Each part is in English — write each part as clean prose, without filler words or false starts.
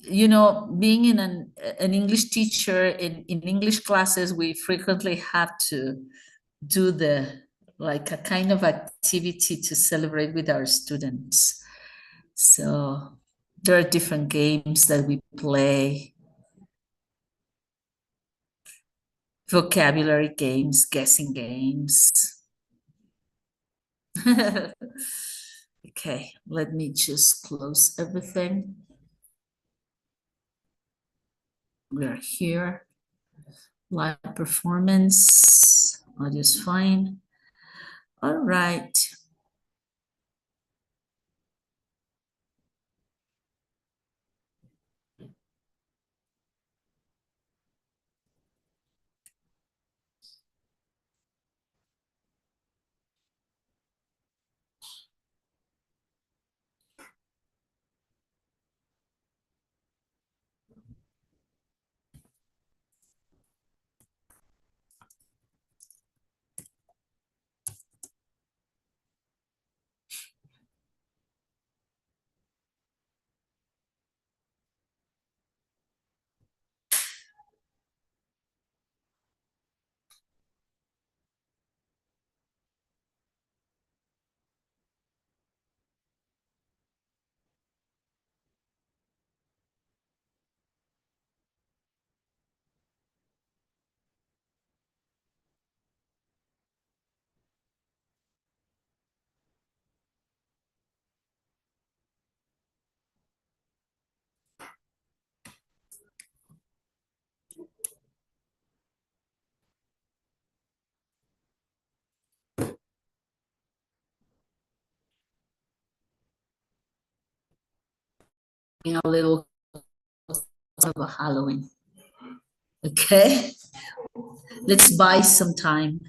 you know, being in an English teacher in English classes, we frequently have to do the like a kind of activity to celebrate with our students. So there are different games that we play, vocabulary games, guessing games. Okay, let me just close everything. We're here. Live performance, audio's fine. All right. A little of a Halloween. Okay, let's buy some time.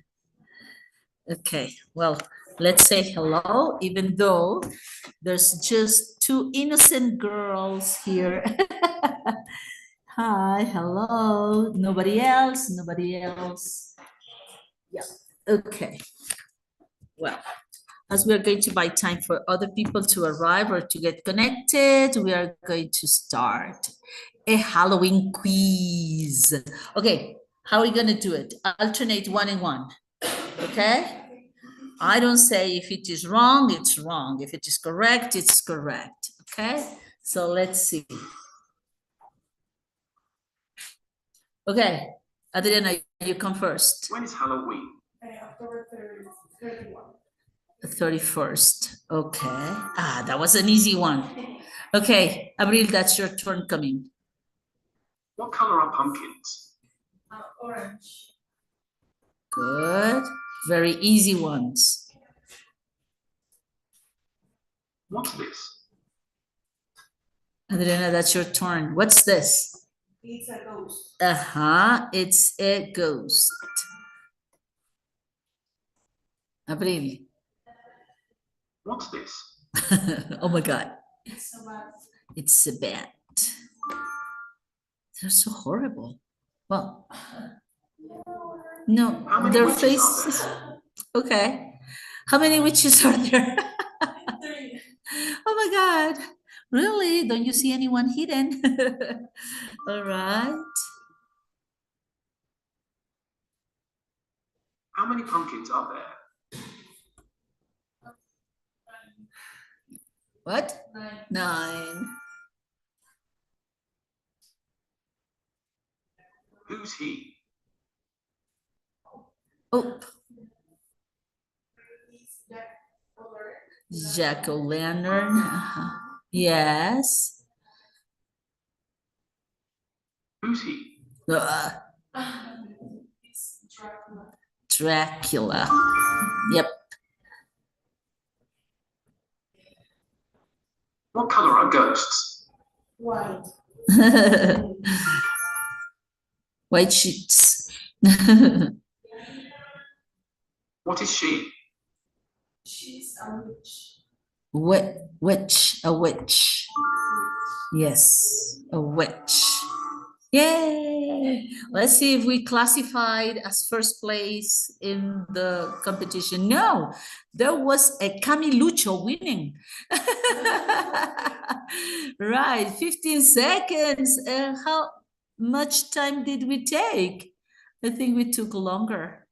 Okay, well, let's say hello, even though there's just two innocent girls here. Hi, hello. Nobody else, nobody else. Yeah, okay. Well, as we are going to buy time for other people to arrive or to get connected, we are going to start a Halloween quiz. Okay, how are we going to do it? Alternate one and one. Okay? I don't say if it is wrong, it's wrong. If it is correct, it's correct. Okay? So let's see. Okay, Adriana, you come first. When is Halloween? October 31. The 31st. Okay. Ah, that was an easy one. Okay, Abril, that's your turn coming. What color are pumpkins? Orange. Good. Very easy ones. What's this? Adriana, that's your turn. What's this? It's a ghost. It's a ghost. Abril. What's this? Oh my God. It's a bat. It's a bat. They're so horrible. Well, no, How many their witches faces. Okay. How many witches are there? 3. Oh my God. Really? Don't you see anyone hidden? All right. How many pumpkins are there? What? 9. Who's he? Oh, jack-o'-lantern. Yes. Who's he? Uh, It's Dracula. Dracula. Yep. What color are ghosts? White. White sheets. What is she? She's a witch. Witch, a witch. Yes, a witch. Yay! Let's see if we classified as first place in the competition. No, there was a Camilucho winning. Right, 15 seconds. How much time did we take? I think we took longer.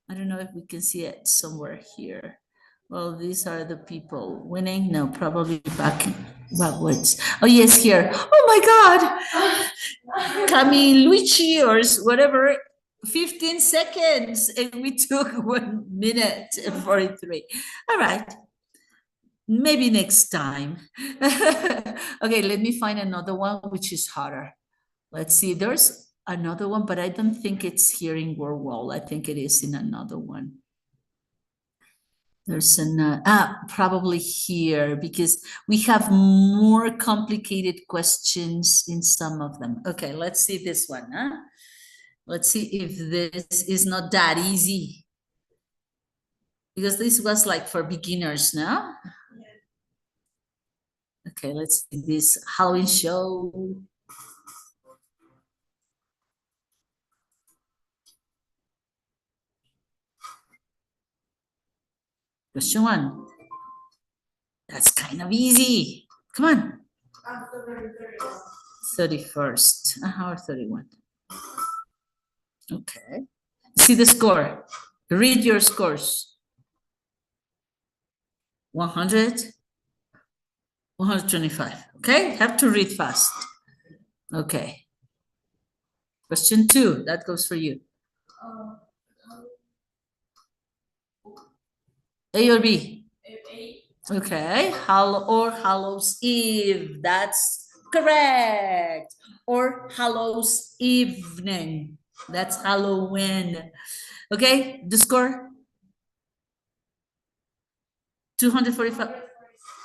I don't know if we can see it somewhere here. Well, these are the people winning. No, probably backwards. Oh, yes, here. Oh my God. Camilucci or whatever. 15 seconds and we took 1 minute and 43. All right. Maybe next time. Okay, let me find another one which is harder. Let's see. There's another one, but I don't think it's here in World Wall. I think it is in another one. There's probably here because we have more complicated questions in some of them. Okay, let's see this one. Huh? Let's see if this is not that easy. Because this was like for beginners, no? Okay, let's see this Halloween show. Question one. That's kind of easy. Come on. 31st. Or 31. Okay. See the score. Read your scores. 100, 125. Okay, have to read fast. Okay. Question two, that goes for you. A or B? Okay, Hallows Eve. That's correct. Or Hallows Evening. That's Halloween. Okay, the score? 245,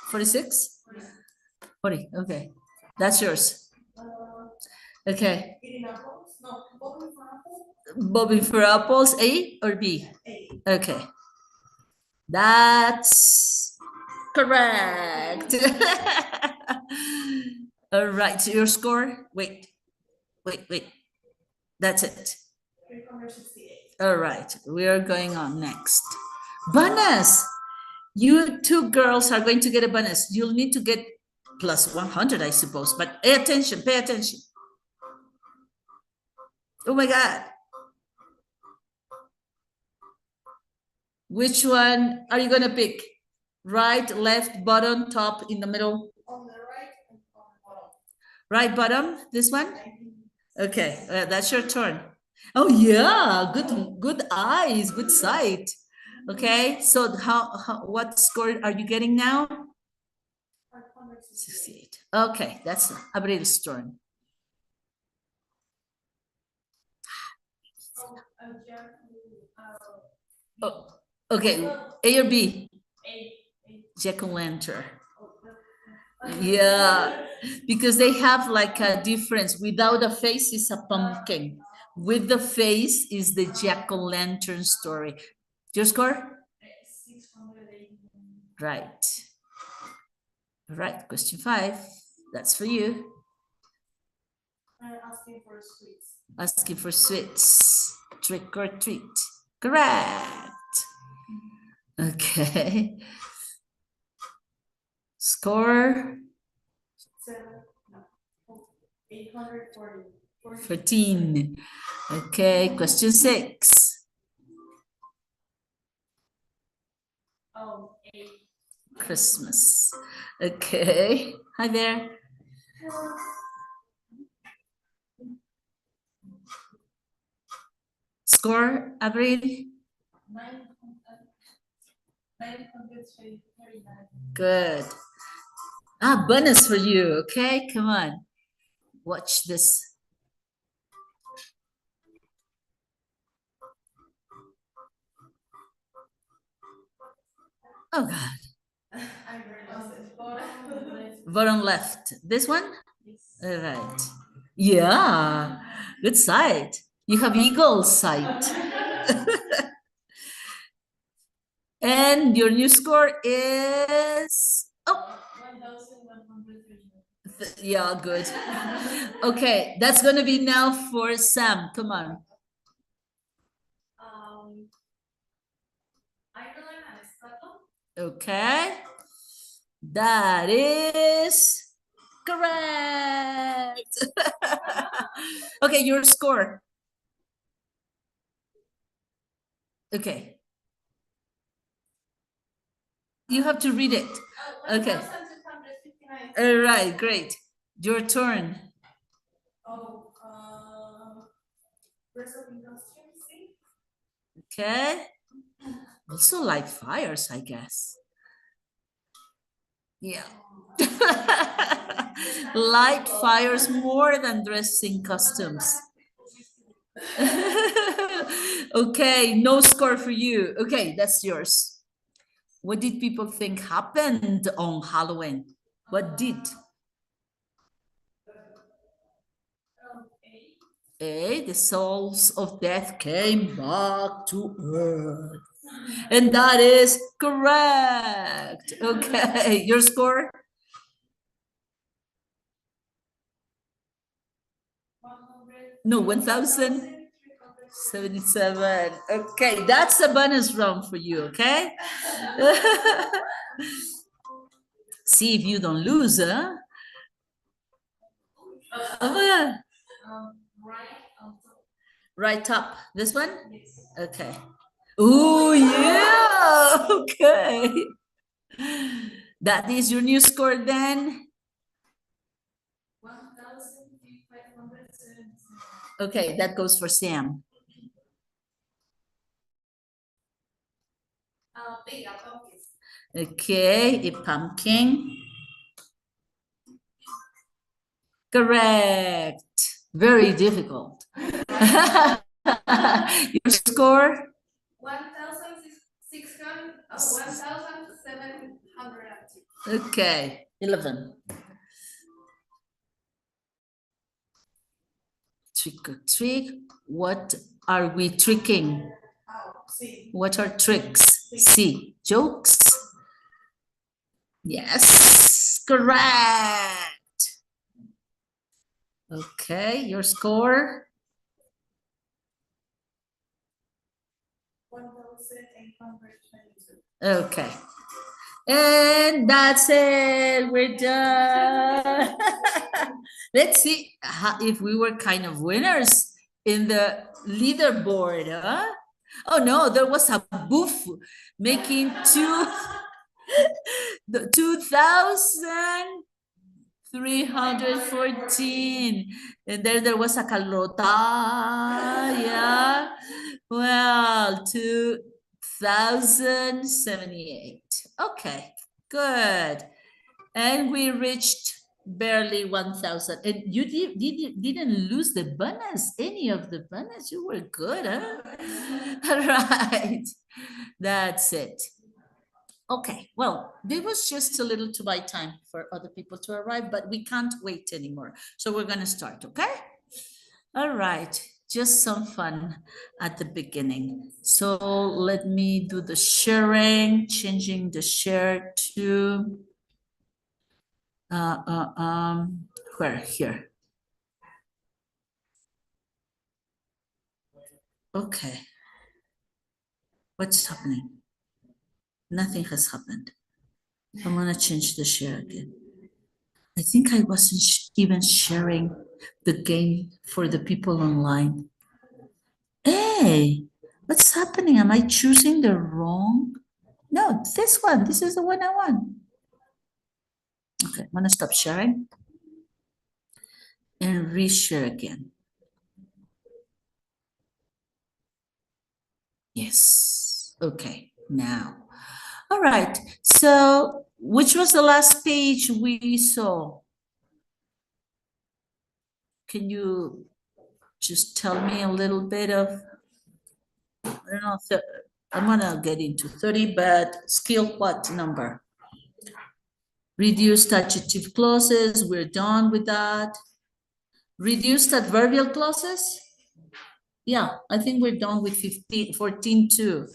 46? 40, okay. That's yours. Okay. Bobbing for apples, A or B? Okay. That's correct. All right, so your score? Wait. That's it. 368. All right, we are going on next. Bonus. You two girls are going to get a bonus. You'll need to get plus 100, I suppose, but pay attention, pay attention. Oh my God. Which one are you going to pick? Right, left, bottom, top, in the middle? On the right and on the bottom. Right bottom, this one? Okay, that's your turn. Oh yeah, good eyes, good sight. Okay, so what score are you getting now? 68. Okay, that's Abril's turn. Oh, okay, A or B? Jack-o'-lantern. Yeah, because they have like a difference. Without a face is a pumpkin. With the face is the jack-o'-lantern story. Your score? 680. Right. All right, question 5. That's for you. Asking for sweets. Asking for sweets. Trick or treat. Correct. Okay. Score? 840. 14. Okay, question 6. Oh, 8. Christmas. Okay. Hi there. Score, Avril? 939. Good. Bonus for you. Okay, come on. Watch this. Oh God. I realized it. Bottom left. This one? All right. Yeah. Good sight. You have eagle sight. And your new score is 1139. Yeah, good. Okay, that's gonna be now for Sam. Come on. Ireland and Scotland. Okay. That is correct. Okay, your score. Okay. You have to read it. Okay. 1,259. All right, great. Your turn. Oh, dress up in costume, see? Okay. Also like fires, I guess. Yeah. Light fires more than dressing costumes. Okay, no score for you. Okay, that's yours. What did people think happened on Halloween? What did? The souls of death came back to earth. And that is correct. Okay, your score? 100. No, 1,077. Okay, that's a bonus round for you, okay? See if you don't lose, huh? Oh, yeah. Right on top. Right up. This one? Yes. Okay. Oh, yeah. Okay. That is your new score then? 1,577. Okay, that goes for Sam. Big pumpkin. Okay, a pumpkin. Correct. Very difficult. Your score? 1,702. Okay, 11. Trick or treat. What are we tricking? See. What are tricks? See, jokes? Yes, correct. Okay, your score? 1,822. Okay. And that's it. We're done. Let's see if we were kind of winners in the leaderboard, huh? Oh no, there was a booth making 2,314. And then there was a Carlota. Yeah. Well, 2,078. Okay, good. And we reached barely 1,000. And you didn't lose the bonus, any of the bonus. You were good, huh? All right. That's it. Okay, well, there was just a little to buy time for other people to arrive, but we can't wait anymore. So we're going to start, okay? All right, just some fun at the beginning. So let me do the sharing, changing the share to, where? Here. Okay. What's happening? Nothing has happened. I'm gonna change the share again. I think I wasn't even sharing the game for the people online. Hey, what's happening? Am I choosing the wrong? No, this one. This is the one I want. Okay, I'm gonna stop sharing and reshare again. Yes. Okay, now. All right. So, which was the last page we saw? Can you just tell me a little bit of, I don't know, I'm gonna get into 30, but skill what number? Reduced adjective clauses, we're done with that. Reduced adverbial clauses? Yeah, I think we're done with 14 too.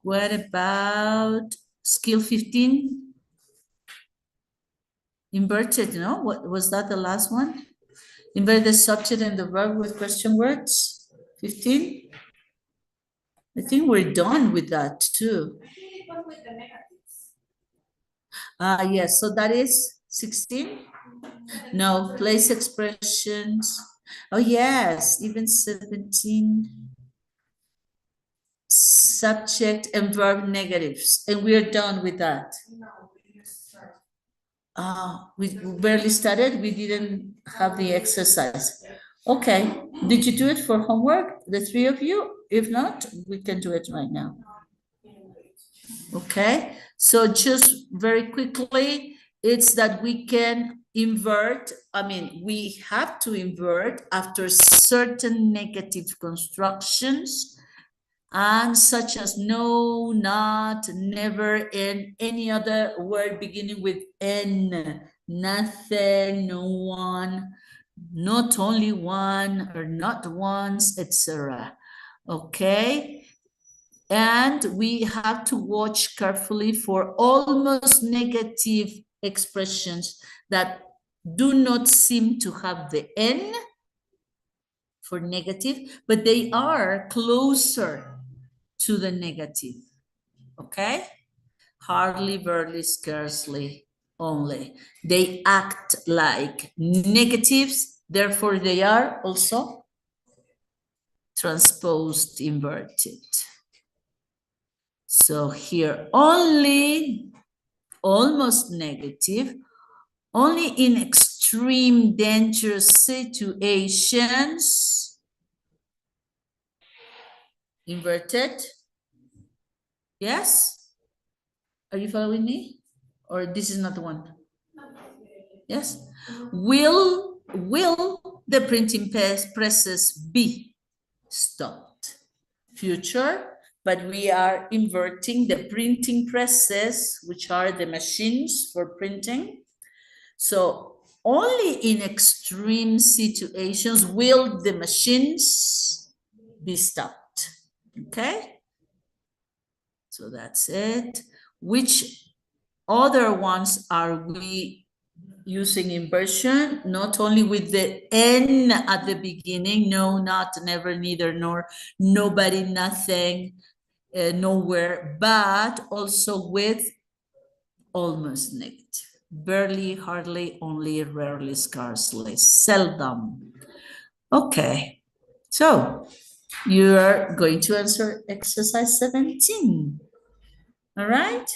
What about skill 15? Inverted, no? What was that the last one? Invert the subject and the verb with question words. 15? I think we're done with that too. What with the negatives? Yes, so that is 16? No, place expressions. Oh, yes, even 17. Subject and verb negatives, and we're done with that. No, we just start. We barely started. We didn't have the exercise. Okay, did you do it for homework, the three of you? If not, we can do it right now. Okay, so just very quickly, it's that we can invert, we have to invert after certain negative constructions, and such as no, not, never, and any other word beginning with N, nothing, no one, not only one, or not once, etc. Okay? And we have to watch carefully for almost negative expressions that do not seem to have the N for negative, but they are closer to the negative. Okay? Hardly, barely, scarcely, only. They act like negatives, therefore they are also transposed, inverted. So here only, almost negative, only in extreme dangerous situations, inverted. Yes? Are you following me? Or this is not the one? Yes? Will the printing presses be stopped? Future, but we are inverting the printing presses, which are the machines for printing. So only in extreme situations will the machines be stopped. Okay? So that's it. Which other ones are we using inversion? Not only with the N at the beginning, no, not, never, neither, nor, nobody, nothing, nowhere, but also with almost negative. Barely, hardly, only, rarely, scarcely, seldom. Okay, so you are going to answer exercise 17. All right?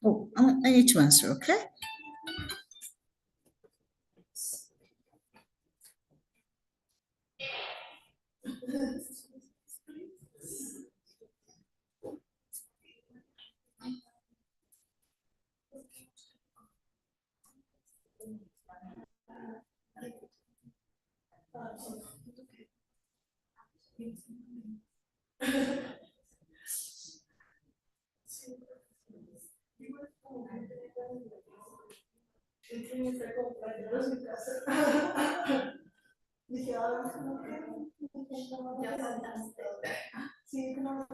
Oh, I need to answer, okay? Dije, ah, ¿cómo que? Ya faltaste. Sí, no.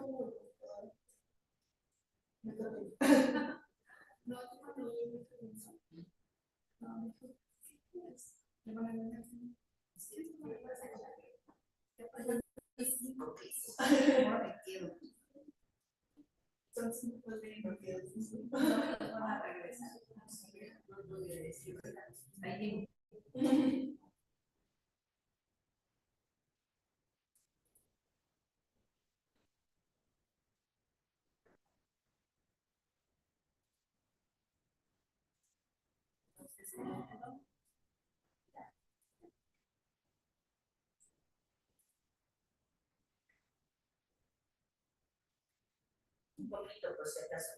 Un poquito, por si acaso.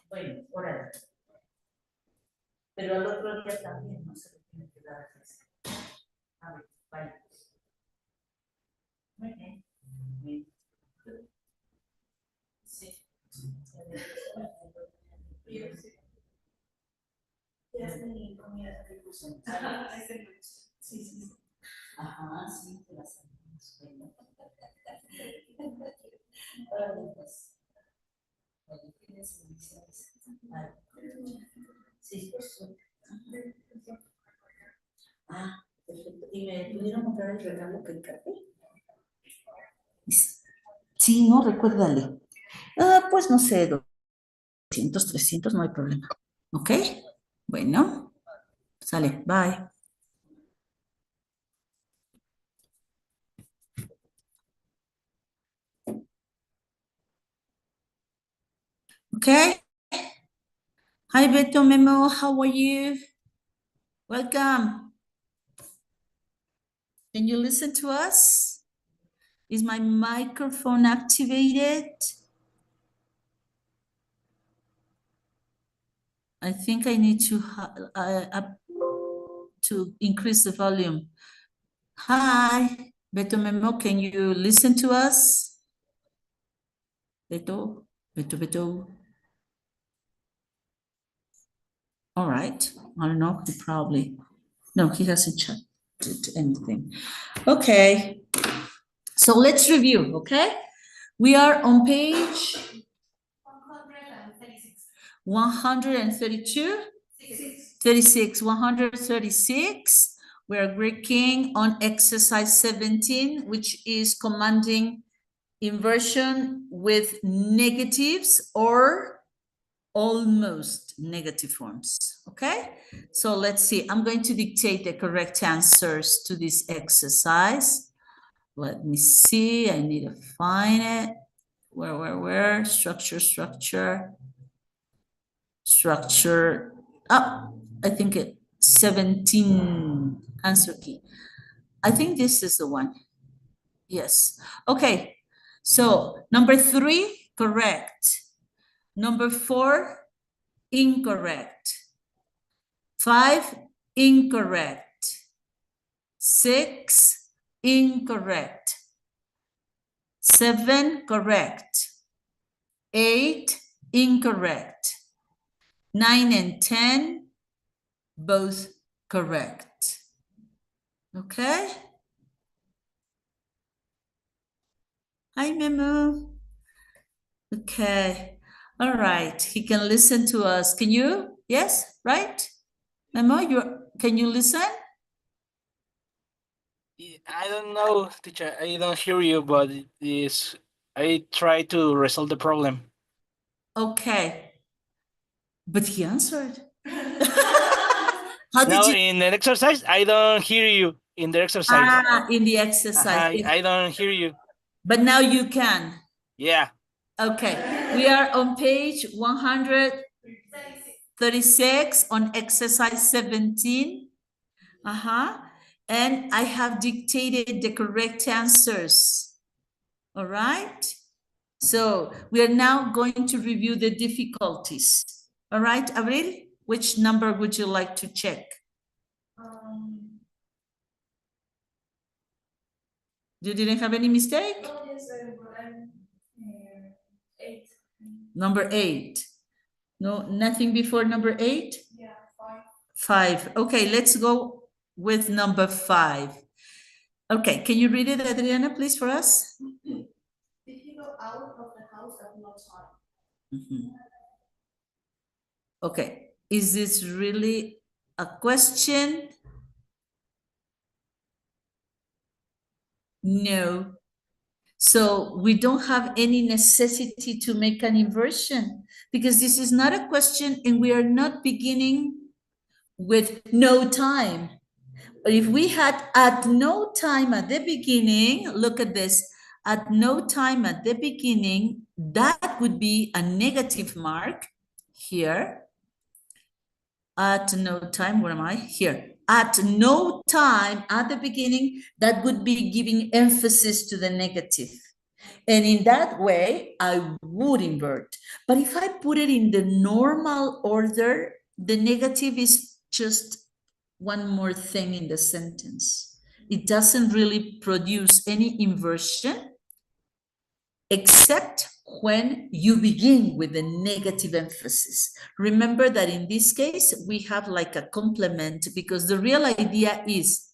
Bueno, órale. Pero al otro día también, no se le tiene que dar así. A ver, vaya. Muy bien. Bien. Sí. Ya es mi comida de curso. Sí, sí. Ajá, sí, te las hacemos. Bueno, tienes iniciales. Vale. Sí, sí. Ah, perfecto. ¿Y me pudieron mostrar el regalo que encargué? Sí, no, recuérdale. Ah, pues no sé, 200, 300, no hay problema. ¿Ok? Bueno, sale, bye. Okay. Hi, Beto Memo. How are you? Welcome. Can you listen to us? Is my microphone activated? I think I need to increase the volume. Hi, Beto Memo. Can you listen to us? Beto, Beto, Beto. All right. I don't know. He probably, no, he hasn't chatted anything. Okay. So let's review, okay? We are on page 132, 36, 136. We are working on exercise 17, which is commanding inversion with negatives or almost negative forms, okay? So let's see, I'm going to dictate the correct answers to this exercise. Let me see, I need to find it. Where? Structure. Oh, I think it 17 answer key. I think this is the one. Yes. Okay. So number 3, correct. Number 4, incorrect. 5, incorrect. 6, incorrect. 7, correct. 8, incorrect. 9 and 10, both correct. Okay? Hi, Memo. Okay. All right. He can listen to us. Can you? Yes? Right? Memo, can you listen? I don't know, teacher. I don't hear you, but I try to resolve the problem. Okay. But he answered. How did No, you? in the exercise, I don't hear you in the exercise. Ah, in the exercise. I don't hear you. But now you can. Yeah. Okay. We are on page 136 on exercise 17. and I have dictated the correct answers. All right? So we are now going to review the difficulties. All right, Abril, which number would you like to check? You didn't have any mistake? Oh, yes, but I'm 8. Number 8. No, nothing before number 8? Yeah, 5. 5. Okay, let's go with number 5. Okay, can you read it, Adriana, please, for us? Did he go out of the house at no time? Mhm. Okay, is this really a question? No. So we don't have any necessity to make an inversion because this is not a question and we are not beginning with no time. But if we had at no time at the beginning, look at this, at no time at the beginning, that would be a negative mark here. At no time, where am I? Here. At no time at the beginning, that would be giving emphasis to the negative. And in that way, I would invert. But if I put it in the normal order, the negative is just one more thing in the sentence. It doesn't really produce any inversion, except when you begin with a negative emphasis. Remember that in this case, we have like a complement because the real idea is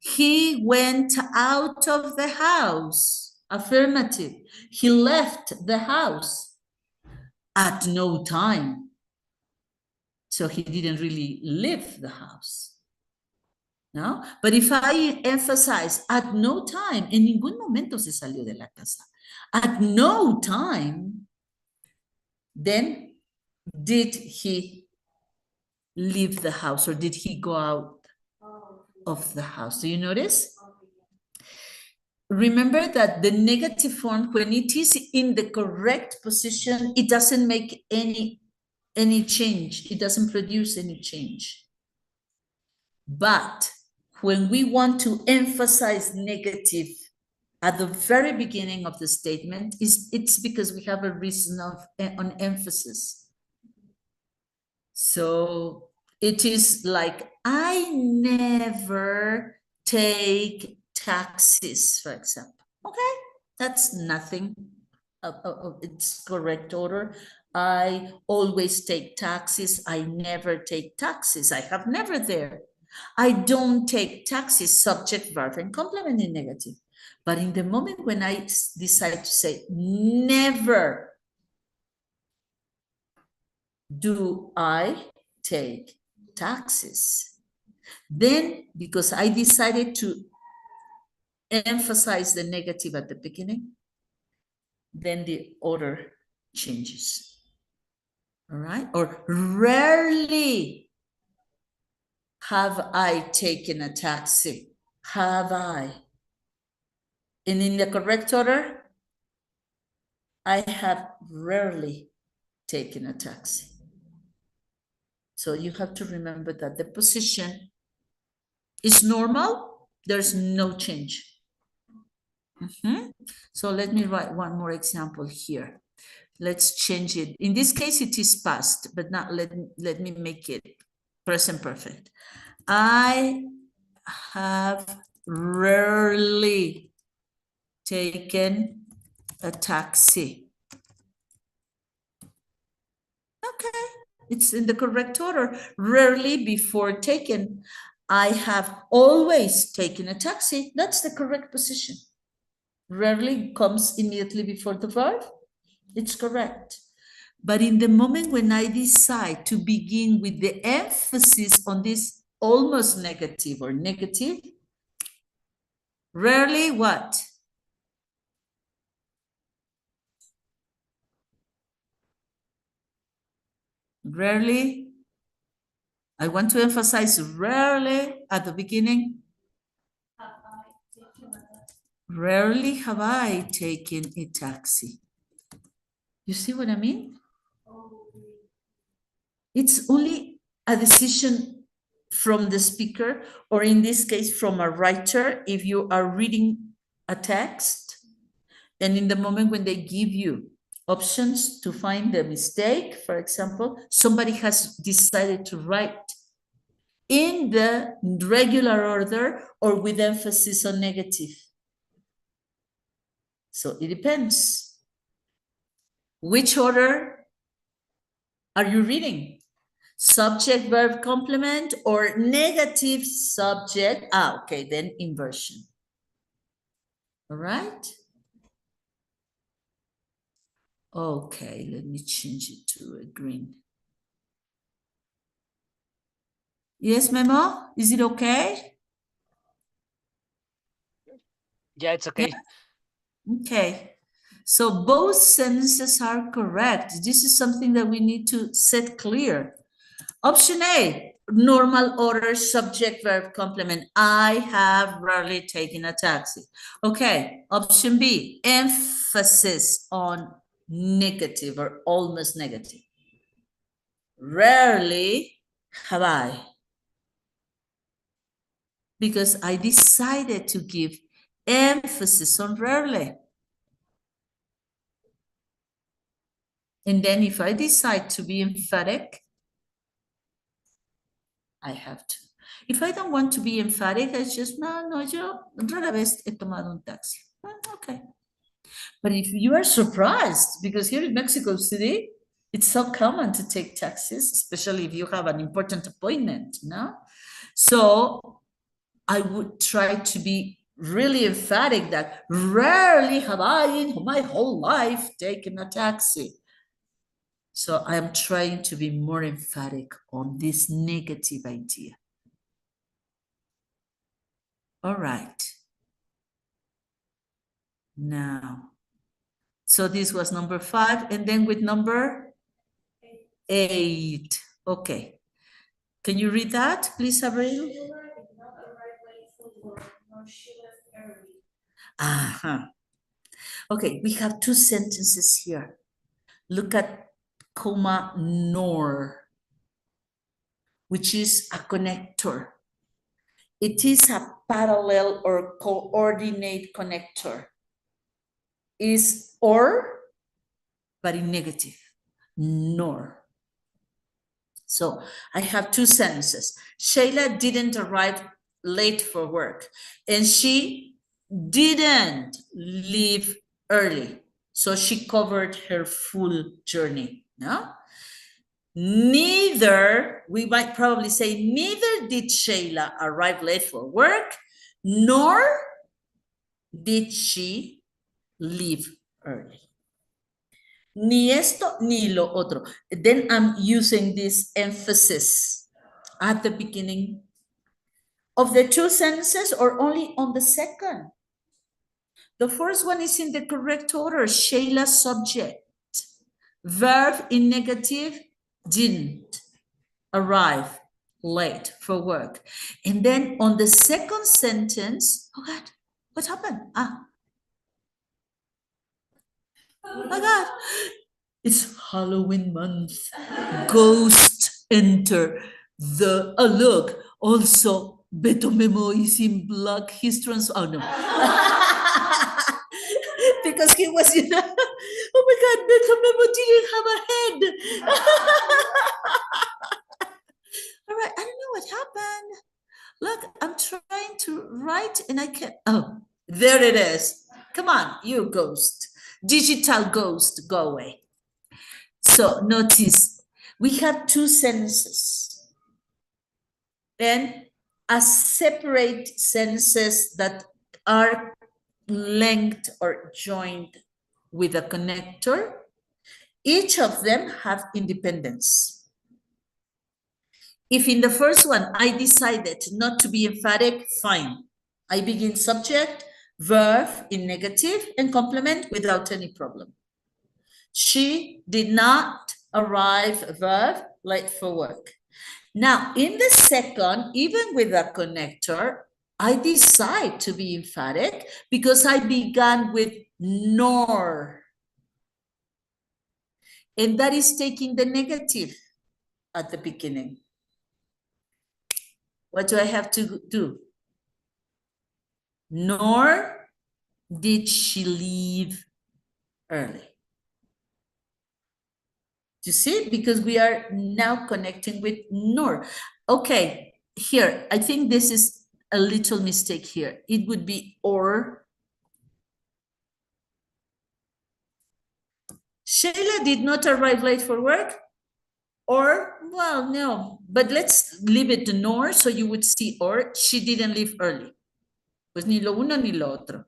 he went out of the house. Affirmative. He left the house at no time. So he didn't really leave the house. No? But if I emphasize at no time, en ningún momento se salió de la casa. At no time, then did he leave the house or did he go out of the house? Do you notice? Remember that the negative form, when it is in the correct position, it doesn't make any change. It doesn't produce any change. But when we want to emphasize negative at the very beginning of the statement, it's because we have a reason on emphasis. So it is like, I never take taxis, for example. Okay, that's nothing. It's correct order. I always take taxis. I never take taxis. I have never there. I don't take taxis, subject, verb, and complement in negative. But in the moment when I decide to say never do I take taxis, then because I decided to emphasize the negative at the beginning, then the order changes. All right? Or rarely have I taken a taxi. Have I? And in the correct order, I have rarely taken a taxi. So you have to remember that the position is normal. There's no change. So let me write one more example here. Let's change it. In this case, it is past, but now let me make it present perfect. I have rarely taken a taxi. Okay, it's in the correct order. Rarely before taken. I have always taken a taxi. That's the correct position. Rarely comes immediately before the verb. It's correct. But in the moment when I decide to begin with the emphasis on this almost negative or negative, rarely what? Rarely. I want to emphasize rarely at the beginning. Rarely have I taken a taxi. You see what I mean? It's only a decision from the speaker, or in this case, from a writer, if you are reading a text, and in the moment when they give you options to find the mistake, for example, somebody has decided to write in the regular order or with emphasis on negative. So it depends. Which order are you reading? Subject, verb, complement, or negative subject? Ah, okay, then inversion. All right. Okay, let me change it to a green. Yes, Memo? Is it okay? Yeah, it's okay. Okay. So both sentences are correct. This is something that we need to set clear. Option A, normal order, subject, verb, complement. I have rarely taken a taxi. Okay. Option B, emphasis on negative or almost negative. Rarely have I. Because I decided to give emphasis on rarely. And then if I decide to be emphatic, I have to. If I don't want to be emphatic, I just, no, yo rara vez he tomado un taxi. Okay. But if you are surprised, because here in Mexico City, it's so common to take taxis, especially if you have an important appointment, no? So I would try to be really emphatic that rarely have I in my whole life taken a taxi. So I am trying to be more emphatic on this negative idea. All right. Now, so this was number 5, and then with number 8. Okay. Can you read that, please, Abril? Uh-huh. Okay, we have 2 sentences here. Look at comma nor, which is a connector. It is a parallel or coordinate connector. Is or, but in negative, nor. So I have 2 sentences. Shayla didn't arrive late for work, and she didn't leave early. So she covered her full journey, no? Neither, we might probably say, neither did Shayla arrive late for work, nor did she leave early. Ni esto, ni lo otro. Then I'm using this emphasis at the beginning of the 2 sentences or only on the second. The first one is in the correct order, Shayla subject. Verb in negative, didn't arrive late for work. And then on the second sentence, oh God, what happened? Oh my God, it's Halloween month. Ghosts enter the, look, also Beto Memo is in black, his oh no. Because he was, oh my God, Beto Memo didn't have a head. All right, I don't know what happened. Look, I'm trying to write and I can't, oh, there it is. Come on, you ghost. Digital ghost, go away. So notice, we have 2 sentences and a separate sentences that are linked or joined with a connector. Each of them have independence. If in the first one, I decided not to be emphatic, fine. I begin subject, verb in negative, and complement without any problem. She did not arrive, verb, late for work. Now, in the second, even with a connector, I decide to be emphatic because I began with nor. And that is taking the negative at the beginning. What do I have to do? Nor did she leave early. You see, because we are now connecting with nor. Okay, here, I think this is a little mistake here. It would be or. Sheila did not arrive late for work. Or, well, no, but let's leave it to nor, so you would see or. She didn't leave early. Pues ni lo uno ni lo otro.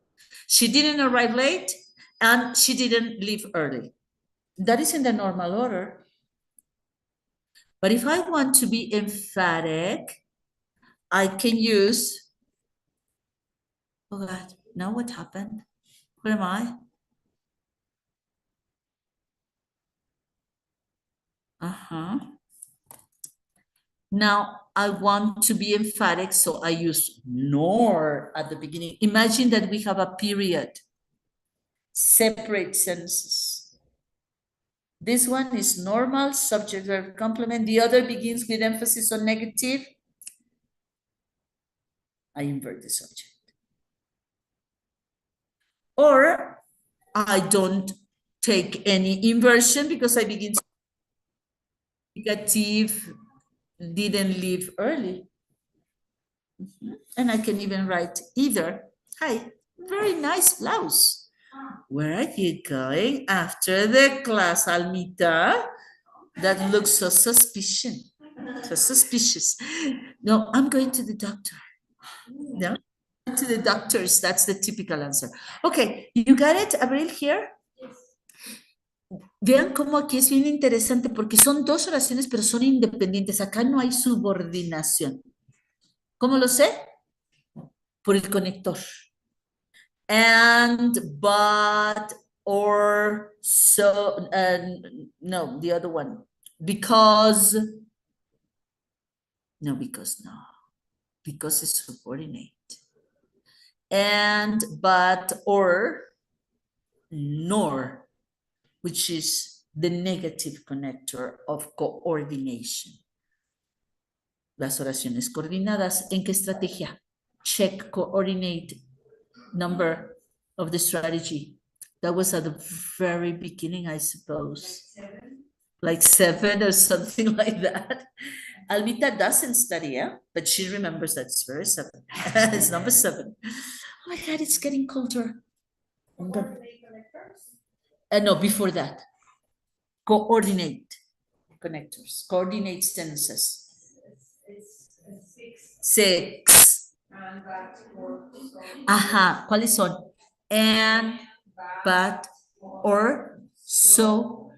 She didn't arrive late and she didn't leave early. That is in the normal order. But if I want to be emphatic, I can use, oh God, now what happened? Where am I? Uh-huh. Now I want to be emphatic, so I use nor at the beginning. Imagine that we have a period, separate sentences. This one is normal, subject, verb, complement. The other begins with emphasis on negative. I invert the subject. Or I don't take any inversion because I begin negative, didn't leave early. And I can even write either. Hi, very nice blouse. Where are you going after the class, Almita? That looks so suspicious. So suspicious. No, I'm going to the doctor. No, to the doctors. That's the typical answer. Okay, you got it, Abril, here? Vean cómo aquí es bien interesante porque son dos oraciones, pero son independientes. Acá no hay subordinación. ¿Cómo lo sé? Por el conector. And, but, or, so, no, the other one. Because, no, because no. Because it's subordinate. And, but, or, nor, which is the negative connector of coordination. Las oraciones coordinadas. ¿En qué estrategia? Check coordinate number of the strategy. That was at the very beginning, I suppose. Like seven or something like that. Almita doesn't study, yeah? But she remembers that it's very seven. It's number 7. Oh my God, it's getting colder. No, before that. Coordinate connectors, coordinate sentences. 6. Ajá, ¿cuáles son? And, but, or, so,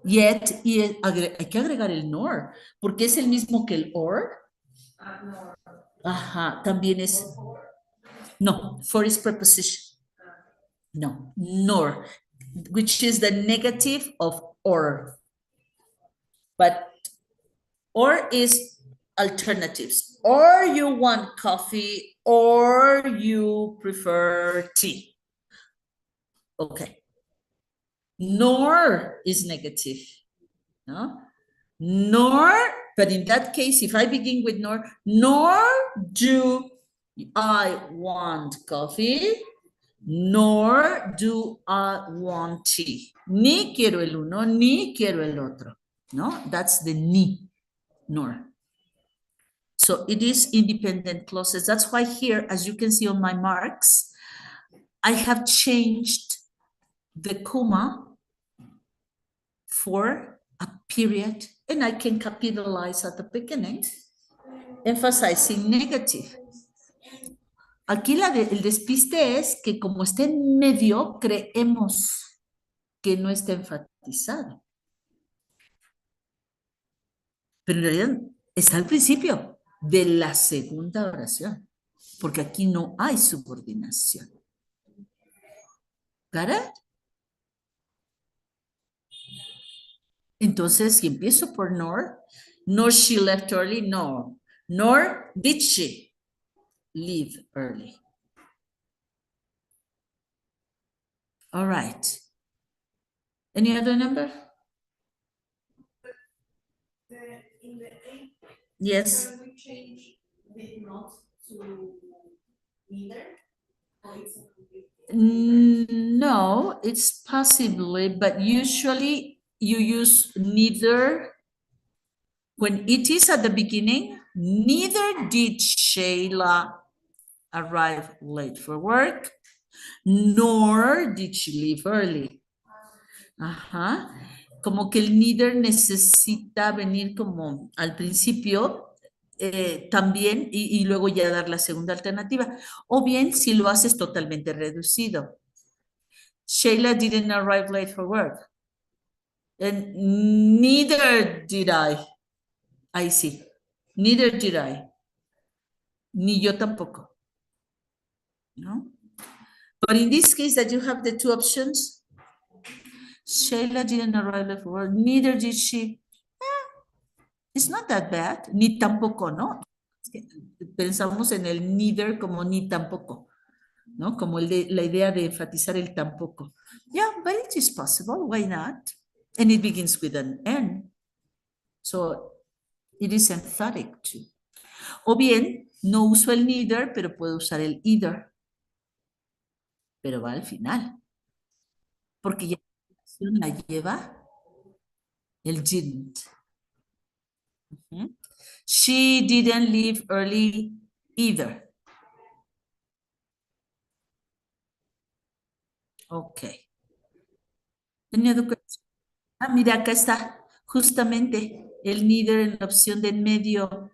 yet, y hay que agregar el nor, porque es el mismo que el or. Ajá, también es, no, for is preposition. No, nor, which is the negative of or. But or is alternatives. Or you want coffee, or you prefer tea. Okay. Nor is negative. No? Nor, but in that case, if I begin with nor do I want coffee, nor do I want tea. Ni quiero el uno, ni quiero el otro. No, that's the ni, nor. So it is independent clauses. That's why here, as you can see on my marks, I have changed the comma for a period, and I can capitalize at the beginning, emphasizing negative. Aquí el despiste es que como está en medio, creemos que no está enfatizado. Pero en realidad está al principio de la segunda oración, porque aquí no hay subordinación. ¿Got it? Entonces, si empiezo por nor she left early, no. Nor did she leave early. All right. Any other number? In the 8, Yes. can we change did not to neither? Or it's a complete? No, it's possibly, but usually you use neither. When it is at the beginning, neither did Shayla arrive late for work, nor did she leave early. Ajá. Como que el neither necesita venir como al principio también y luego ya dar la segunda alternativa. O bien si lo haces totalmente reducido. Shayla didn't arrive late for work. And neither did I. Ahí sí. Neither did I. Ni yo tampoco. ¿No? But in this case that you have the two options, Shayla didn't arrive late for work, neither did she. It's not that bad, ni tampoco, ¿no? Es que pensamos en el neither como ni tampoco, ¿no? Como la idea de enfatizar el tampoco. Yeah, but it is possible, why not? And it begins with an N. So it is emphatic too. O bien, no uso el neither, pero puedo usar el either. Pero va al final. Porque ya la lleva el didn't. She didn't leave early either. Ok. Any other question? Ah, mira, acá está justamente el neither en la opción de en medio.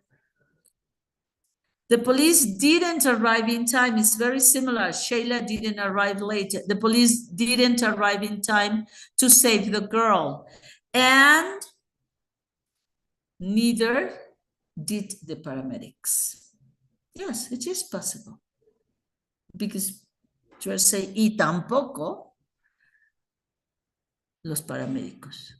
The police didn't arrive in time. It's very similar. Shayla didn't arrive late. The police didn't arrive in time to save the girl. And neither did the paramedics. Yes, it is possible. Because you are saying, y tampoco los paramédicos.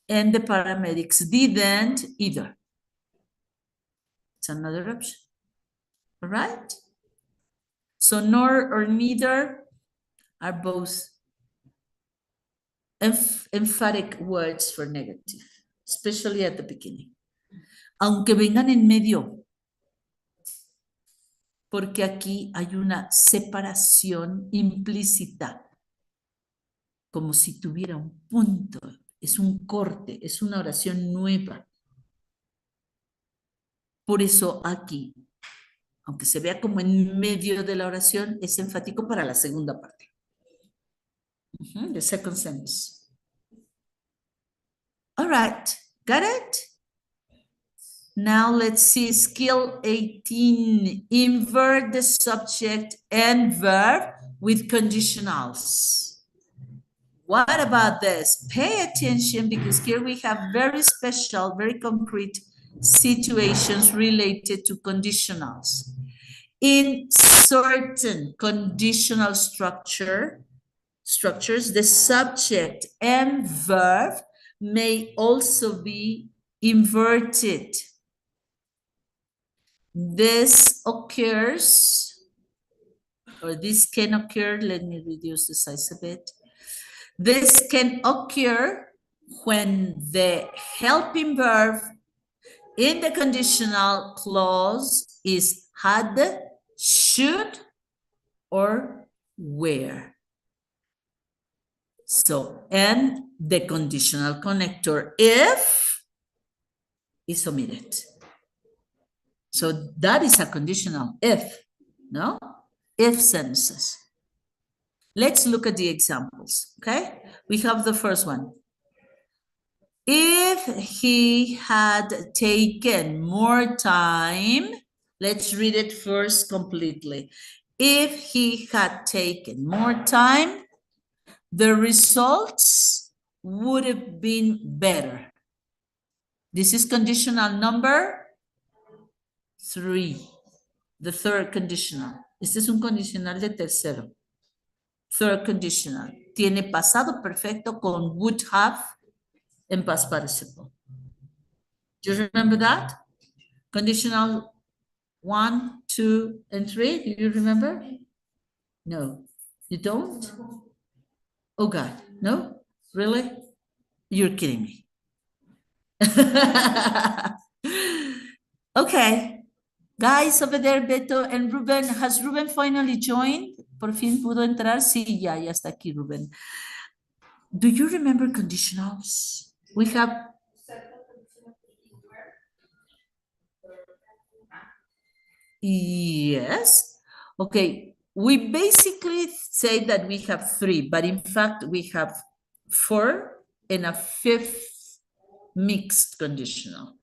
And the paramedics didn't either. It's another option. All right? So nor or neither are both emphatic words for negative, especially at the beginning. Aunque vengan en medio, porque aquí hay una separación implícita, como si tuviera un punto, es un corte, es una oración nueva. Por eso aquí, aunque se vea como en medio de la oración, es enfático para la segunda parte. The second sentence. All right, got it? Now let's see skill 18. Invert the subject and verb with conditionals. What about this? Pay attention because here we have very special, very concrete situations related to conditionals. In certain conditional structures, the subject and verb may also be inverted. This occurs, or this can occur, let me reduce the size a bit. This can occur when the helping verb in the conditional clause is had, should, or were. So, and the conditional connector if is omitted. So that is a conditional if, no? If sentences. Let's look at the examples, okay? We have the first one. If he had taken more time, let's read it first completely. If he had taken more time, the results would have been better. This is conditional number 3, the third conditional. Este es un condicional de tercero. Third conditional. Tiene pasado perfecto con would have and past participle. Do you remember that? Conditional 1, 2, and 3. Do you remember? No. You don't? Oh God, no? Really? You're kidding me. Okay. Guys over there, Beto and Ruben. Has Ruben finally joined? Por fin pudo entrar. Sí, ya está aquí, Ruben. Do you remember conditionals? We have. Yes. Okay. We basically say that we have three, but in fact, we have four and a fifth mixed conditional.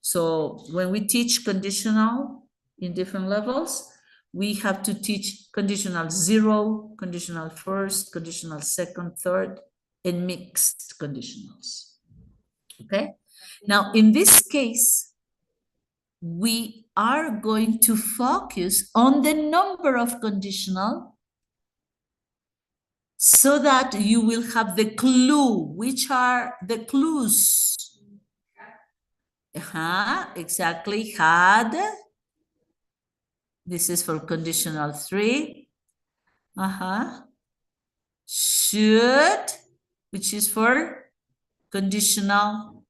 So when we teach conditional in different levels, we have to teach conditional 0, conditional first, conditional second, third, and mixed conditionals. Okay? Now, in this case, we are going to focus on the number of conditional so that you will have the clue. Which are the clues? Exactly. Had. This is for conditional 3. Should, which is for conditional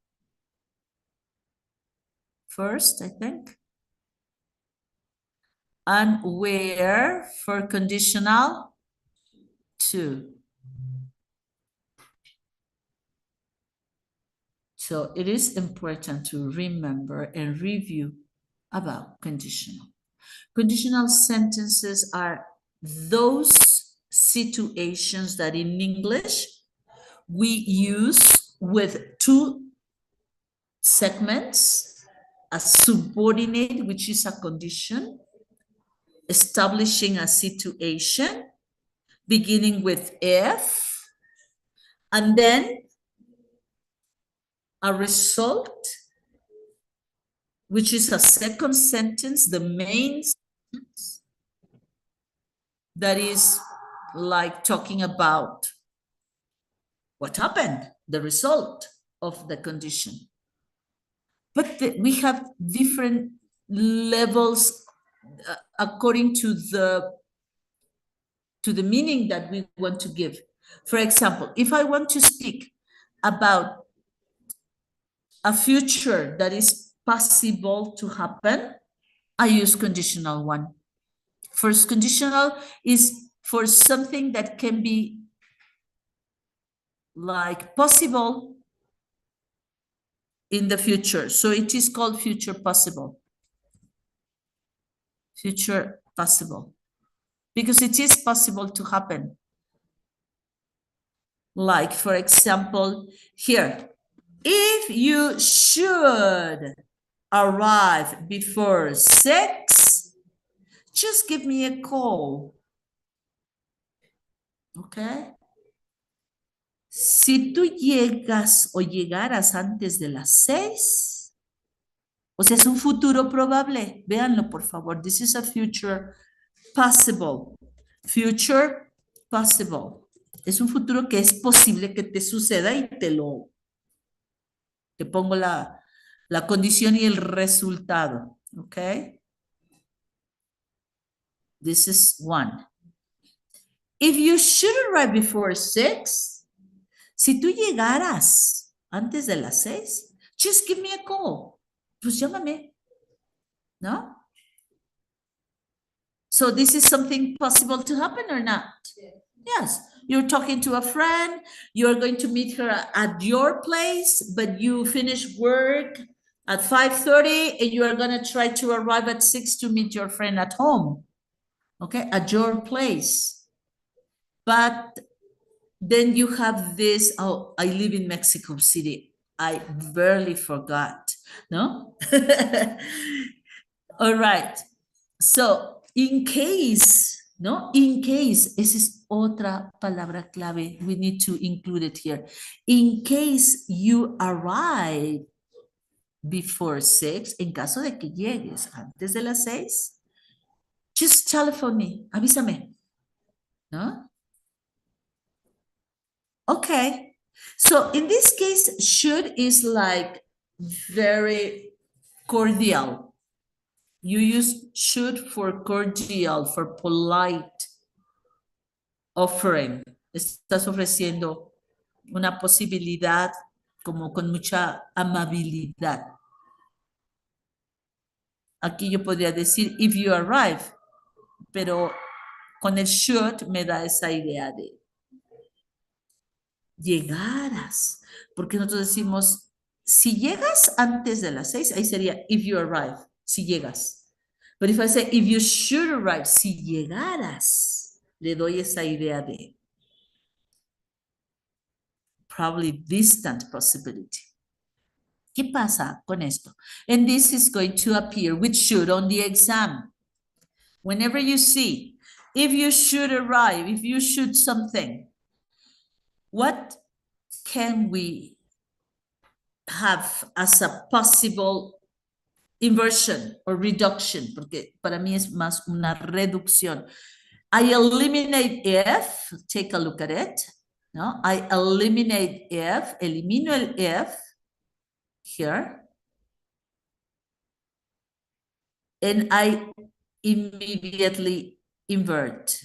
first, I think. And where for conditional 2. So it is important to remember and review about conditional. Conditional sentences are those situations that in English we use with two segments, a subordinate, which is a condition, establishing a situation, beginning with if, and then a result, which is a second sentence, the main sentence, that is like talking about what happened, the result of the condition. But we have different levels according to the meaning that we want to give. For example, if I want to speak about a future that is possible to happen, I use conditional 1. First conditional is for something that can be like possible in the future. So it is called future possible. Future possible. Because it is possible to happen. Like, for example, here, if you should arrive before 6, just give me a call. Okay? Si tú llegas o llegaras antes de las 6, o sea, es un futuro probable. Véanlo, por favor. This is a future possible. Future possible. Es un futuro que es posible que te suceda y te pongo la condición y el resultado. Okay? This is 1. If you should arrive before 6, si tú llegaras antes de las 6, just give me a call. Pues llámame. ¿No? So this is something possible to happen or not? Yes. You're talking to a friend, you're going to meet her at your place, but you finish work at 5:30 and you are going to try to arrive at 6 to meet your friend at home. Okay, at your place. But then you have this, oh, I live in Mexico City. I barely forgot, no? All right. So, in case, no? In case, esa es otra palabra clave. We need to include it here. In case you arrive before 6, en caso de que llegues antes de las 6, just telephone me, avísame, ¿no? Okay. So in this case, should is like very cordial. You use should for cordial, for polite offering. Estás ofreciendo una posibilidad como con mucha amabilidad. Aquí yo podría decir, if you arrive, pero con el should me da esa idea de llegaras, porque nosotros decimos, si llegas antes de las 6, ahí sería if you arrive, si llegas. Pero if I say, if you should arrive, si llegaras, le doy esa idea de probably distant possibility. ¿Qué pasa con esto? And this is going to appear with should on the exam. Whenever you see, if you should arrive, if you should something, what can we have as a possible inversion or reduction? Porque para mí es más una reducción. I eliminate if, take a look at it. No, I eliminate if, elimino el if here. And I immediately invert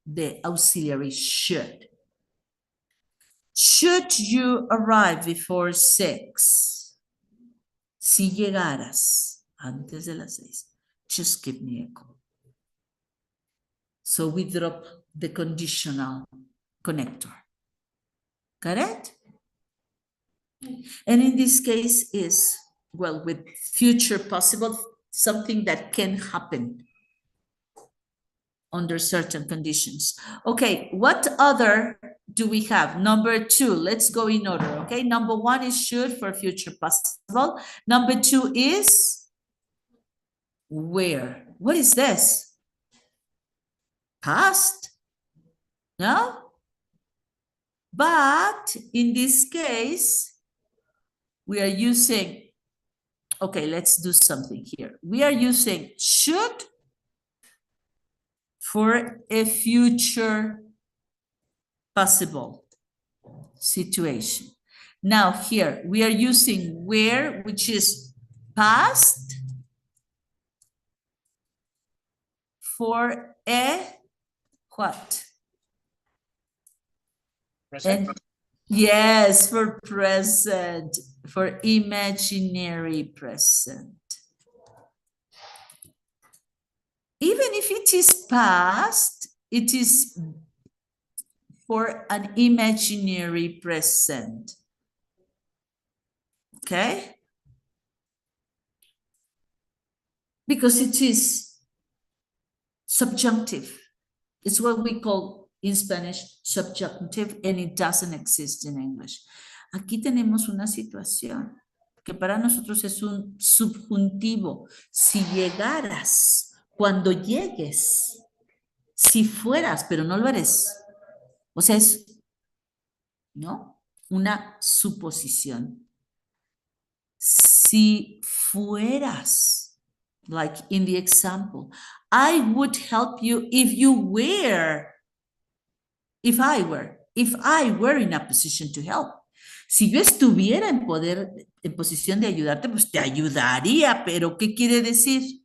the auxiliary should. Should you arrive before 6? Si llegaras antes de las 6, just give me a call. So we drop the conditional connector. Got it? And in this case is, well, with future possible, something that can happen under certain conditions. Okay, what other do we have? Number 2, let's go in order, okay? Number 1 is should for future possible. Number 2 is where. What is this? Past? No? But in this case, we are using, okay, let's do something here. We are using should for a future possible situation. Now here, we are using where, which is past, for a what? Present. And yes, for present, for imaginary present. Even if it is past, it is for an imaginary present. Okay? Because it is subjunctive. It's what we call in Spanish subjunctive, and it doesn't exist in English. Aquí tenemos una situación que para nosotros es un subjuntivo. Si llegaras, cuando llegues, si fueras, pero no lo eres. O sea, es, ¿no? Una suposición. Si fueras, like in the example, I would help you if you were, if I were in a position to help. Si yo estuviera en posición de ayudarte, pues te ayudaría, pero ¿qué quiere decir?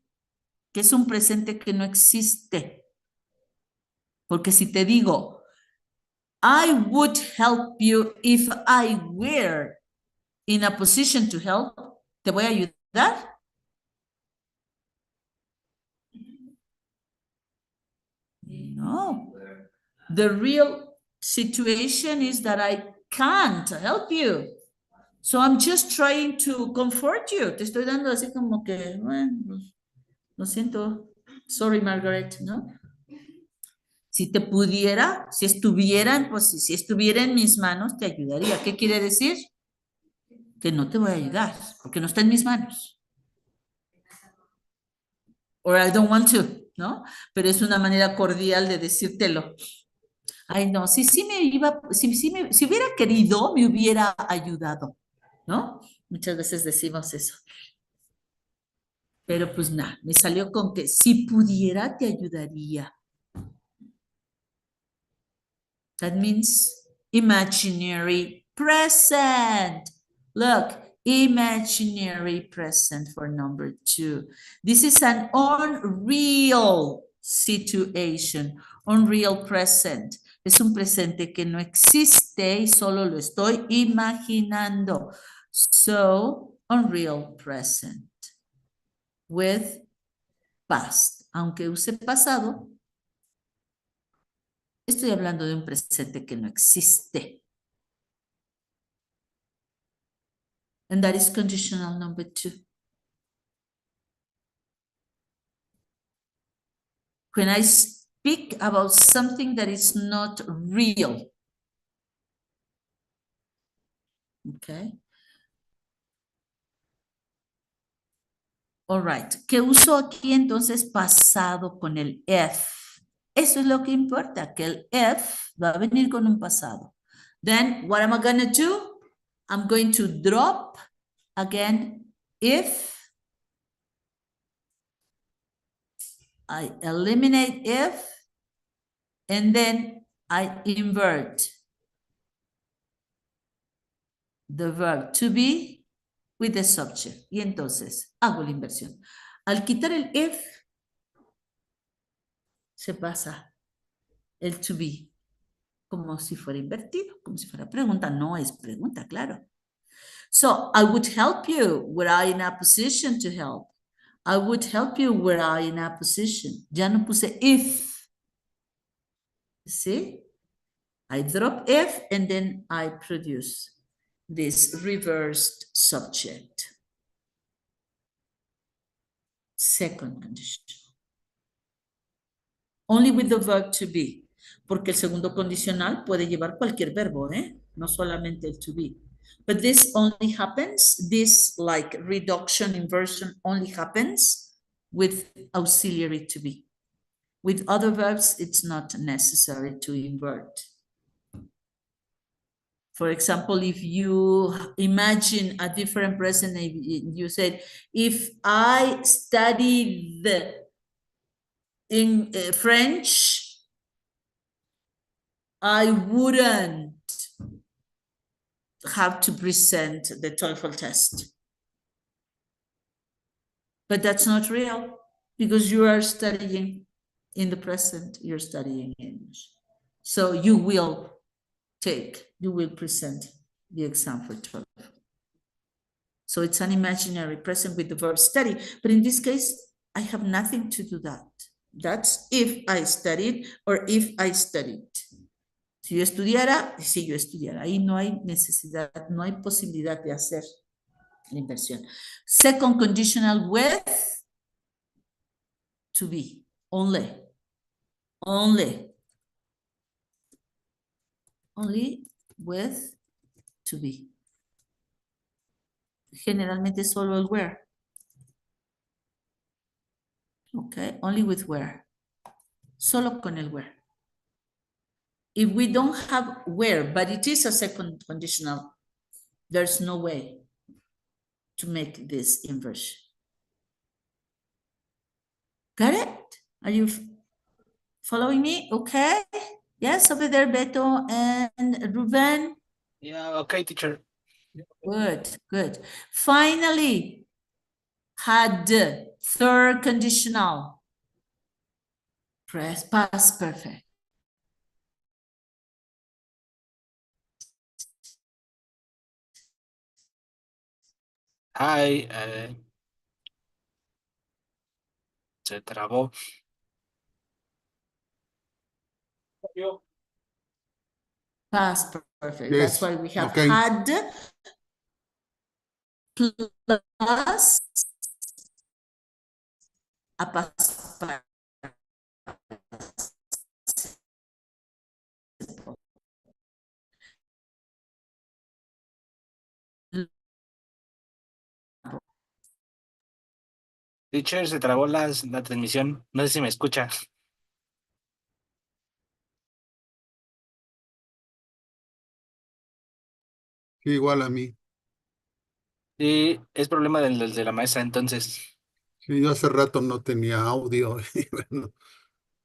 Que es un presente que no existe. Porque si te digo, I would help you if I were in a position to help, ¿te voy a ayudar? No. The real situation is that I can't help you. So I'm just trying to comfort you. Te estoy dando así como que, bueno, pues, lo siento. Sorry, Margaret, ¿no? Si te pudiera, si estuviera en mis manos, te ayudaría. ¿Qué quiere decir? Que no te voy a ayudar, porque no está en mis manos. Or I don't want to, ¿no? Pero es una manera cordial de decírtelo. Ay, no, si hubiera querido, me hubiera ayudado, ¿no? Muchas veces decimos eso. Pero pues nada, me salió con que si pudiera, te ayudaría. That means imaginary present. Look, imaginary present for number 2. This is an unreal situation, unreal present. Es un presente que no existe y solo lo estoy imaginando. So, unreal present with past. Aunque use pasado, estoy hablando de un presente que no existe. And that is conditional number 2. When I speak about something that is not real, okay? All right. ¿Qué uso aquí entonces pasado con el if? Eso es lo que importa, que el if va a venir con un pasado. Then what am I going to do? I'm going to drop again if. I eliminate if. And then I invert the verb to be with the subject. Y entonces hago la inversión. Al quitar el if, se pasa el to be como si fuera invertido, como si fuera pregunta. No es pregunta, claro. So I would help you. Were I in a position to help? I would help you were I in a position. Ya no puse if. See? I drop if and then I produce this reversed subject. Second condition. Only with the verb to be. Porque el segundo condicional puede llevar cualquier verbo, ¿eh? No solamente el to be. But this only happens, this like reduction inversion only happens with auxiliary to be. With other verbs, it's not necessary to invert. For example, if you imagine a different present, you said, if I studied in French, I wouldn't have to present the TOEFL test. But that's not real because you are studying in the present, you're studying English. So you will present the exam for TOEFL. So it's an imaginary present with the verb study. But in this case, I have nothing to do that. That's if I studied or if I studied. Si yo estudiara, si yo estudiara. Ahí no hay necesidad, no hay posibilidad de hacer la inversión. Second conditional with to be. Only. Only. Only with to be. Generalmente solo el where. Okay, only with where. Solo con el where. If we don't have where, but it is a second conditional, there's no way to make this inversion. Got it? Are you following me? Okay. Yes, over there, Beto and Ruben. Yeah, okay, teacher. Good, good. Finally, had third conditional. Past perfect. Hi, se trabó. Past perfect. Yes, That's why we have okay. had plus a past participle. Teacher, se trabó la transmisión. No sé si me escucha. Sí, igual a mí. Sí, es problema de la maestra, entonces. Sí, yo hace rato no tenía audio y bueno,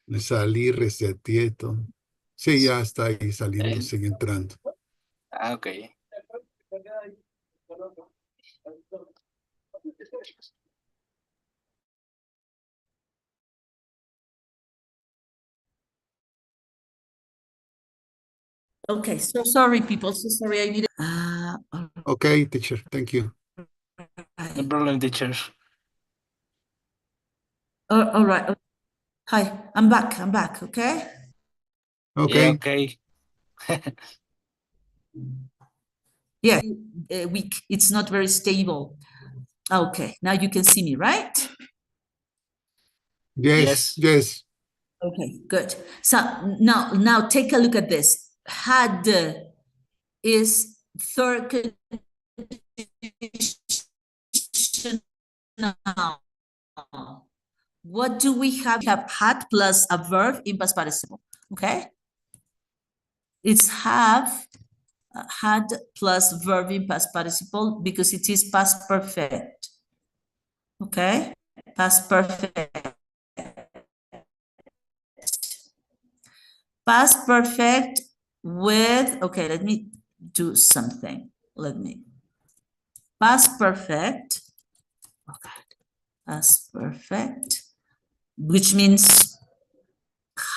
me salí, reseteé todo. Sí, ya está ahí saliendo, Eh, sigue entrando. ok. Okay, so sorry, people. So sorry. I needed. Okay, teacher. Thank you. No problem, teacher. All right. Hi, I'm back. I'm back. Okay. Yeah, Okay. okay. Yeah, weak. It's not very stable. Okay, now you can see me, right? Yes. Yes. Yes. Okay, good. So now take a look at this. Had is third conditional. What do we have? We have had plus a verb in past participle. Okay. It's have had plus verb in past participle because it is past perfect. Okay, past perfect. Past perfect with, okay, let me do something. Let me, past perfect, okay, past perfect, which means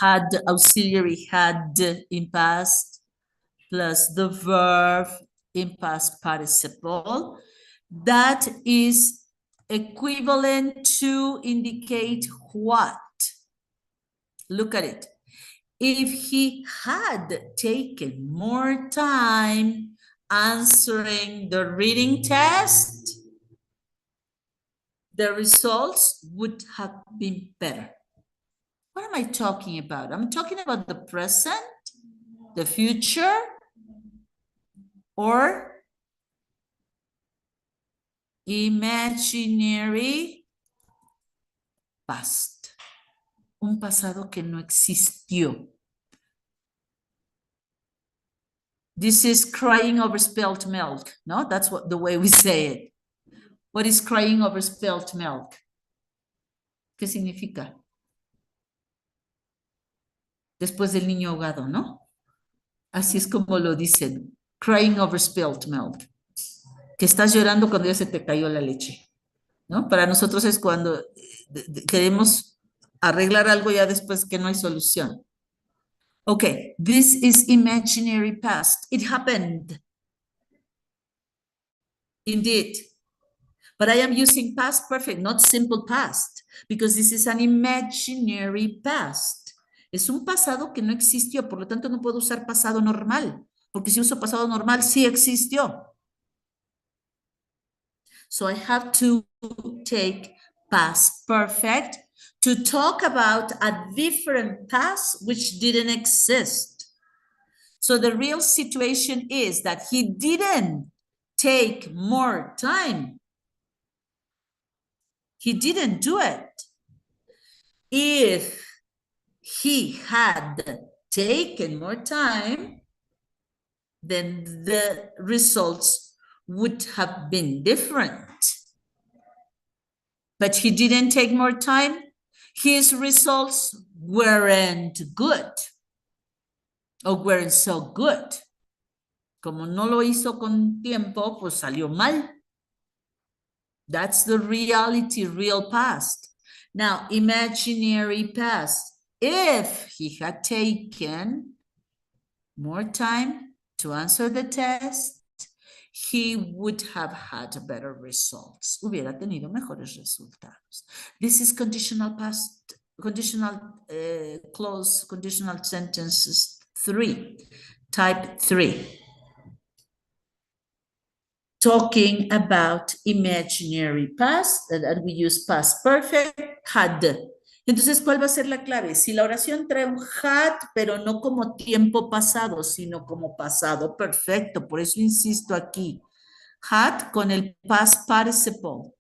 had auxiliary had in past plus the verb in past participle. That is equivalent to indicate what? Look at it. If he had taken more time answering the reading test, the results would have been better. What am I talking about? I'm talking about the present, the future, or imaginary past. Un pasado que no existió. This is crying over spilled milk, no? That's what the way we say it. What is crying over spilled milk? ¿Qué significa? Después del niño ahogado, ¿no? Así es como lo dicen. Crying over spilled milk. Que estás llorando cuando ya se te cayó la leche, ¿no? Para nosotros es cuando queremos arreglar algo ya después que no hay solución. Okay, this is imaginary past. It happened. Indeed. But I am using past perfect, not simple past, because this is an imaginary past. Es un pasado que no existió, por lo tanto no puedo usar pasado normal, porque si uso pasado normal, sí existió. So I have to take past perfect to talk about a different past which didn't exist. So the real situation is that he didn't take more time. He didn't do it. If he had taken more time, then the results would have been different. But he didn't take more time. His results weren't good or weren't so good. Como no lo hizo con tiempo, pues salió mal. That's the reality, real past. Now, imaginary past. If he had taken more time to answer the test, he would have had better results. Hubiera tenido mejores resultados. This is conditional past, conditional clause, conditional sentences 3, type 3. Talking about imaginary past, and we use past perfect, had. Entonces, ¿cuál va a ser la clave? Si la oración trae un had, pero no como tiempo pasado, sino como pasado perfecto, por eso insisto aquí, had con el past participle,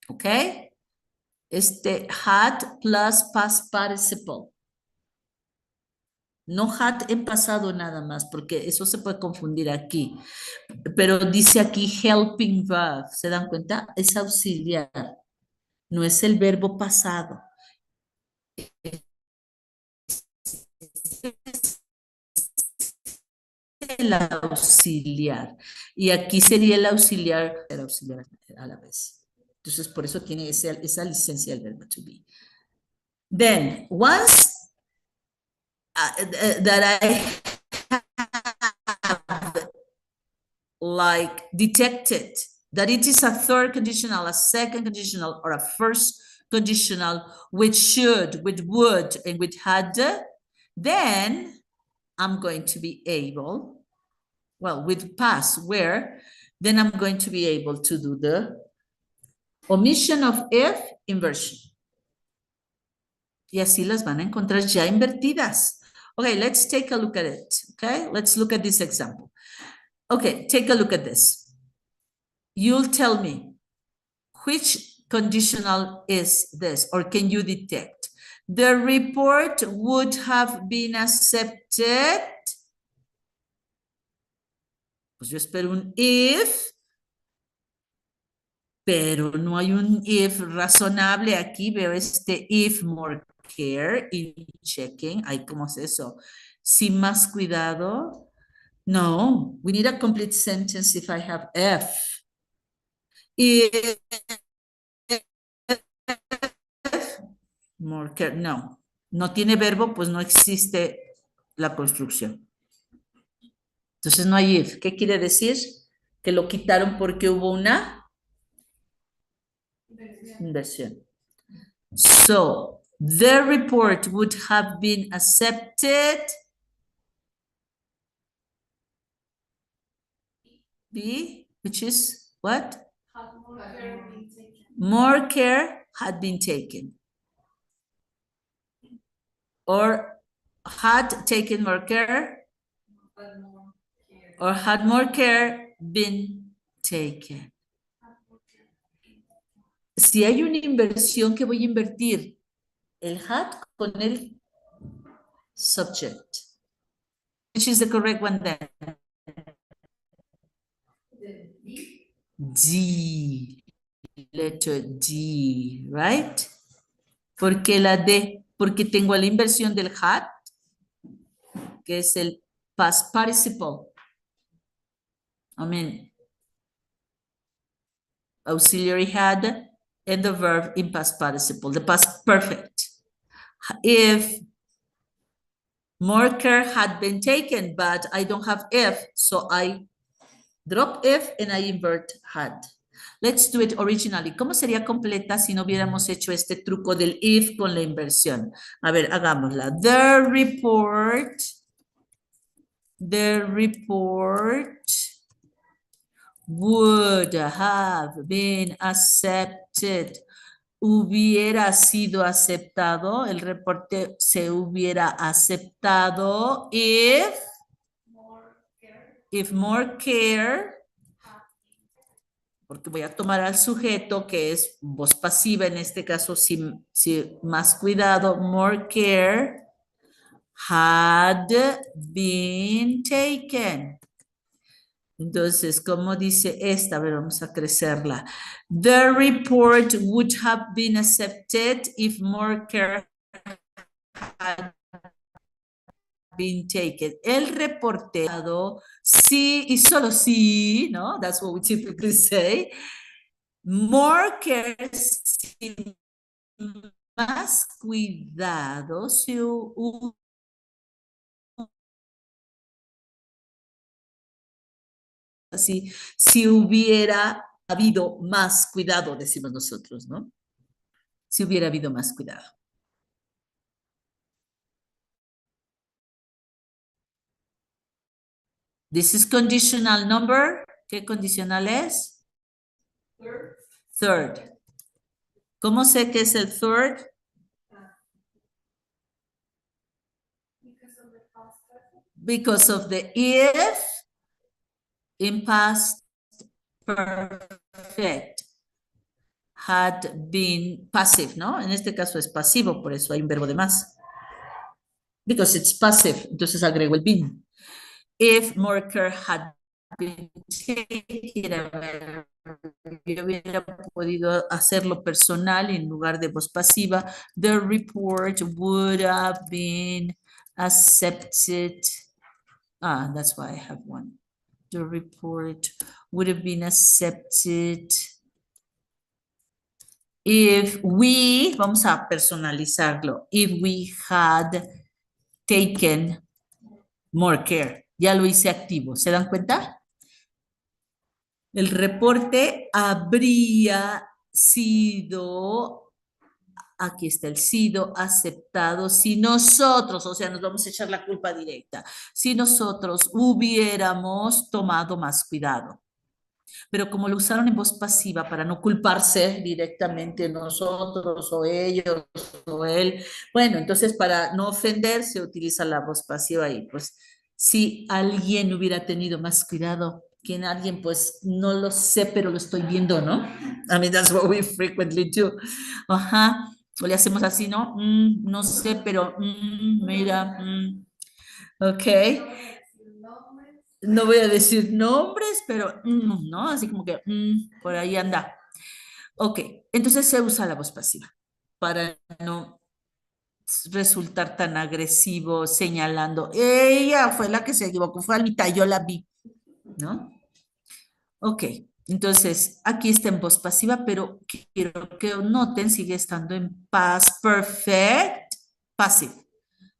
¿ok? Had plus past participle. No had en pasado nada más, porque eso se puede confundir aquí. Pero dice aquí helping verb, ¿se dan cuenta? Es auxiliar, no es el verbo pasado. El auxiliar. Y aquí sería el auxiliar a la vez. Entonces, por eso tiene esa licencia del verbo to be. Then, once that I like detected, that it is a third conditional, a second conditional, or a first conditional with should, with would, and with had, then I'm going to be able, well, with past, where, then I'm going to be able to do the omission of if inversion. Y así las van a encontrar ya invertidas. Okay, let's take a look at it. Okay, let's look at this example. Okay, take a look at this. You'll tell me which conditional is this, or can you detect? The report would have been accepted. Pues yo espero un if, pero no hay un if razonable aquí. Veo este if more care in checking. Ay, ¿cómo es eso? Sin más cuidado. No, we need a complete sentence if I have if. If more care, no. No tiene verbo, pues no existe la construcción. Entonces no hay if. ¿Qué quiere decir? Que lo quitaron porque hubo una inversión. So, the report would have been accepted. B, which is what? Have more care been taken. More care had been taken. Or had taken more care, But more care. or had more care been taken. Si hay una inversión, ¿qué voy a invertir? El had con el subject. Which is the correct one then? The B. D. Letter D, right? ¿Por qué la D? Porque tengo la inversión del had, que es el past participle. I mean, auxiliary had and the verb in past participle, the past perfect. If more care had been taken, but I don't have if, so I drop if and I invert had. Let's do it originally. ¿Cómo sería completa si no hubiéramos hecho este truco del if con la inversión? A ver, hagámosla. The report would have been accepted. Hubiera sido aceptado, el reporte se hubiera aceptado if more care, porque voy a tomar al sujeto que es voz pasiva, en este caso sin más cuidado, more care had been taken. Entonces, ¿cómo dice esta? A ver, vamos a crecerla. The report would have been accepted if more care had been taken. El reporteado, sí y solo sí, ¿no? That's what we typically say. More care, sin más cuidado, si hubiera habido más cuidado, decimos nosotros, ¿no? Si hubiera habido más cuidado. This is conditional number. ¿Qué condicional es? Third. Third. ¿Cómo sé que es el third? Because of the past perfect. Because of the if in past perfect had been passive, ¿no? En este caso es pasivo, por eso hay un verbo de más. Because it's passive, entonces agrego el been. If more care had been taken, yo hubiera podido hacerlo personal en lugar de voz pasiva. The report would have been accepted. Ah, that's why I have one. The report would have been accepted if we, vamos a personalizarlo, if we had taken more care. Ya lo hice activo, ¿se dan cuenta? El reporte habría sido, aquí está el sido, aceptado si nosotros, o sea, nos vamos a echar la culpa directa, si nosotros hubiéramos tomado más cuidado. Pero como lo usaron en voz pasiva para no culparse directamente nosotros o ellos o él, bueno, entonces para no ofender se utiliza la voz pasiva y pues si alguien hubiera tenido más cuidado, quien alguien pues no lo sé, pero lo estoy viendo, ¿no? I mean, that's what we frequently do. Ajá, o le hacemos así, ¿no? No sé, pero mira, ok. No voy a decir nombres, pero ¿no? Así como que por ahí anda. Ok, entonces se usa la voz pasiva para no resultar tan agresivo señalando, ella fue la que se equivocó, fue Almita, yo la vi, ¿no? Ok, entonces aquí está en voz pasiva, pero quiero que noten, sigue estando en past perfect, passive.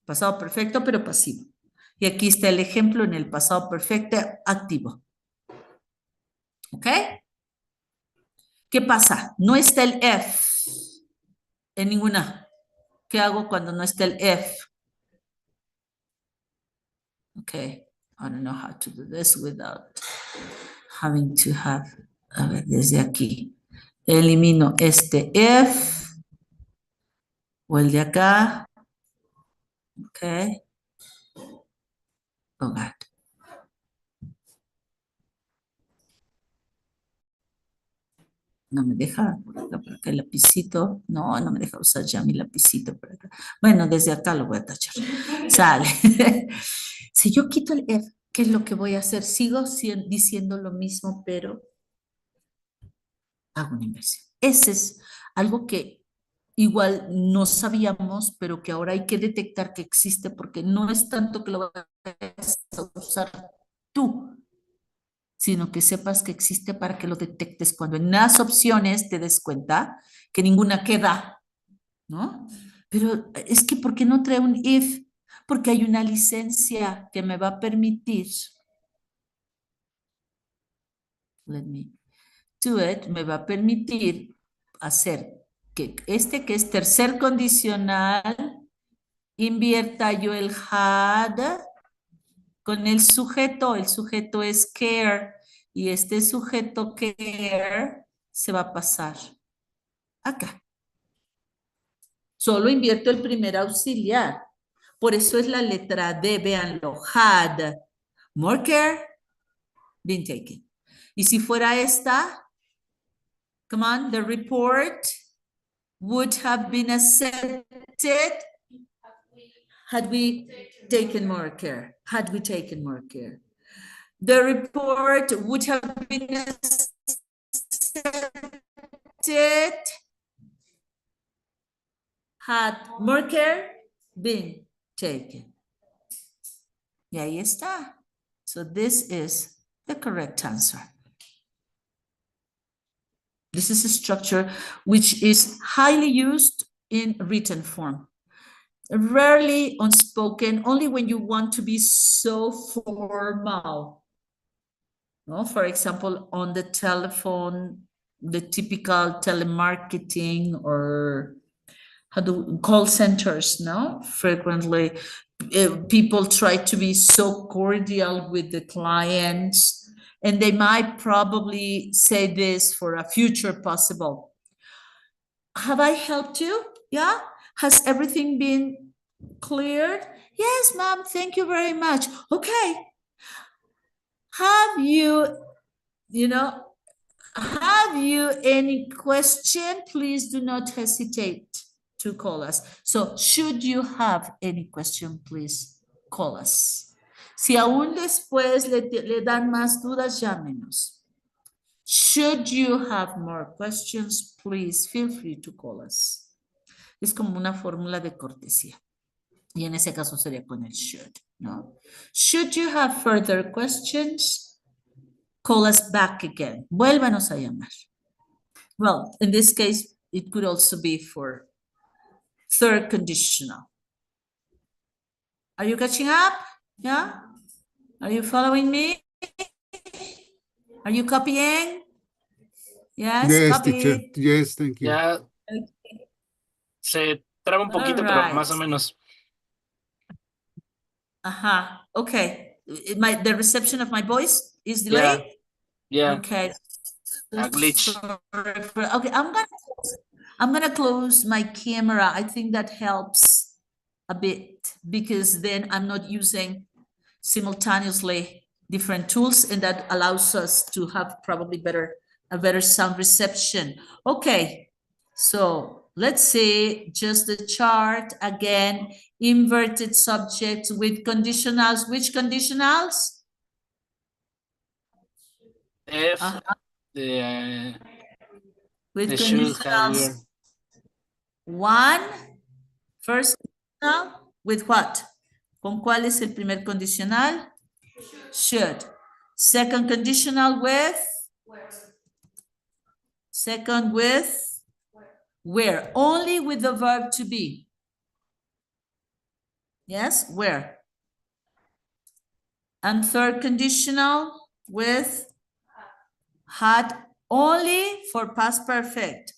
Pasado perfecto, pero pasivo. Y aquí está el ejemplo en el pasado perfecto activo. ¿Ok? ¿Qué pasa? No está el F en ninguna. ¿Qué hago cuando no está el F? Ok, I don't know how to do this without having to have. A ver, desde aquí. Elimino este F o el de acá. Ok. Oh, God. No me deja por acá el lapicito. No, no me deja usar ya mi lapicito por acá. Bueno, desde acá lo voy a tachar. Sale. Si yo quito el F, ¿qué es lo que voy a hacer? Sigo diciendo lo mismo, pero hago una inversión. Ese es algo que igual no sabíamos, pero que ahora hay que detectar que existe porque no es tanto que lo vayas a usar tú, sino que sepas que existe para que lo detectes cuando en las opciones te des cuenta que ninguna queda, ¿no? Pero es que, ¿por qué no trae un if? Porque hay una licencia que me va a permitir, let me do it, me va a permitir hacer que este que es tercer condicional, invierta yo el had con el sujeto es care, y este sujeto care se va a pasar acá. Solo invierto el primer auxiliar. Por eso es la letra D, véanlo, had more care been taken. Y si fuera esta, come on, the report would have been accepted had we taken more care. Had we taken more care. The report would have been accepted had more care been taken. Y ahí está. So this is the correct answer. This is a structure which is highly used in written form. Rarely unspoken, only when you want to be so formal. No? For example, on the telephone, the typical telemarketing or call centers, no? Frequently, people try to be so cordial with the clients, and they might probably say this for a future possible. Have I helped you? Yeah? Has everything been cleared? Yes, ma'am, thank you very much. Okay. Have you any question? Please do not hesitate to call us. So, should you have any question, please call us. Si aún después le dan más dudas, llámenos. Should you have more questions, please feel free to call us. Es como una fórmula de cortesía. Y en ese caso sería con el should, ¿no? Should you have further questions, call us back again. Vuélvanos a llamar. Well, in this case, it could also be for third conditional. Are you catching up? Yeah? Are you following me? Are you copying? Yes, Yes, copy. teacher. Yes, thank you. Ya se traba un poquito, pero más o Alright. menos. Okay. The reception of my voice is Ya, delayed? ya, Okay. a glitch. Okay, I'm gonna close my camera. I think that helps a bit because then I'm not using simultaneously different tools, and that allows us to have probably a better sound reception. Okay, so let's see just the chart again. Inverted subjects with conditionals. Which conditionals? F, Uh-huh. With the should have conditionals. weird. One, first conditional, with what? ¿Con cuál es el primer condicional? Should. Second conditional with? Second with? Where. Only with the verb to be. Yes, where. And third conditional with? Had, only for past perfect.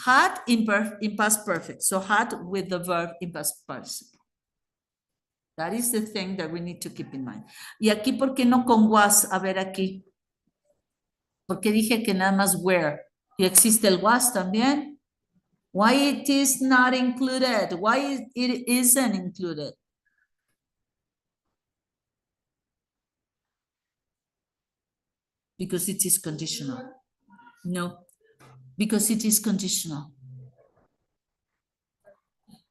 Had in past perfect. So had with the verb in past perfect. That is the thing that we need to keep in mind. Y aquí, ¿por qué no con was? A ver aquí. Porque dije que nada más where. Y existe el was también. Why it is not included? Why it isn't included? Because it is conditional. No, because it is conditional.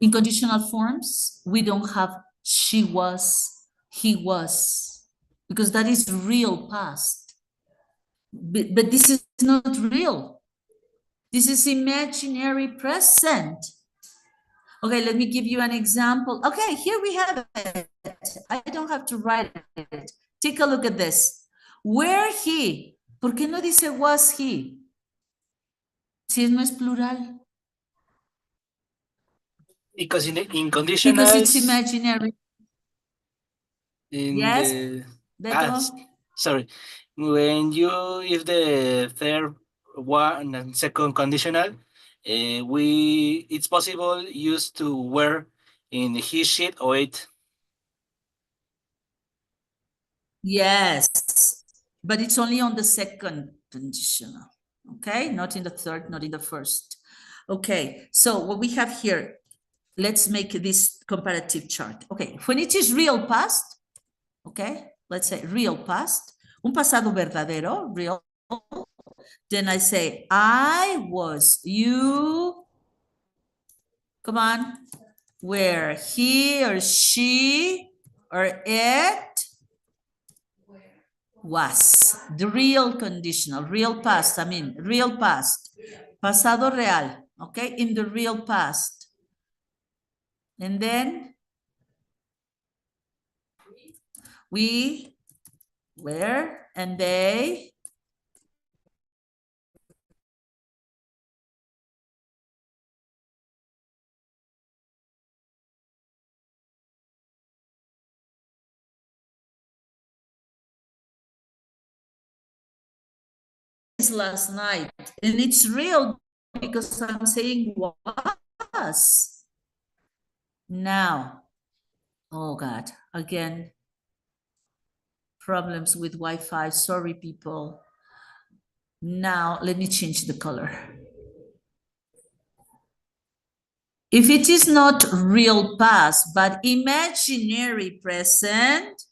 In conditional forms, we don't have she was, he was, because that is real past. But this is not real. This is imaginary present. Okay, let me give you an example. Okay, here we have it. I don't have to write it. Take a look at this. Were he? ¿Por qué no dice was he? Si no es plural. Because in Because it's conditionals, imaginary. in Yes, the Beto? sorry, when you if the third one and second conditional, it's possible used to were in his sheet or it. Yes, but it's only on the second conditional. Okay, not in the third, not in the first. Okay, so what we have here, let's make this comparative chart. Okay, when it is real past, okay, let's say real past, un pasado verdadero, real, then I say, I was, you, come on, where he or she or it was. The real conditional, real past, I mean, real past. Pasado real, okay, in the real past. And then we were, and they last night, and it's real because I'm saying was. Now, oh God, again, problems with Wi-Fi. Sorry, people. Now, let me change the color. If it is not real past, but imaginary present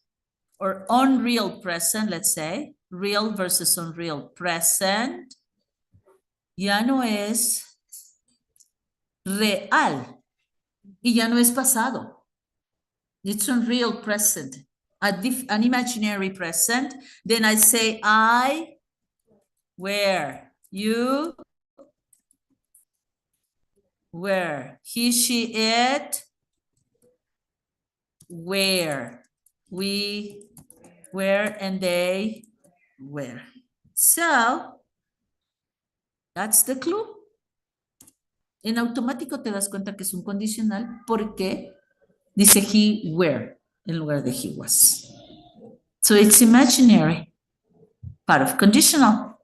or unreal present, let's say, real versus unreal present, ya no es real y ya no es pasado. It's unreal present, an imaginary present. Then I say I, where, you, where, he, she, it, where, we, where, and they, where. So, that's the clue. En automático te das cuenta que es un condicional porque dice he, where, en lugar de he was. So it's imaginary. Part of conditional.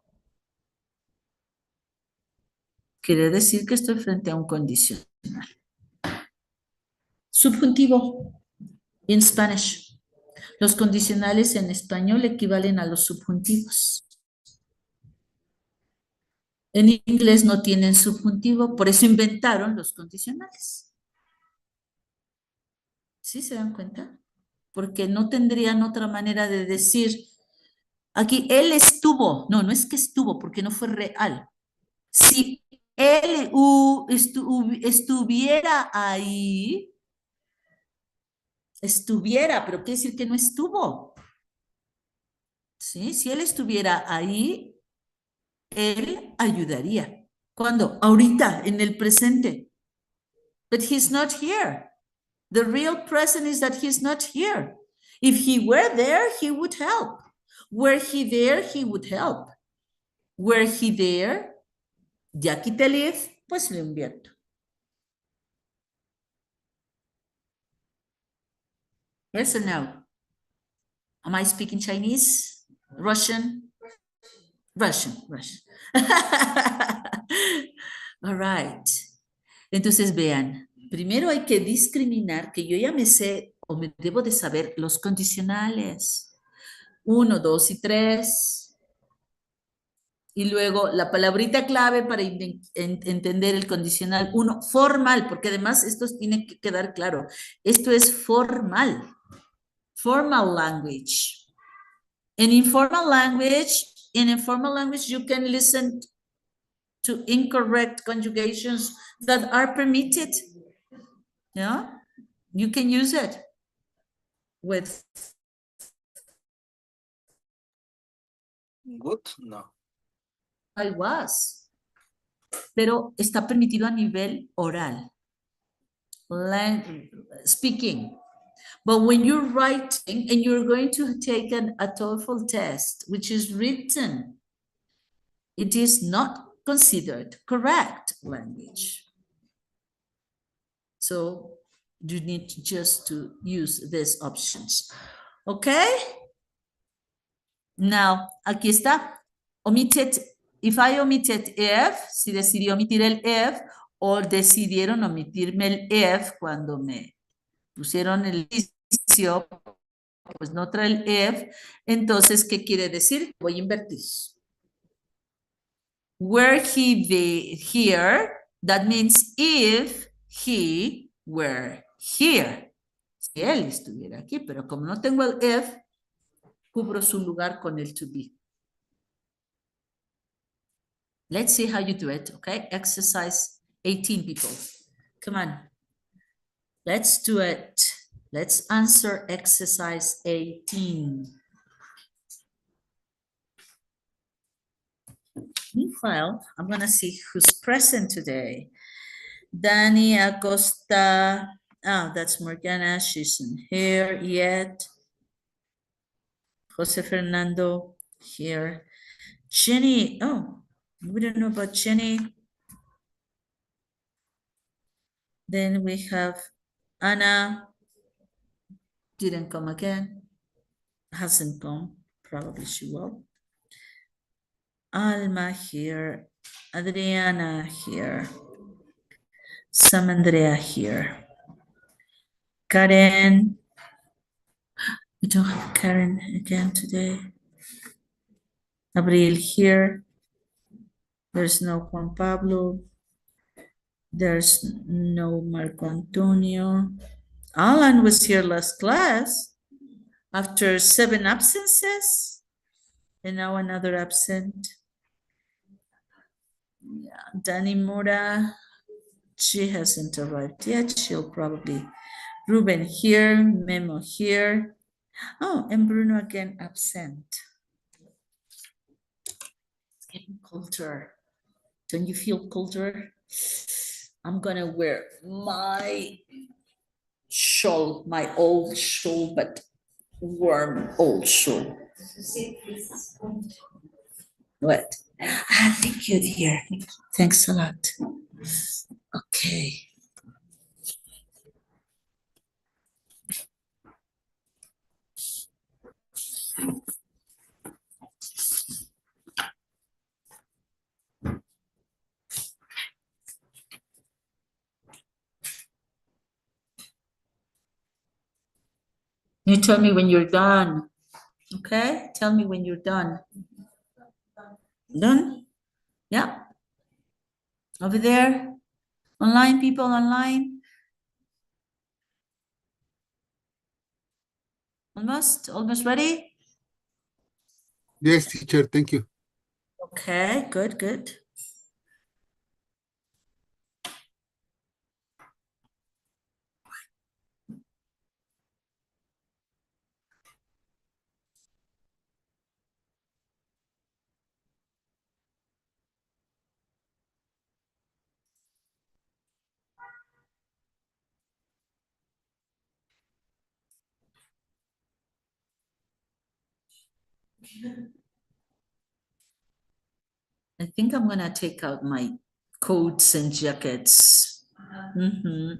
Quiere decir que estoy frente a un condicional. Subjuntivo. In Spanish. Los condicionales en español equivalen a los subjuntivos. En inglés no tienen subjuntivo, por eso inventaron los condicionales. ¿Sí se dan cuenta? Porque no tendrían otra manera de decir, aquí él estuvo. No, no es que estuvo, porque no fue real. Si él estuviera ahí, estuviera, pero quiere decir que no estuvo. ¿Sí? Si él estuviera ahí, él ayudaría. ¿Cuándo? Ahorita, en el presente. But he's not here. The real present is that he's not here. If he were there, he would help. Were he there, he would help. Were he there, ya quité el if, pues lo invierto. Yes or no? Am I speaking Chinese? Russian? Russian. All right. Entonces vean, primero hay que discriminar que yo ya me sé o me debo de saber los condicionales. 1, 2 y 3. Y luego la palabrita clave para entender el condicional 1, formal, porque además esto tiene que quedar claro. Esto es formal. Formal language. In informal language, you can listen to incorrect conjugations that are permitted. Yeah, you can use it with. Good? No. I was. Pero está permitido a nivel oral. Speaking. But when you're writing and you're going to take a TOEFL test, which is written, it is not considered correct language. So you need just to use these options. Okay? Now, aquí está. Omitted. If I omitted if, si decidí omitir el if, o decidieron omitirme el if cuando me pusieron el inicio, pues no trae el if, entonces, ¿qué quiere decir? Voy a invertir. Were he here, that means if he were here. Si él estuviera aquí, pero como no tengo el if, cubro su lugar con el to be. Let's see how you do it, okay? Exercise 18, people. Come on. Let's do it. Let's answer exercise 18. Meanwhile, I'm going to see who's present today. Dani Acosta. Oh, that's Morgana. She's in here yet. Jose Fernando here. Jenny. Oh, we don't know about Jenny. Then we have Anna. Didn't come again. Hasn't come. Probably she will. Alma here. Adriana here. Sam Andrea here. Karen. We don't have Karen again today. Abril here. There's no Juan Pablo. There's no Marco Antonio. Alan was here last class after 7 absences. And now another absent. Yeah, Dani Mora. She hasn't arrived yet. She'll probably. Ruben here. Memo here. Oh, and Bruno again absent. It's getting colder. Don't you feel colder? I'm gonna wear my shawl, my old shawl, but warm old shawl. What? Ah, thank you, dear. Thanks a lot. Okay. You tell me when you're done. Okay? Tell me when you're done. Done? Yeah. Over there. Online, people online. Almost ready? Yes, teacher, thank you. Okay, good. I think I'm gonna take out my coats and jackets. Mhm.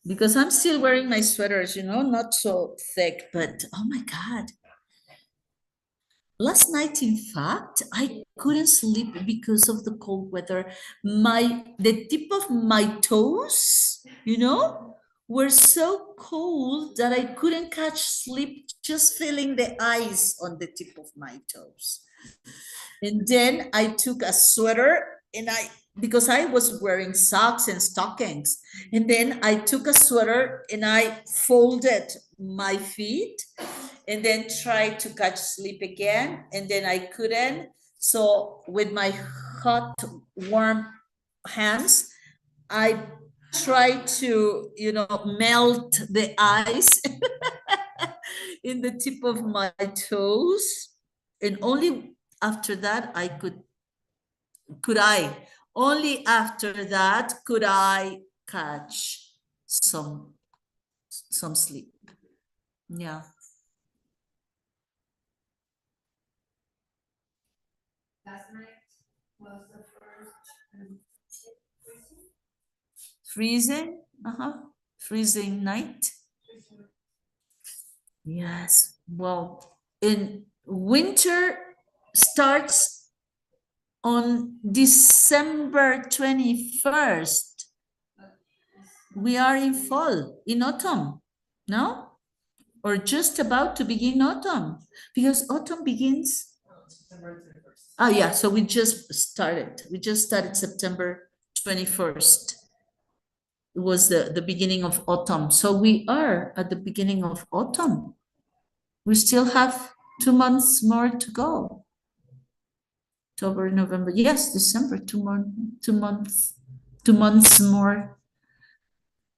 Because I'm still wearing my sweaters, not so thick, but oh my God. Last night, in fact, I couldn't sleep because of the cold weather. The tip of my toes, were so cold that I couldn't catch sleep just feeling the ice on the tip of my toes. And then I took a sweater because I was wearing socks and stockings. And then I took a sweater and I folded my feet and then tried to catch sleep again. And then I couldn't. So with my hot, warm hands, I tried to, melt the ice in the tip of my toes. And only after that only after that could I catch some sleep. Yeah. Last night was the first Freezing? Freezing night? Yes. Well, in winter starts on December 21st. We are in fall, in autumn, no? Or just about to begin autumn, because autumn begins. Oh yeah, so we just started. We just started September 21st. It was the beginning of autumn. So we are at the beginning of autumn. We still have 2 months more to go. October, November, yes, December, 2 months more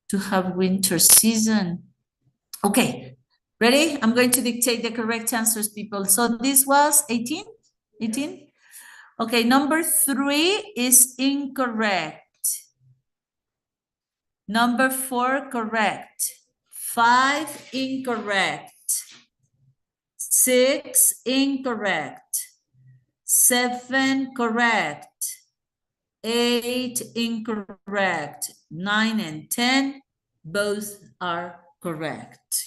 to have winter season. Okay, ready? I'm going to dictate the correct answers, people. So this was 18? 18? Okay, number 3 is incorrect. Number 4, correct. 5, incorrect. 6, incorrect. 7, correct. 8, incorrect. 9 and 10, both are correct.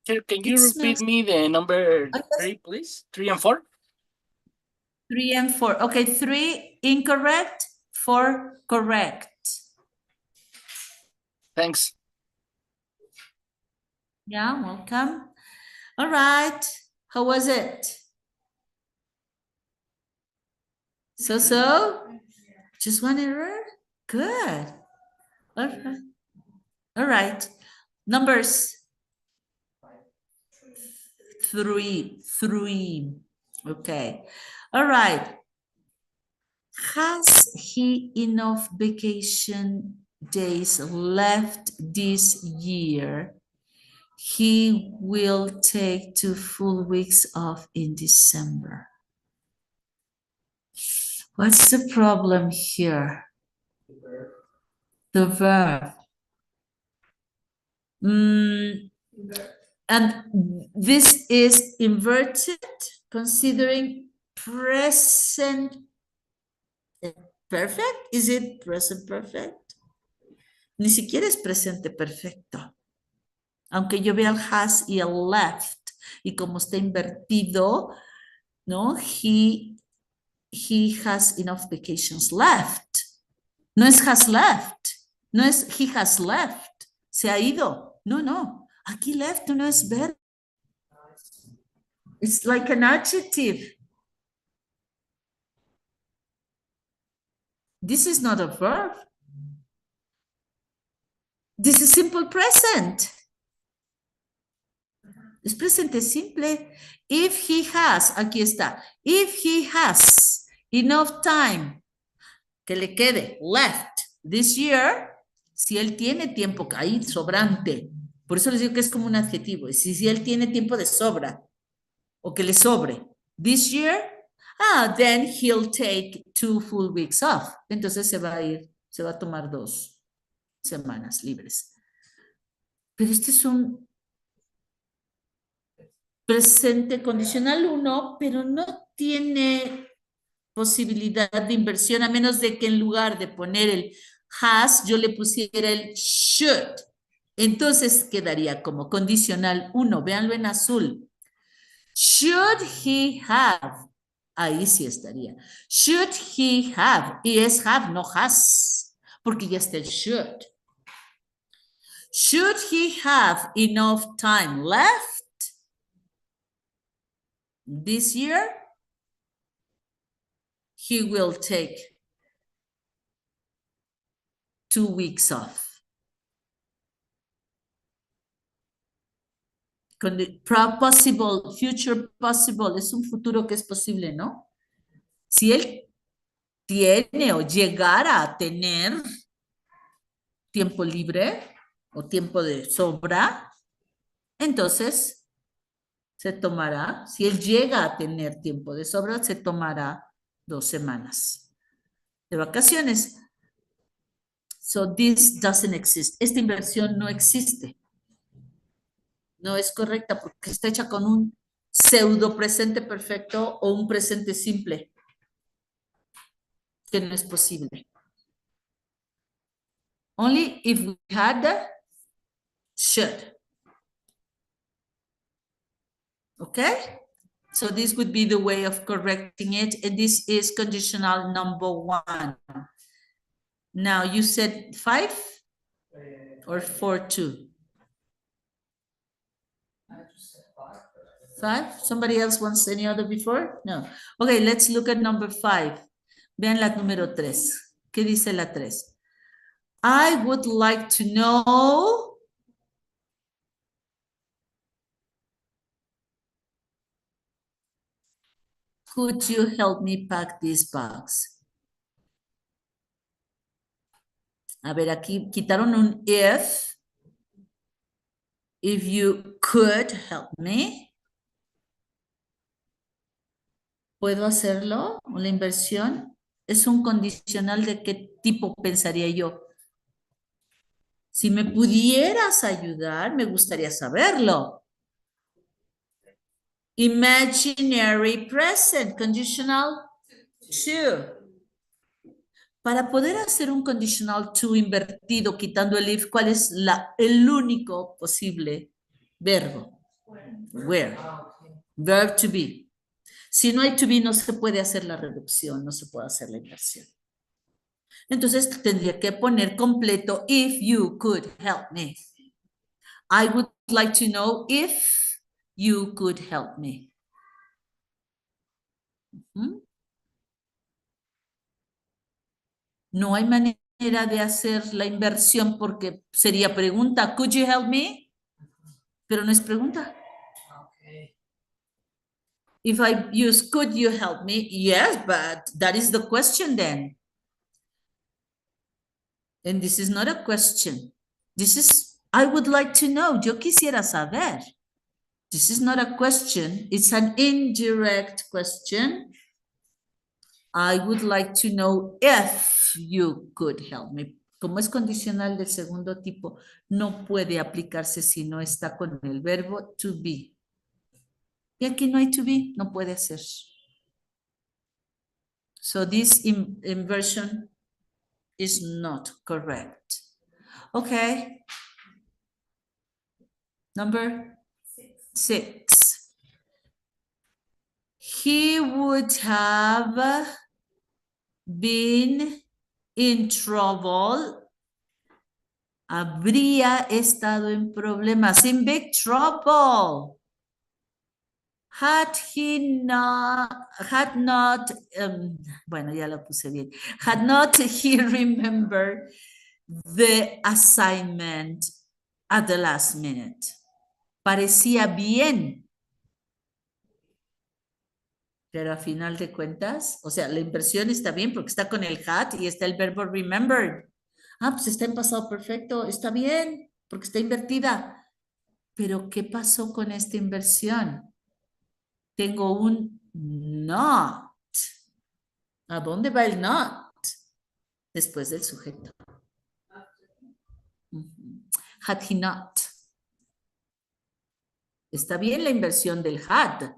Sir, can It you repeat smells- me the number yes. 3, please? 3 and 4? 3 and 4. Okay, 3, incorrect. 4, correct. Thanks. Yeah, welcome. All right. How was it? So? Just one error? Good. Okay. All right. Numbers. 3. Okay. All right. Has he enough vacation days left this year? He will take 2 full weeks off in December. What's the problem here? The verb. And this is inverted, considering present perfect. Is it present perfect? Ni siquiera es presente perfecto. Aunque yo vea el has y el left, y como está invertido, ¿no? He has enough vacations left. No es has left, No es he has left. Se ha ido. No, no. Aquí left no es verbo. It's like an adjective. This is not a verb. This is simple present. Es presente simple. If he has, aquí está. If he has enough time, que le quede left this year, si él tiene tiempo ahí sobrante, por eso les digo que es como un adjetivo, si él tiene tiempo de sobra, o que le sobre, this year, then he'll take 2 full weeks off. Entonces se va a ir, se va a tomar 2 semanas libres. Pero este es un presente condicional 1, pero no tiene posibilidad de inversión a menos de que en lugar de poner el has, yo le pusiera el should. Entonces quedaría como condicional 1. Véanlo en azul. Should he have? Ahí sí estaría. Should he have? Y es have, no has, porque ya está el should. Should he have enough time left this year? He will take 2 weeks off. Con possible, future possible, es un futuro que es posible, ¿no? Si él tiene o llegara a tener tiempo libre o tiempo de sobra, entonces se tomará, si él llega a tener tiempo de sobra, se tomará 2 semanas de vacaciones. So this doesn't exist. Esta inversión no existe. No es correcta porque está hecha con un pseudo presente perfecto o un presente simple, que no es posible. Only if we had the should. Okay? So this would be the way of correcting it. And this is conditional number 1. Now you said 5 or 4, 2? 5? Somebody else wants any other before? No. Okay, let's look at number 5. Vean la número 3. ¿Qué dice la 3? I would like to know could you help me pack these bags? A ver, aquí quitaron un if. If you could help me. ¿Puedo hacerlo? ¿La inversión? ¿Es un condicional de qué tipo pensaría yo? Si me pudieras ayudar, me gustaría saberlo. Imaginary present, conditional to. Para poder hacer un conditional to invertido, quitando el if, ¿cuál es el único posible verbo? Where. Verb to be. Si no hay to be, no se puede hacer la reducción, no se puede hacer la inversión. Entonces tendría que poner completo, if you could help me. I would like to know if you could help me. No hay manera de hacer la inversión porque sería pregunta, could you help me? Pero no es pregunta. If I use could you help me? Yes, but that is the question then. And this is not a question. This is, I would like to know. Yo quisiera saber. This is not a question. It's an indirect question. I would like to know if you could help me. Como es condicional del segundo tipo, no puede aplicarse si no está con el verbo to be. Y aquí no hay to be, no puede ser. So this inversion is not correct. Okay. Number 6. He would have been in trouble habría estado en problemas, in big trouble. Had not, bueno, ya lo puse bien. Had not he remembered the assignment at the last minute. Parecía bien, pero a final de cuentas, o sea, la inversión está bien porque está con el had y está el verbo remembered. Ah, pues está en pasado perfecto, está bien, porque está invertida. Pero ¿qué pasó con esta inversión? Tengo un not. ¿A dónde va el not? Después del sujeto. Had he not. Está bien la inversión del had,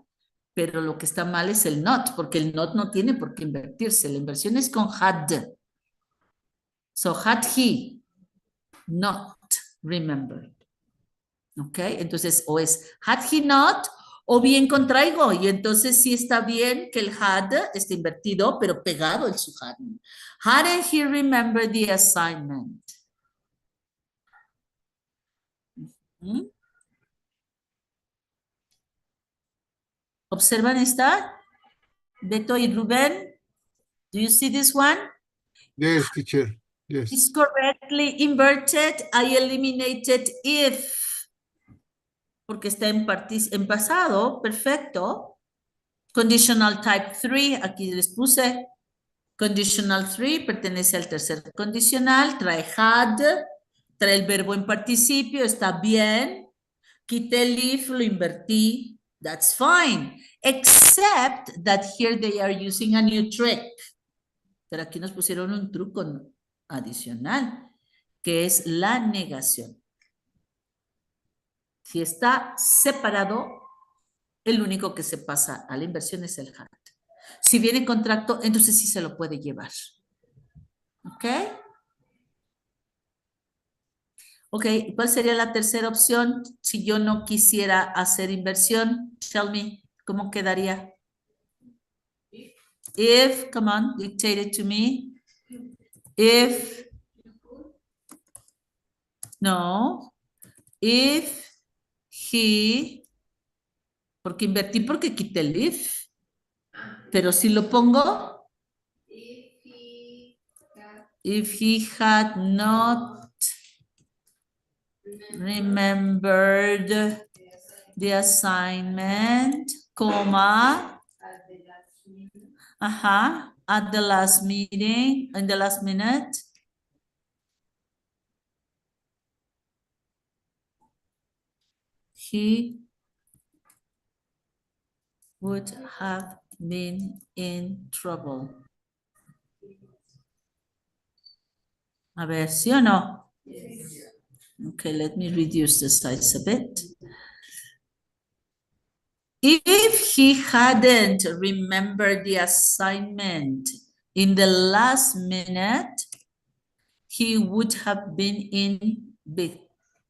pero lo que está mal es el not, porque el not no tiene por qué invertirse. La inversión es con had. So had he not remembered. ¿Ok? Entonces, o es had he not, o bien contraigo, y entonces sí está bien que el had esté invertido, pero pegado el su had. Hadn't he remembered the assignment? ¿Mm? ¿Observan esta? Beto y Rubén, do you see this one? Yes, teacher. Yes. It's correctly inverted. I eliminated if. Porque está en pasado. Perfecto. Conditional type 3. Aquí les puse. Conditional 3 pertenece al tercer condicional. Trae had. Trae el verbo en participio. Está bien. Quité el if, lo invertí. That's fine. Except that here they are using a new trick. Pero aquí nos pusieron un truco adicional, que es la negación. Si está separado, el único que se pasa a la inversión es el had. Si viene contracto, entonces sí se lo puede llevar. ¿Ok? Ok, ¿cuál sería la tercera opción si yo no quisiera hacer inversión? Tell me, ¿cómo quedaría? If, come on, dictate it to me. If, no, if he, porque invertí porque quité el if, pero si lo pongo, if he had not remembered the assignment, comma, at the last meeting, in the last minute, he would have been in trouble. A ver, ¿sí o no? Okay, let me reduce the size a bit. If he hadn't remembered the assignment in the last minute, he would have been in big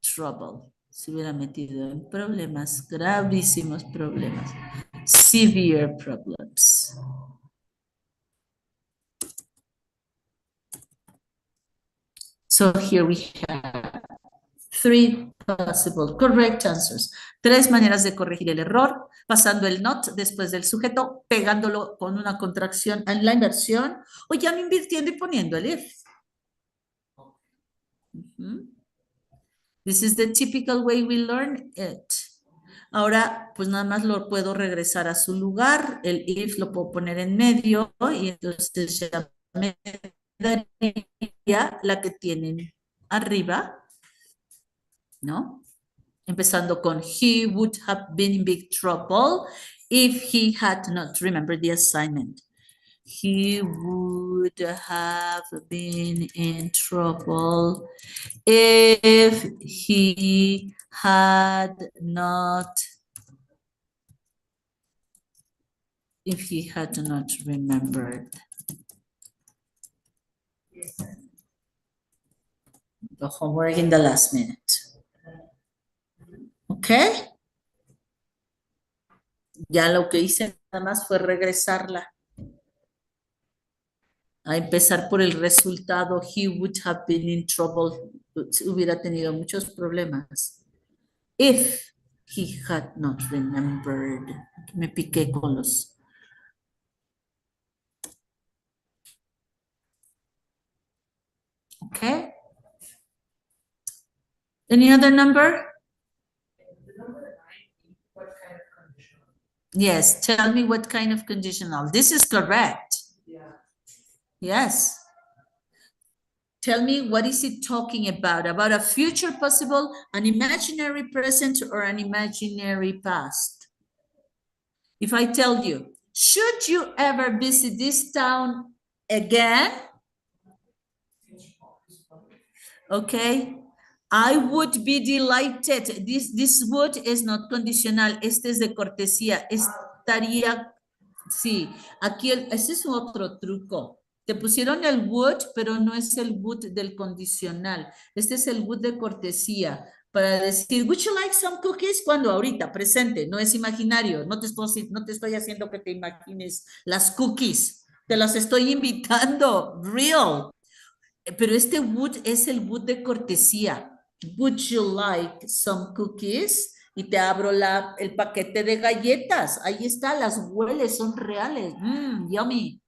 trouble. Se hubiera metido en problemas, gravísimos problemas. Severe problems. So here we have three possible correct answers. Tres maneras de corregir el error, pasando el not después del sujeto, pegándolo con una contracción en la inversión, o ya no invirtiendo y poniendo el if. This is the typical way we learn it. Ahora, pues nada más lo puedo regresar a su lugar. El if lo puedo poner en medio y entonces ya me daría la que tienen arriba, ¿no? Empezando con he would have been in big trouble if he had not remembered the assignment. He would have been in trouble if he had not remembered the homework in the last minute. ¿Ok? Ya lo que hice nada más fue regresarla. A empezar por el resultado, he would have been in trouble, hubiera tenido muchos problemas. If he had not remembered. Me piqué con los. Okay. Any other number? Yes, tell me what kind of conditional. This is correct. Yes. Tell me, what is it talking about? About a future possible, an imaginary present, or an imaginary past? If I tell you, should you ever visit this town again? Okay. I would be delighted. This would is not condicional. Este es de cortesía. Estaría, sí. Aquí, ese es otro truco. Te pusieron el would, pero no es el would del condicional. Este es el would de cortesía. Para decir, would you like some cookies? Cuando ahorita, presente, no es imaginario. No te estoy haciendo que te imagines las cookies. Te las estoy invitando. Real. Pero este would es el would de cortesía. Would you like some cookies? Y te abro el paquete de galletas. Ahí está, las hueles, son reales. Yummy.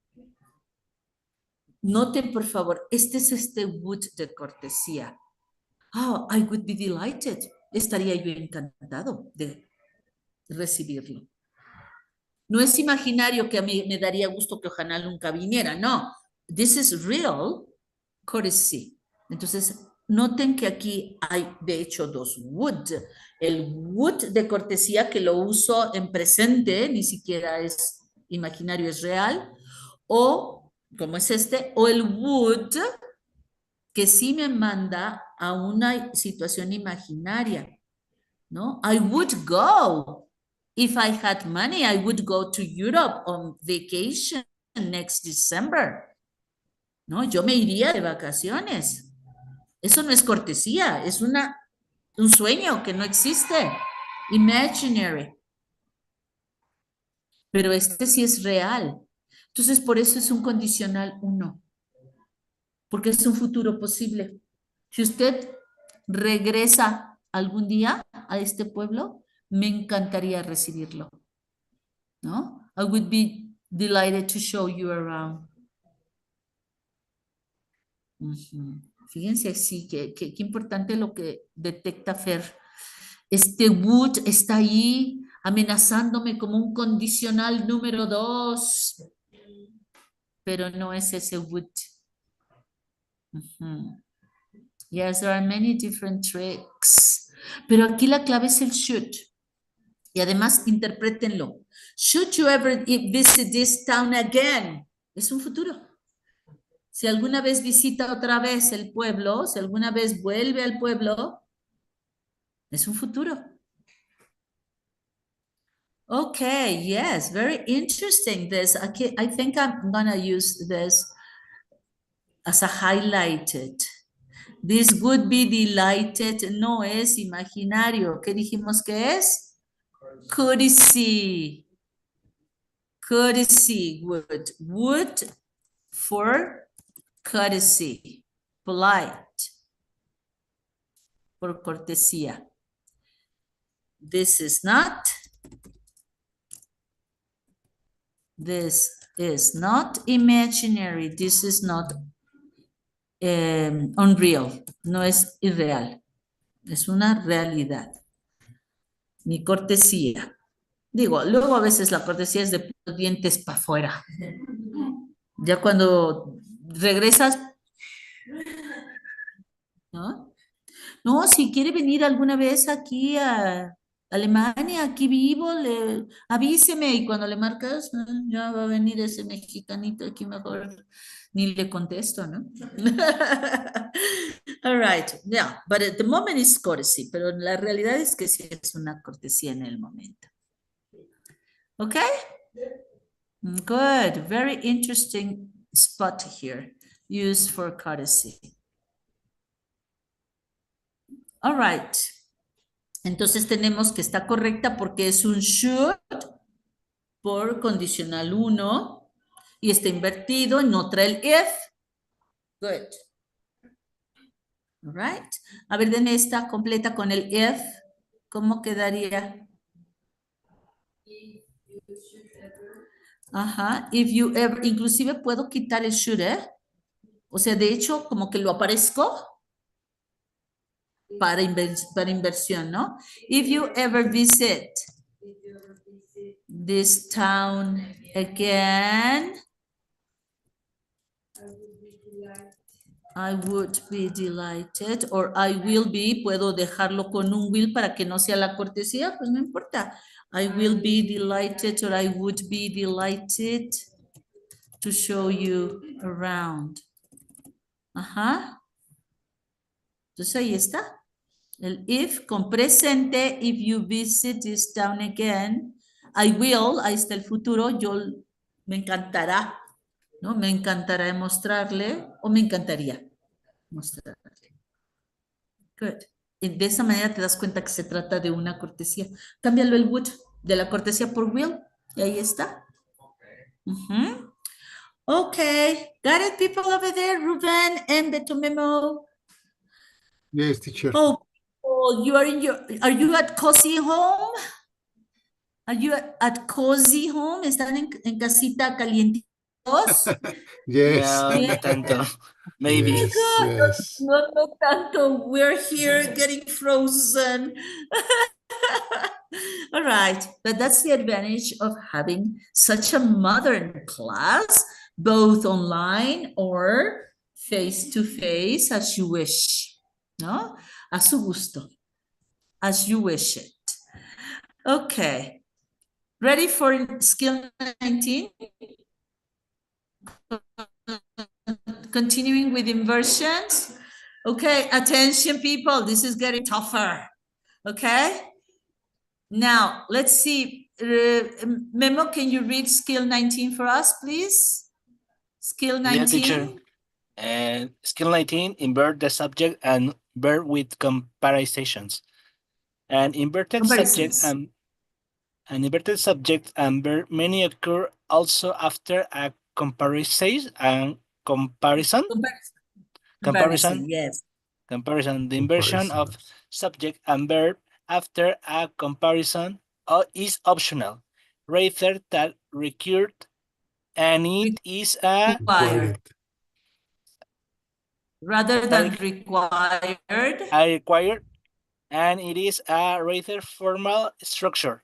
Noten, por favor, este es este would de cortesía. Oh, I would be delighted. Estaría yo encantado de recibirlo. No es imaginario que a mí me daría gusto que ojalá nunca viniera. No, this is real courtesy. Entonces, noten que aquí hay, de hecho, dos would. El would de cortesía, que lo uso en presente, ni siquiera es imaginario, es real. O, como es este, o el would, que sí me manda a una situación imaginaria, ¿no? I would go. If I had money, I would go to Europe on vacation next December. ¿No? Yo me iría de vacaciones. Eso no es cortesía, es un sueño que no existe. Imaginary. Pero este sí es real. Entonces, por eso es un condicional 1. Porque es un futuro posible. Si usted regresa algún día a este pueblo, me encantaría recibirlo. ¿No? I would be delighted to show you around. Fíjense así, qué importante lo que detecta Fer. Este would está ahí amenazándome como un condicional número 2, pero no es ese would. Yes, there are many different tricks. Pero aquí la clave es el should. Y además, interprétenlo. Should you ever visit this town again? Es un futuro. Si alguna vez visita otra vez el pueblo, si alguna vez vuelve al pueblo, es un futuro. Okay, yes, very interesting. This, I think I'm gonna use this as a highlighted. This would be delighted, no es imaginario. ¿Qué dijimos que es? Courtesy. Courtesy, would for courtesy, polite, por cortesía. This is not imaginary. This is not unreal. No es irreal. Es una realidad. Mi cortesía. Digo, luego a veces la cortesía es de los dientes para afuera. Ya cuando regresas, ¿no? No, si quiere venir alguna vez aquí a Alemania, aquí vivo, avíseme y cuando le marcas, ya va a venir ese mexicanito aquí, mejor ni le contesto, ¿no? All right, yeah, but at the moment is courtesy, pero la realidad es que sí es una cortesía en el momento. Okay? Good, very interesting spot here, used for courtesy. All right. Entonces tenemos que está correcta porque es un should por condicional 1 y está invertido, no trae el if. Good. All right. A ver, denme esta completa con el if. ¿Cómo quedaría? Ajá. If you ever, inclusive puedo quitar el should, ¿eh? O sea, de hecho, como que lo aparezco para inversión, ¿no? If you ever visit this town again, I would be delighted, or I will be, puedo dejarlo con un will para que no sea la cortesía, pues no importa. I will be delighted, or I would be delighted to show you around. Ajá. Entonces ahí está. El if con presente, if you visit this town again, I will, ahí está el futuro, yo me encantará, ¿no? Me encantará mostrarle o me encantaría mostrarle. Good. Y de esa manera te das cuenta que se trata de una cortesía. Cámbialo el would de la cortesía por will y ahí está. Ujú. Okay, got it, people over there, Ruben and Beto Memo. Yes, teacher. Oh, you are are you at cozy home? Are you at cozy home? ¿Están en casita calientitos? Yes. No, no tanto. Maybe. Yes, yes. No, no tanto. We're here getting frozen. All right, but that's the advantage of having such a modern class, both online or face to face, as you wish. ¿No? A su gusto, as you wish it. Okay. Ready for skill 19? Continuing with inversions. Okay, attention people, this is getting tougher. Okay? Now, let's see. Memo, can you read skill 19 for us, please? Skill 19. Yeah, teacher. And skill 19, invert the subject and verb with comparisons. An inverted subject Comparisons. and verb many occur also after a comparison and comparison. Comparison, yes. Comparison. The inversion of Comparisons. subject and verb after a comparison is optional, rather than required, and it is a Required. Rather than Like- required. required, and it is a rather formal structure.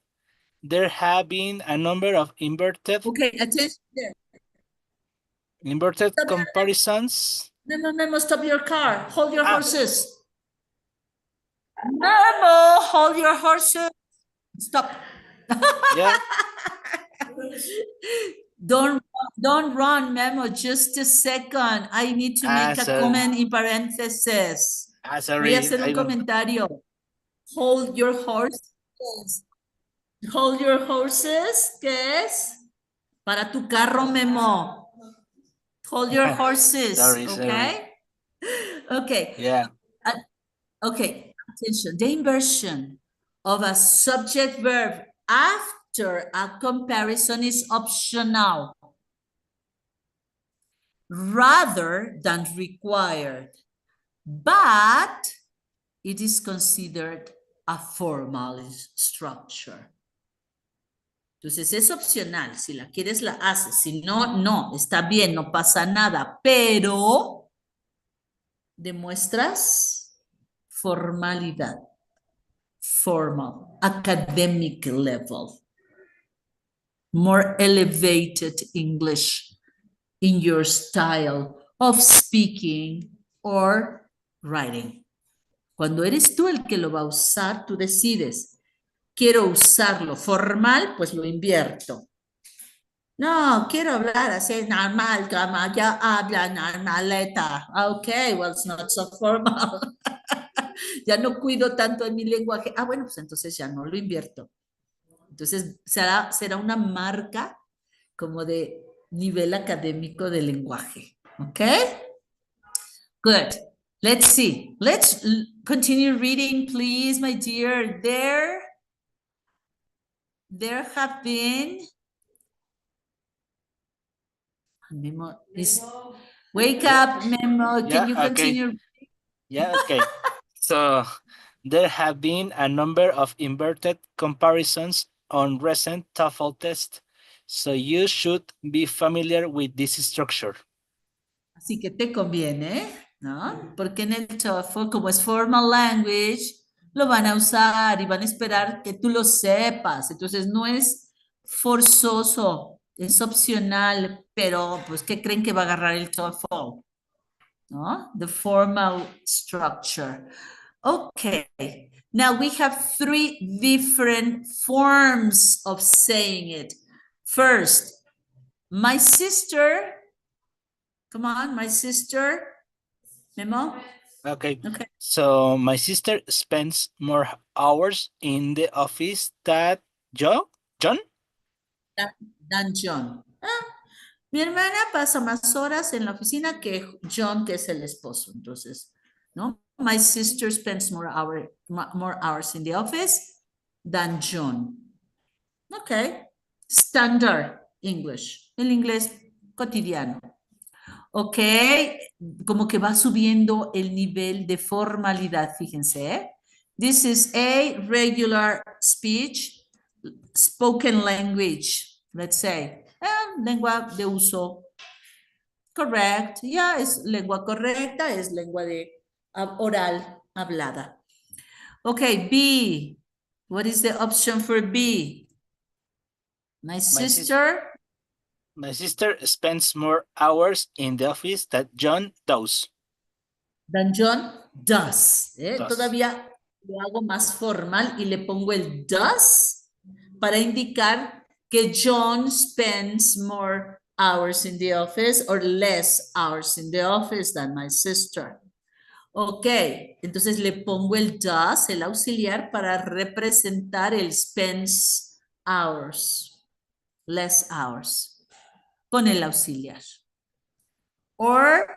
There have been a number of inverted Okay, attention there. Stop. comparisons. Memo, stop your car. Hold your Ah. horses. Memo, hold your horses. Stop. Yeah. Don't run, Memo. Just a second. I need to make a Sorry. comment in parentheses. Voy a Sorry. hacer un comentario. Hold your horses. Hold your horses. ¿Qué es? Para tu carro, Memo. Hold your horses. Sorry. Okay. Okay. Yeah. Okay. Attention. The inversion of a subject verb after a comparison is optional rather than required, but it is considered a formal structure. Entonces es opcional, si la quieres la haces, si no, no, está bien, no pasa nada, pero demuestras formalidad, formal, academic level, more elevated English in your style of speaking or writing. Cuando eres tú el que lo va a usar, tú decides, quiero usarlo formal, pues lo invierto. No, quiero hablar así normal, como ya habla normaleta. Okay, well, it's not so formal. Ya no cuido tanto de mi lenguaje. Ah, bueno, pues entonces ya no lo invierto. Entonces será una marca como de nivel académico del lenguaje. Okay? Good. Let's see. Let's continue reading, please, my dear. There have been Memo is, wake up, Memo. Can Yeah, you okay. continue? Yeah, okay. So there have been a number of inverted comparisons on recent TOEFL tests, so you should be familiar with this structure. Así que te conviene, ¿no? Porque en el TOEFL, como es formal language, lo van a usar y van a esperar que tú lo sepas. Entonces no es forzoso, es opcional, pero pues, ¿qué creen que va a agarrar el TOEFL? ¿No? The formal structure. Okay, now we have three different forms of saying it. First, my sister, come on, my sister, Memo. Okay. Okay. So my sister spends more hours in the office than John? Dan John. Mi hermana pasa más horas en la oficina que John, que es el esposo. Entonces, ¿no? My sister spends more hours in the office than John. Okay. Standard English. El inglés cotidiano. Ok. Como que va subiendo el nivel de formalidad, fíjense. ¿Eh? This is a regular speech, spoken language, let's say. Lengua de uso correct. Ya es lengua correcta, es lengua de oral hablada. Okay, B. What is the option for B? My sister. My sister spends more hours in the office than John does. Than John does. Does. Todavía lo hago más formal y le pongo el does para indicar que John spends more hours in the office or less hours in the office than my sister. Ok, entonces le pongo el does, el auxiliar, para representar el spends hours, less hours, con el auxiliar. Or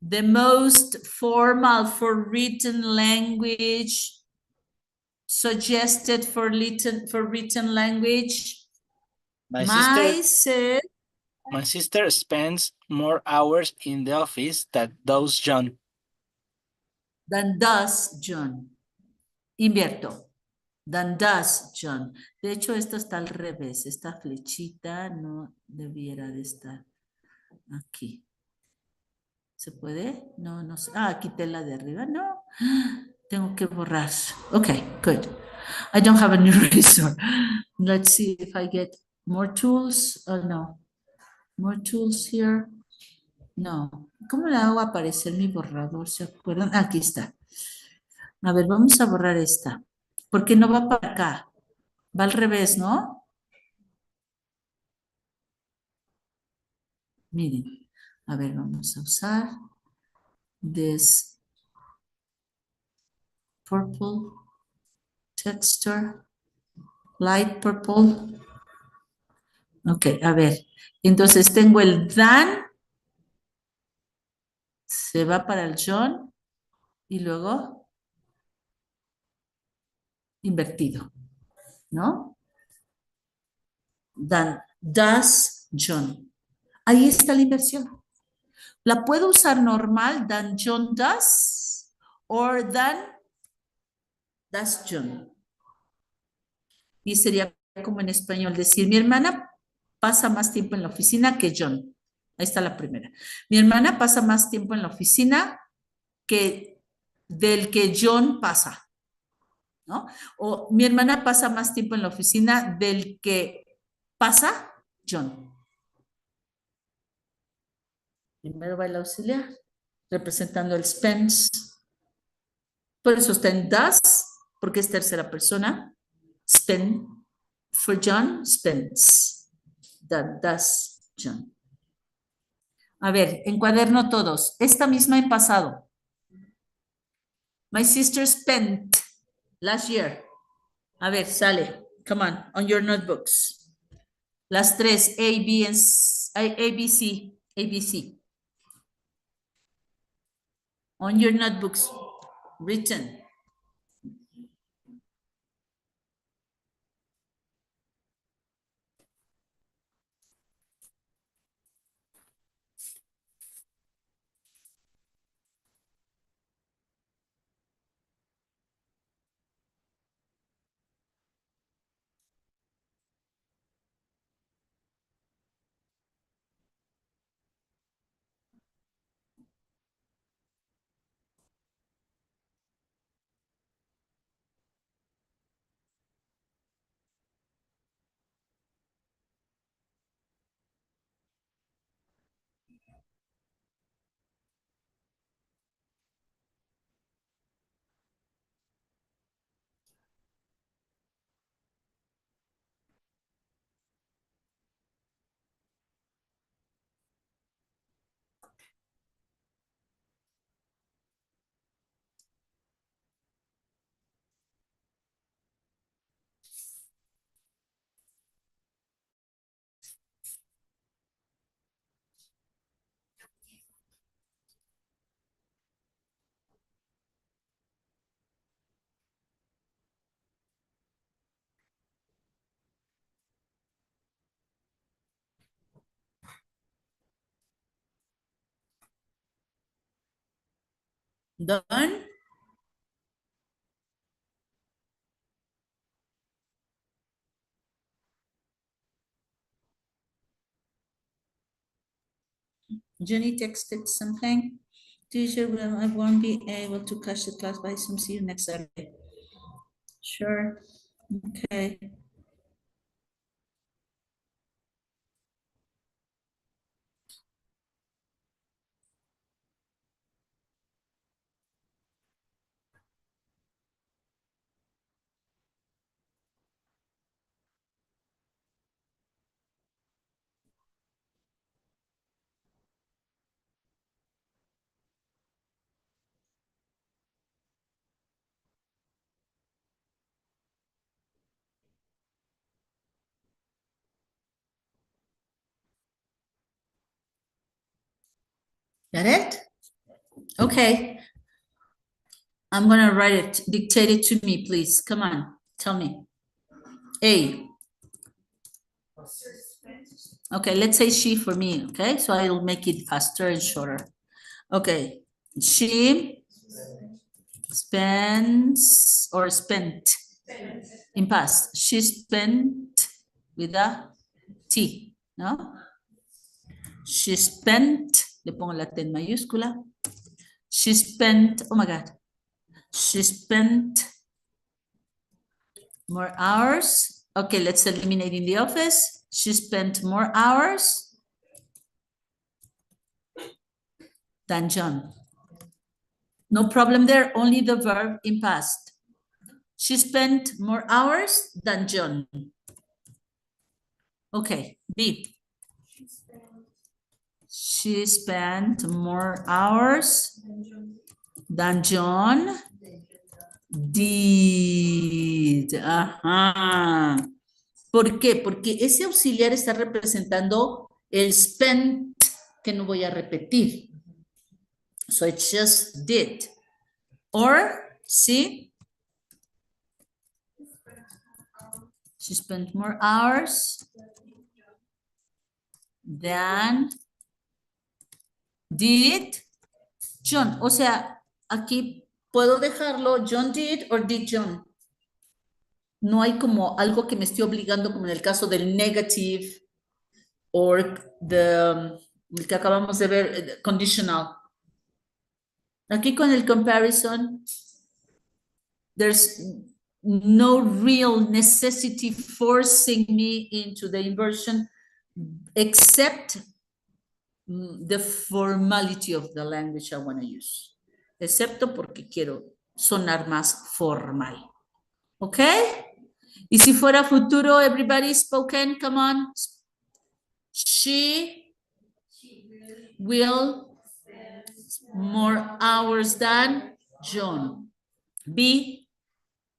the most formal for written language, suggested for written language. My sister spends more hours in the office than does John. Than does John. Invierto. Than does John. De hecho, esto está al revés. Esta flechita no debiera de estar aquí. ¿Se puede? No, no sé. Ah, quité la de arriba. No. Tengo que borrar. Okay, good. I don't have a new razor. Let's see if I get more tools. Oh, no. More tools here. No. ¿Cómo le hago aparecer mi borrador? ¿Se acuerdan? Aquí está. A ver, vamos a borrar esta. Porque no va para acá. Va al revés, ¿no? Miren. A ver, vamos a usar this purple texture, light purple. Ok, a ver. Entonces tengo el than, se va para el John y luego invertido, ¿no? Than does John. Ahí está la inversión. La puedo usar normal, than John does, or than does John. Y sería como en español decir, mi hermana pasa más tiempo en la oficina que John. Ahí está la primera. Mi hermana pasa más tiempo en la oficina que del que John pasa, ¿no? O mi hermana pasa más tiempo en la oficina del que pasa John. Primero va el auxiliar, representando el spends. Por eso está en does, porque es tercera persona. Spend for John, spends. That does John. A ver, encuaderno todos. Esta misma en pasado. My sister spent last year. A ver, sale. Come on your notebooks. Las tres, A, B, and A, B, C, A, B, C. On your notebooks, written. Done? Jenny texted something. Teacher, I won't be able to catch the class by Zoom. See you next Saturday. Sure. Okay. Got it? Okay. I'm gonna write it. Dictate it to me, please. Come on. Tell me. A. Okay, let's say she for me, okay? So I'll make it faster and shorter. Okay, she spends or spent in past. She spent with a T, ¿no? She spent, le pongo la T en mayúscula. She spent, oh my God. She spent more hours. Okay, let's eliminate in the office. She spent more hours than John. No problem there, only the verb in past. She spent more hours than John. Okay, B. She spent more hours than John did. Ajá. ¿Por qué? Porque ese auxiliar está representando el spent que no voy a repetir. So it just did. Or, see? She spent more hours than did John. O sea, aquí puedo dejarlo John did or did John. No hay como algo que me esté obligando, como en el caso del negative or el que acabamos de ver, conditional. Aquí con el comparison, there's no real necessity forcing me into the inversion except the formality of the language I want to use. Excepto porque quiero sonar más formal. ¿Ok? Y si fuera futuro, everybody spoken, come on. She will more hours than John. B,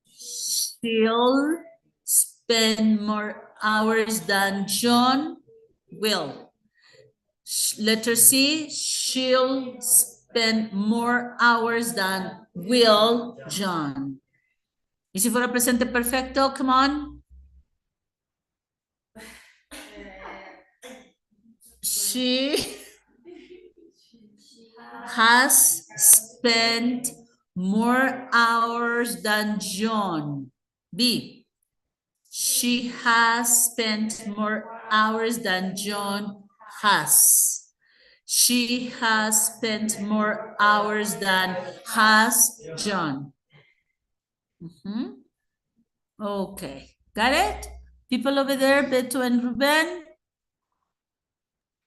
she'll spend more hours than John will. Letter C, she'll spend more hours than will John. Y si fuera presente perfecto, come on. She has spent more hours than John. B, she has spent more hours than John has. She has spent more hours than has John. Okay, got it? People over there, Beto and Ruben?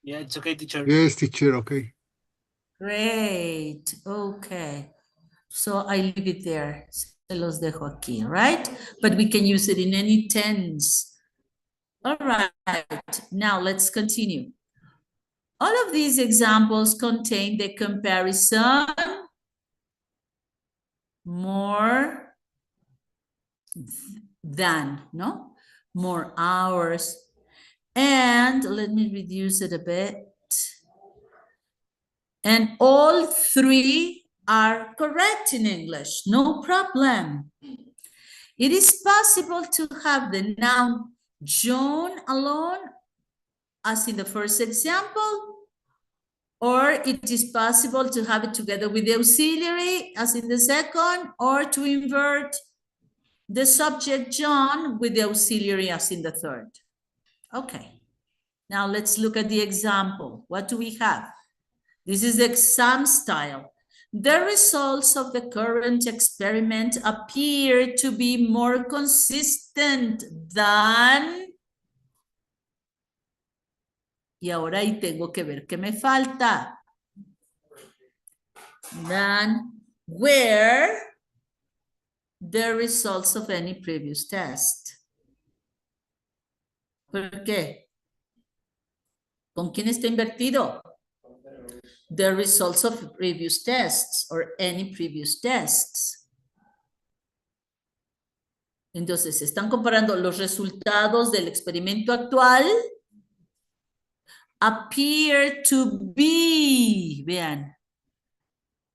Yeah, it's okay, teacher. Yes, teacher, okay. Great, okay. So I leave it there. Se los dejo aquí, right? But we can use it in any tense. All right, now let's continue. All of these examples contain the comparison more than, no? More hours. And let me reduce it a bit. And all three are correct in English, no problem. It is possible to have the noun John alone, as in the first example, or it is possible to have it together with the auxiliary as in the second, or to invert the subject John with the auxiliary as in the third. Okay, now let's look at the example. What do we have? This is the exam style. The results of the current experiment appear to be more consistent than... Y ahora ahí tengo que ver qué me falta. Than where the results of any previous test. ¿Por qué? ¿Con quién está invertido? The results of previous tests or any previous tests. Entonces, están comparando los resultados del experimento actual. Appear to be, vean.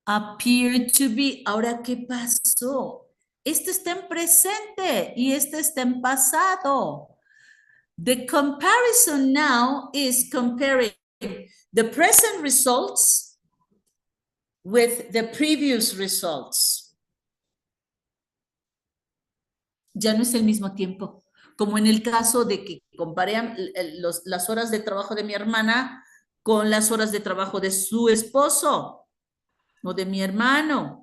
Appear to be. Ahora, ¿qué pasó? Este está en presente y este está en pasado. The comparison now is comparing the present results with the previous results. Ya no es el mismo tiempo, como en el caso de que comparé las horas de trabajo de mi hermana con las horas de trabajo de su esposo o de mi hermano.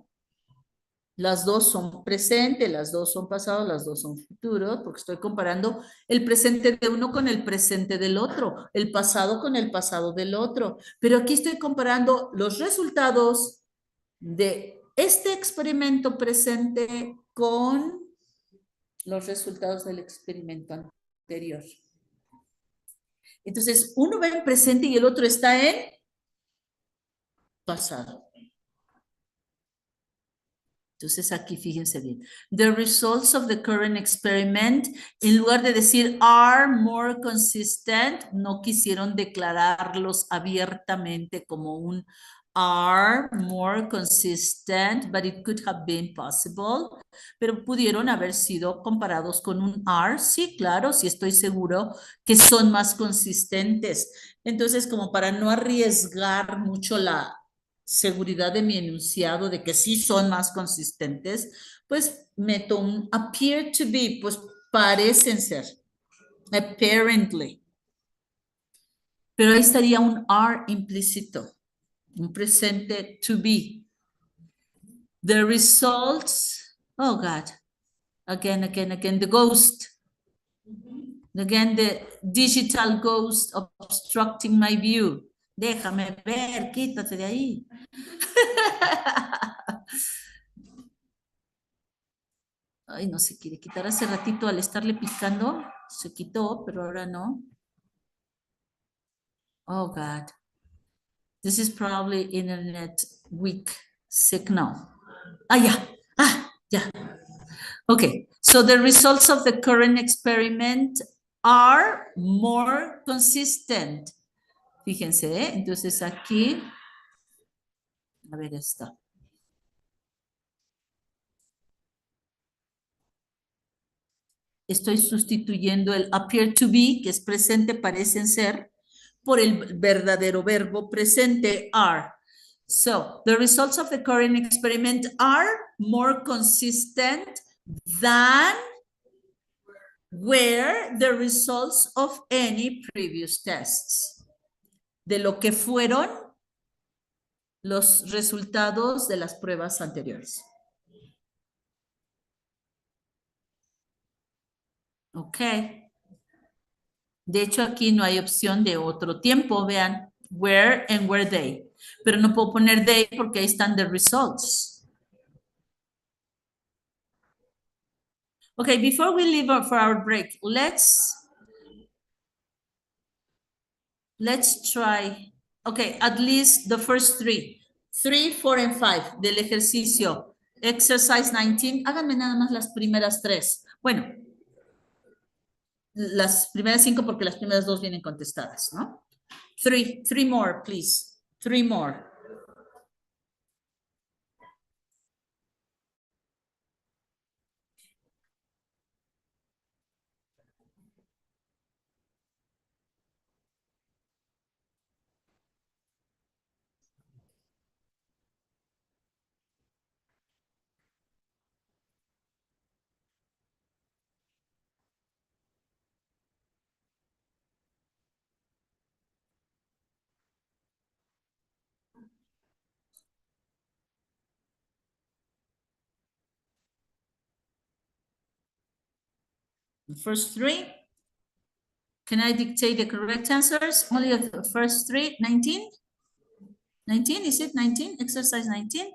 Las dos son presente, las dos son pasado, las dos son futuro, porque estoy comparando el presente de uno con el presente del otro, el pasado con el pasado del otro. Pero aquí estoy comparando los resultados de este experimento presente con los resultados del experimento anterior. Entonces, uno va en presente y el otro está en pasado. Entonces aquí fíjense bien. The results of the current experiment, en lugar de decir are more consistent, no quisieron declararlos abiertamente como un are more consistent, but it could have been possible. Pero pudieron haber sido comparados con un are. Sí, claro, sí estoy seguro que son más consistentes. Entonces, como para no arriesgar mucho la seguridad de mi enunciado de que sí son más consistentes, pues meto un appear to be, pues parecen ser, apparently. Pero ahí estaría un are implícito, un presente to be. The results, oh God, again, the ghost. Again, the digital ghost obstructing my view. Déjame ver, quítate de ahí. Ay, no se quiere quitar. Hace ratito al estarle picando, se quitó, pero ahora no. Oh, God. This is probably internet weak signal. Ah, yeah. Ah, yeah. Okay. So the results of the current experiment are more consistent. Fíjense, ¿eh? Entonces aquí, a ver esto. Estoy sustituyendo el appear to be, que es presente, parecen ser, por el verdadero verbo presente, are. So, the results of the current experiment are more consistent than were the results of any previous tests. De lo que fueron los resultados de las pruebas anteriores. Ok. De hecho, aquí no hay opción de otro tiempo. Vean, where and were they. Pero no puedo poner they porque ahí están the results. Okay, before we leave for our break, let's try, okay, at least the first three. 3, 4, and 5 del ejercicio. Exercise 19. Háganme nada más las primeras 3. Bueno, las primeras 5 porque las primeras 2 vienen contestadas, ¿no? 3 more, please. 3 more. The first three. Can I dictate the correct answers? Only of the first three. 19? 19, is it 19? Exercise 19?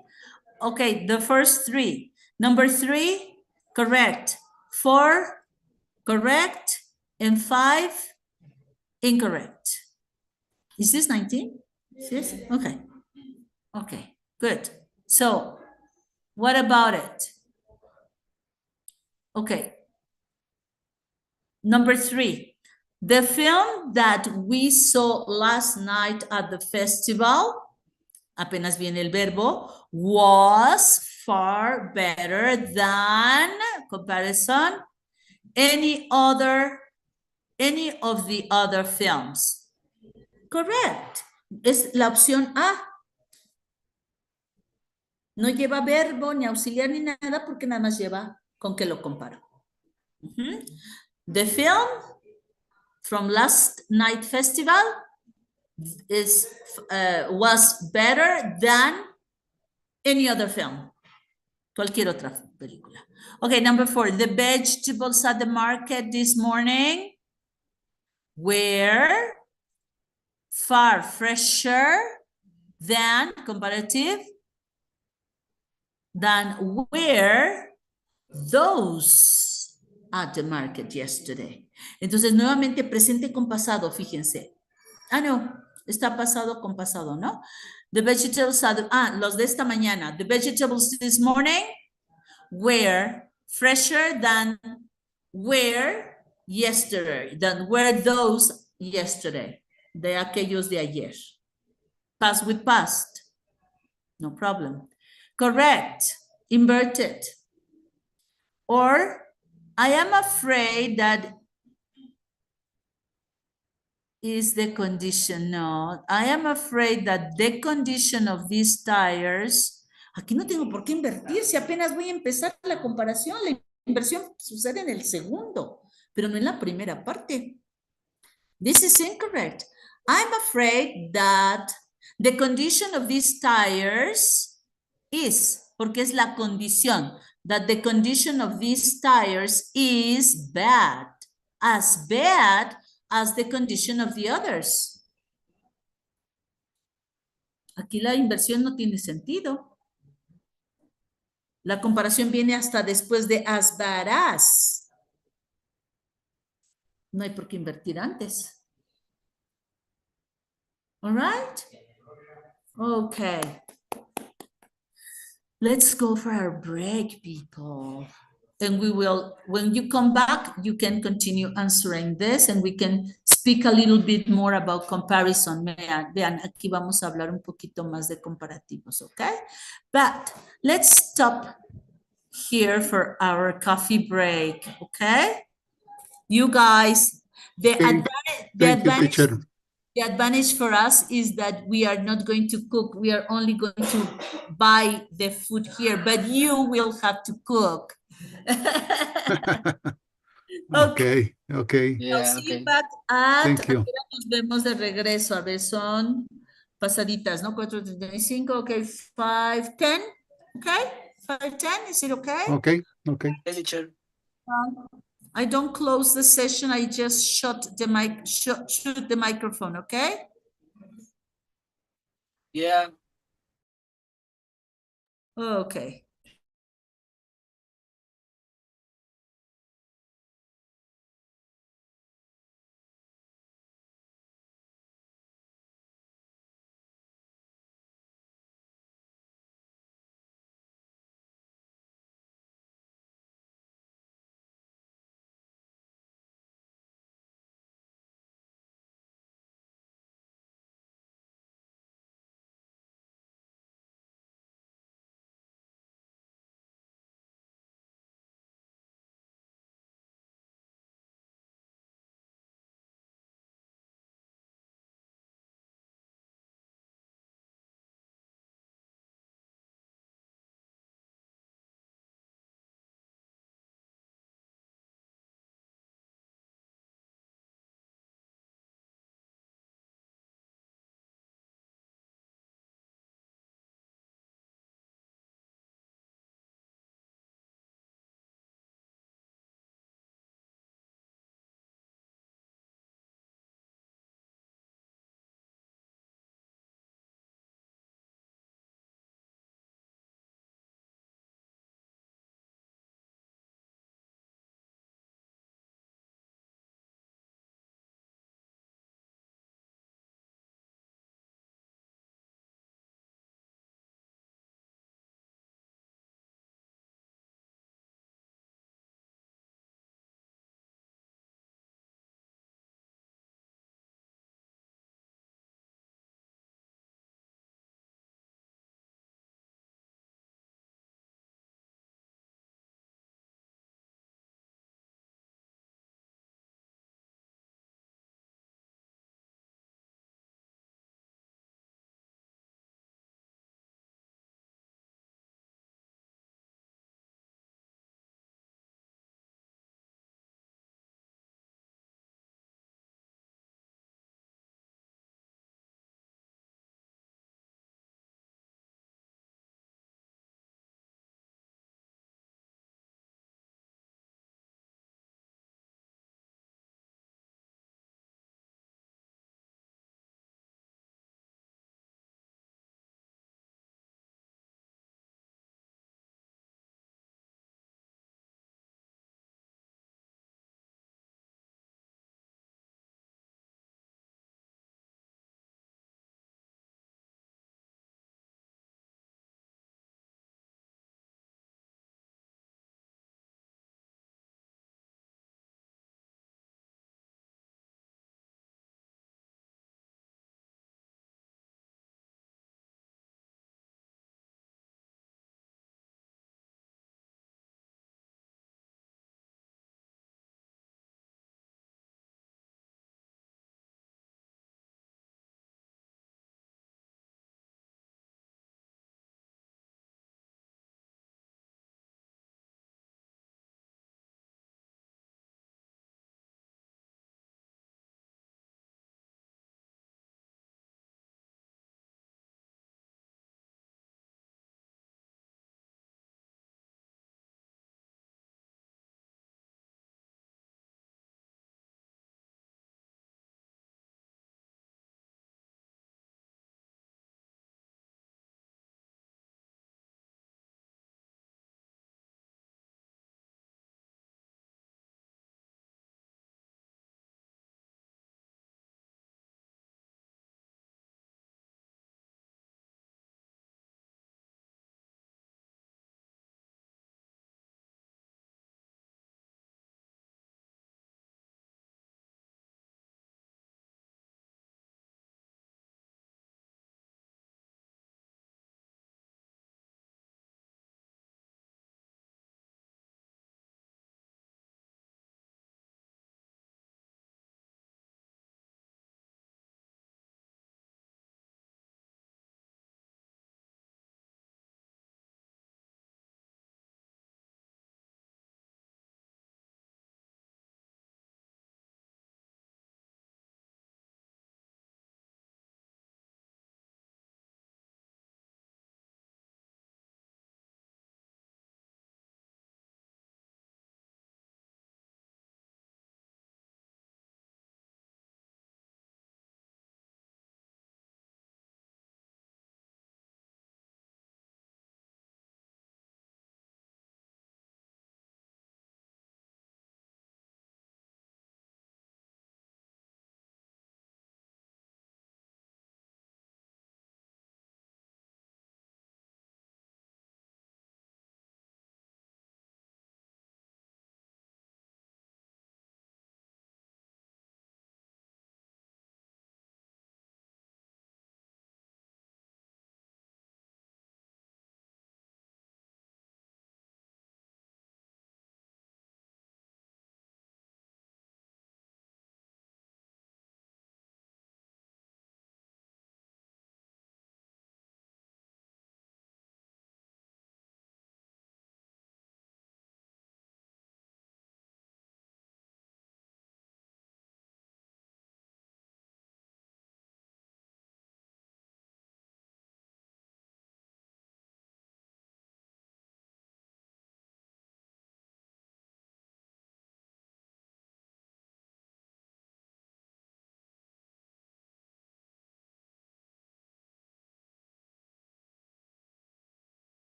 Okay, the first three. Number 3, correct. 4, correct. And 5, incorrect. Is this 19? Yes? Okay. Okay, good. So, what about it? Okay. Number 3, the film that we saw last night at the festival, apenas viene el verbo, was far better than, comparison, any of the other films. Correct. Es la opción A. No lleva verbo, ni auxiliar, ni nada, porque nada más lleva con que lo comparo. The film from last night festival was better than any other film. Cualquier otra película. Okay, number 4. The vegetables at the market this morning were far fresher than, comparative, than were those at the market yesterday. Entonces, nuevamente presente con pasado, fíjense. Ah, no, está pasado con pasado, ¿no? The vegetables los de esta mañana. The vegetables this morning were fresher than were yesterday, than were those yesterday, de aquellos de ayer. Past with past, no problem. Correct, inverted. Or, I am afraid that is the condition. No, I am afraid that the condition of these tires. Aquí no tengo por qué invertir si apenas voy a empezar la comparación. La inversión sucede en el segundo, pero no en la primera parte. This is incorrect. I'm afraid that the condition of these tires is, porque es la condición, that the condition of these tires is bad as the condition of the others. Aquí la inversión no tiene sentido. La comparación viene hasta después de as bad as. No hay por qué invertir antes. All right? Okay. Let's go for our break, people. And we will, when you come back, you can continue answering this and we can speak a little bit more about comparison. Vean, aquí vamos a hablar un poquito más de comparativos, okay? But let's stop here for our coffee break, okay? You guys, the Thank you, teacher. the advantage for us is that we are not going to cook. We are only going to buy the food here, but you will have to cook. Okay. Yeah, I'll see you okay. back at, Thank you. nos vemos de regreso. A ver, son pasaditas, ¿no? 4:35, okay, 5:10, okay? 5:10, is it okay? Okay. Yes, teacher. I don't close the session, I just shut the shoot the microphone, okay? Yeah. Okay.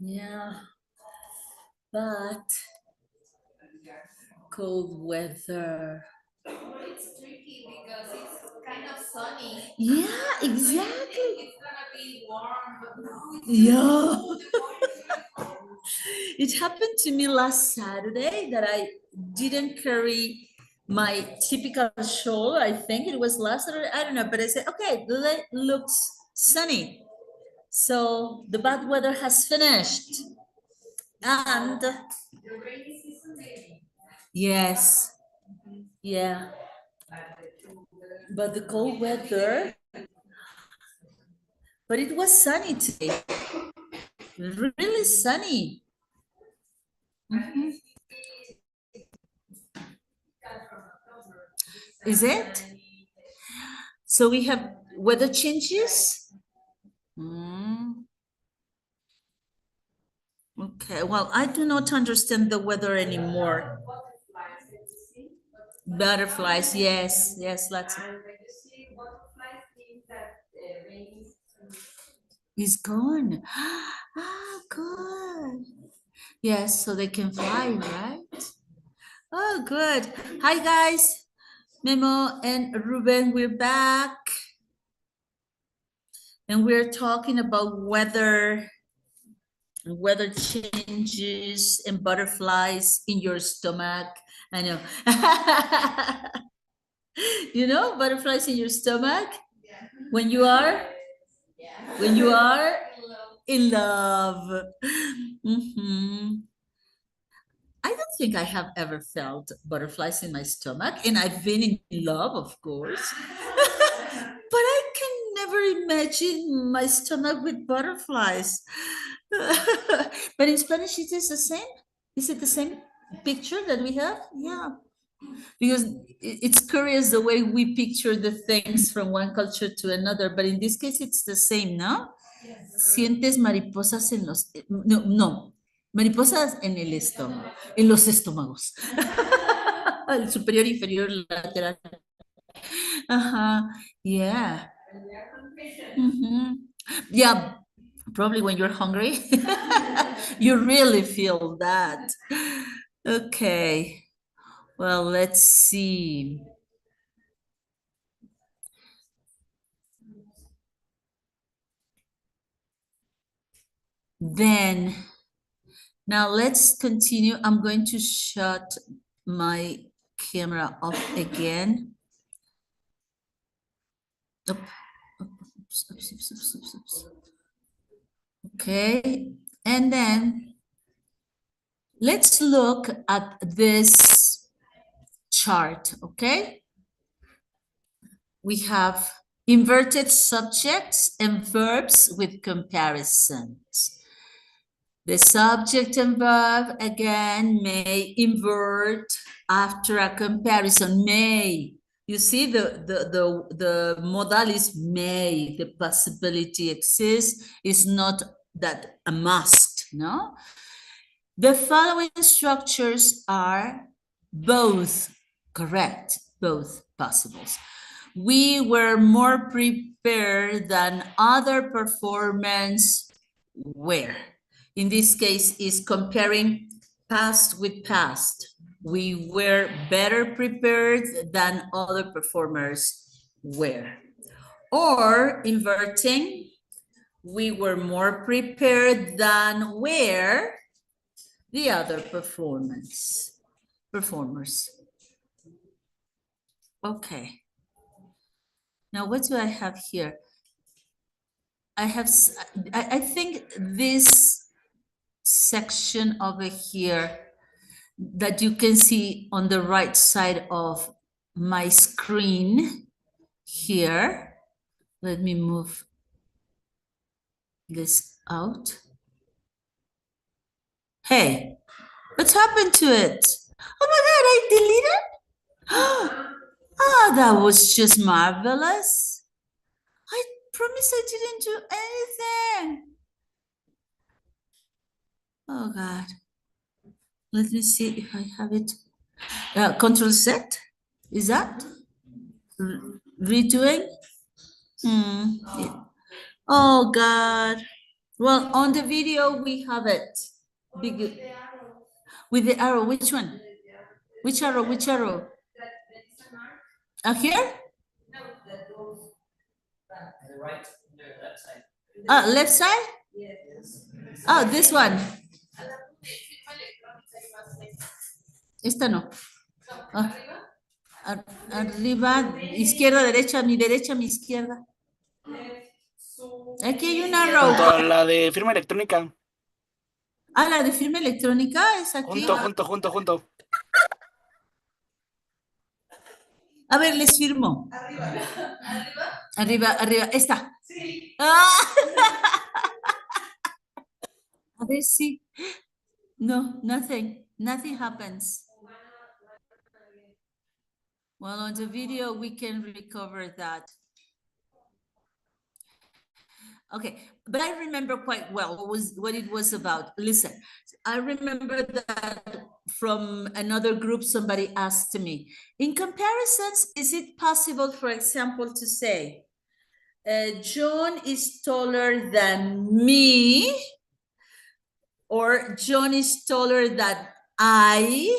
Yeah, but cold weather. It's tricky because it's kind of sunny. Yeah, exactly. It's gonna be warm, but no, Yeah. It happened to me last Saturday that I didn't carry my typical shawl. I think it was last Saturday. I don't know, but I said, okay, looks sunny. So the bad weather has finished. And the rainy season, maybe. yes, yeah. But the cold weather, but it was sunny today. Really sunny. Mhm. Is it? So we have weather changes? Mm. Okay, well, I do not understand the weather anymore. Butterflies, yes, yes, lots of. And when you see butterflies, means that rainy season It's gone. Ah, good. Yes, so they can fly, right? Oh, good. Hi, guys. Memo and Ruben, we're back. And we're talking about weather changes and butterflies in your stomach. I know. You know, butterflies in your stomach when you are when you are in love. Mhm. I don't think I have ever felt butterflies in my stomach, and I've been in love, of course. But I can never imagine my stomach with butterflies. But in Spanish, it is the same. Is it the same picture that we have? Yeah. Because it's curious the way we picture the things from one culture to another, but in this case, it's the same, no? Sientes mariposas en los, no, no, mariposas en el estómago, en los estómagos. El superior, inferior, lateral. Yeah. Yeah, probably when you're hungry, you really feel that. Okay. Well, let's see. Then, now let's continue. I'm going to shut my camera off again. Oops. Okay, and then let's look at this chart, okay? We have inverted subjects and verbs with comparisons. The subject and verb, again, may invert after a comparison, may. You see, the modal is may, the possibility exists, is not that a must, no? The following structures are both correct, both possibles. We were more prepared than other performers were. In this case, is comparing past with past. We were better prepared than other performers were. Or inverting, we were more prepared than were the other performers. Okay. Now, what do I have here? I think this section over here that you can see on the right side of my screen here. Let me move this out. Hey, what's happened to it? Oh my God, I deleted? Oh, that was just marvelous. I promise I didn't do anything. Oh God. Let me see if I have it. Control Z, is that? Redoing? Yeah. Oh God. Well, on the video, we have it. Big, with the arrow, which one? Which arrow, which arrow? Here? Left side? Oh, this one. Esta no. Arriba, izquierda, derecha, mi izquierda. Aquí hay un arrow. Junto a la de firma electrónica. La de firma electrónica es aquí. Junto. A ver, les firmo. Arriba. Esta. Sí. A ver si. No, nothing happens. Well, on the video, we can recover that. Okay, but I remember quite well what it was about. Listen, I remember that from another group, somebody asked me, in comparisons, is it possible, for example, to say, John is taller than me, or John is taller than I,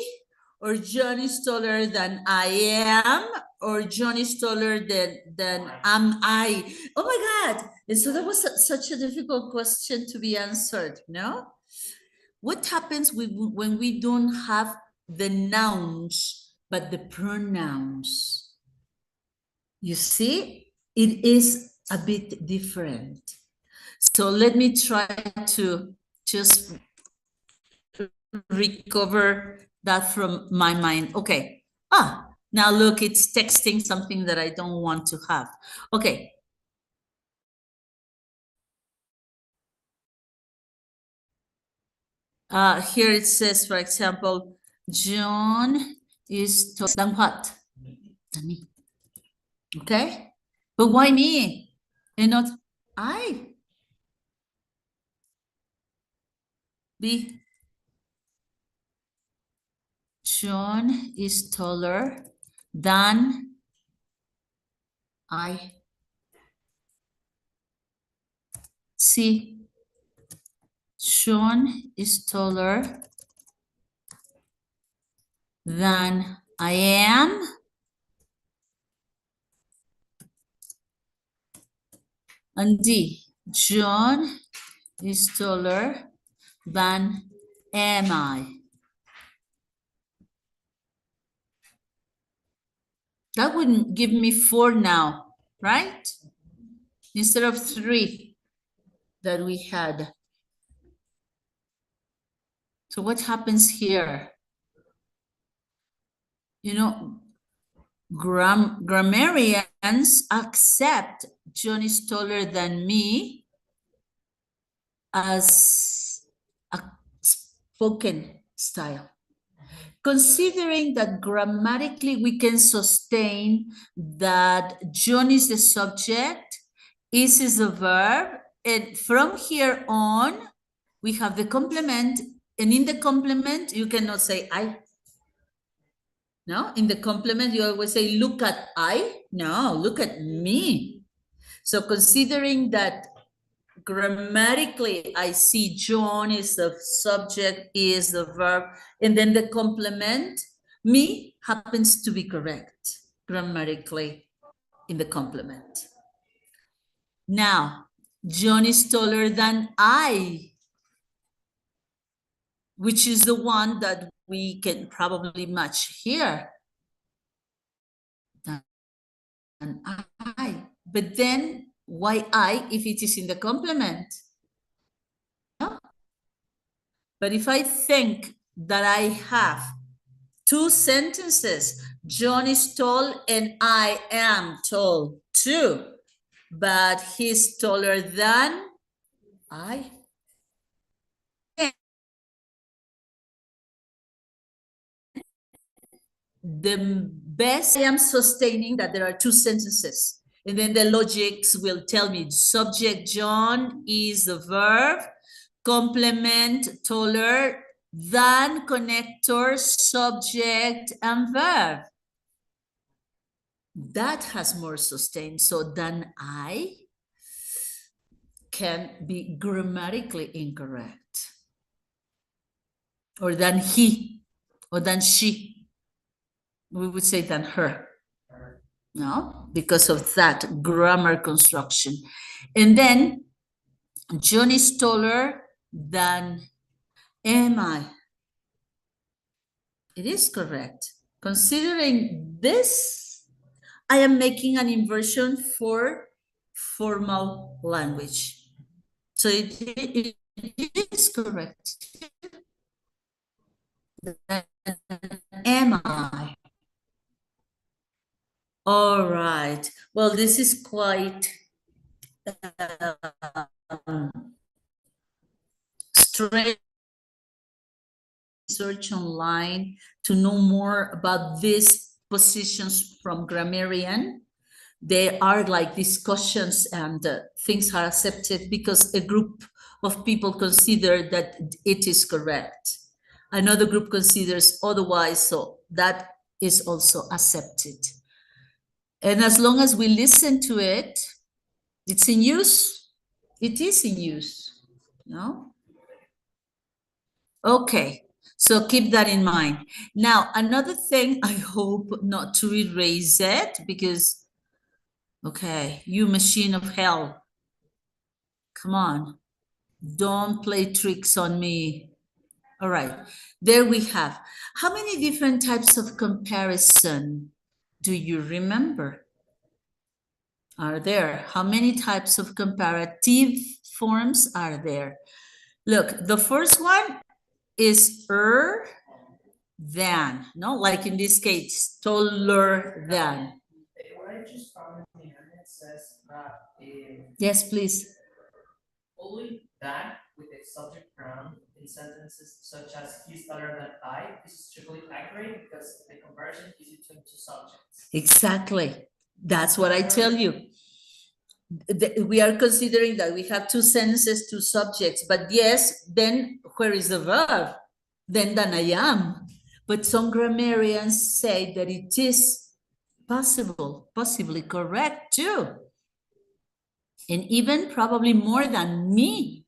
or John is taller than I am, or John is taller than am I? Oh my God. And so that was such a difficult question to be answered, no? What happens when we don't have the nouns, but the pronouns? You see, it is a bit different. So let me try to just recover that from my mind. Okay. Now look, it's texting something that I don't want to have. Okay. Here it says, for example, John is taller than what? Than me. Okay. But why me? And not I? B. John is taller than I. C. John is taller than I am. And D. John is taller than am I. That wouldn't give me 4 now, right? Instead of 3 that we had. So what happens here? You know, grammarians accept John is taller than me as a spoken style. Considering that grammatically we can sustain that John is the subject, is the verb, and from here on, we have the complement, and in the complement, you cannot say I. No, in the complement, you always say, look at I. No, look at me. So considering that grammatically, I see John is the subject, is the verb, and then the complement, me, happens to be correct grammatically in the complement. Now, John is taller than I, which is the one that we can probably match here. Than I. But then, why I if it is in the complement? No? But if I think that I have 2 sentences, John is tall and I am tall too, but he's taller than I. The best I am sustaining that there are 2 sentences, and then the logics will tell me subject John is the verb, complement taller than connector subject and verb. That has more sustain. So than I can be grammatically incorrect. Or than he, or than she. We would say than her. No, because of that grammar construction. And then John is taller than am I. It is correct. Considering this, I am making an inversion for formal language. So it is correct. Am I? All right. Well, this is quite strange. Search online to know more about these positions from grammarian. They are like discussions and things are accepted because a group of people consider that it is correct. Another group considers otherwise, so that is also accepted. And as long as we listen to it, it's in use. It is in use, no? Okay, so keep that in mind. Now, another thing, I hope not to erase it because, okay, you machine of hell, come on, don't play tricks on me. All right, there we have. How many different types of comparison do you remember? Are there? How many types of comparative forms are there? Look, the first one is than, no? Like in this case, taller than. What I just found in the internet says that Yes, please. only that with a subject pronoun in sentences such as he's taller than I is strictly accurate because the comparison is between two subjects. Exactly. That's what I tell you. We are considering that we have two sentences, two subjects, but yes, then where is the verb? Then than I am. But some grammarians say that it is possible, possibly correct too. And even probably more than me,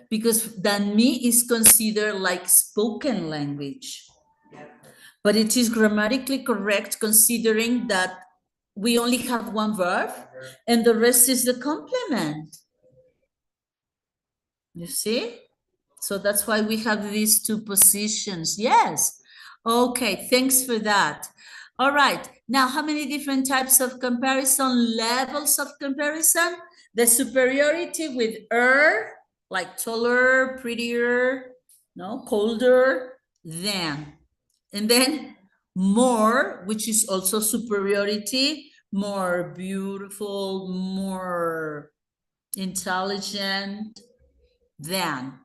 because than me is considered like spoken language. But it is grammatically correct considering that we only have one verb and the rest is the complement. You see? So that's why we have these two positions. Yes. Okay, thanks for that. All right. Now, how many different types of comparison, levels of comparison? The superiority with like taller, prettier, no, colder than. And then more, which is also superiority, more beautiful, more intelligent than.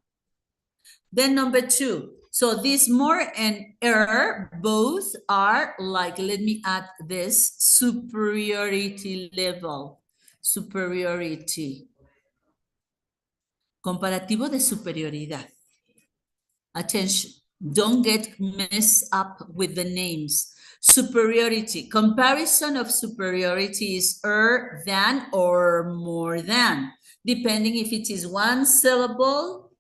Then number two. So this more and both are like, let me add this, superiority level. Superiority. Comparativo de superioridad. Attention, don't get messed up with the names. Superiority, comparison of superiority is than or more than, depending if it is one syllable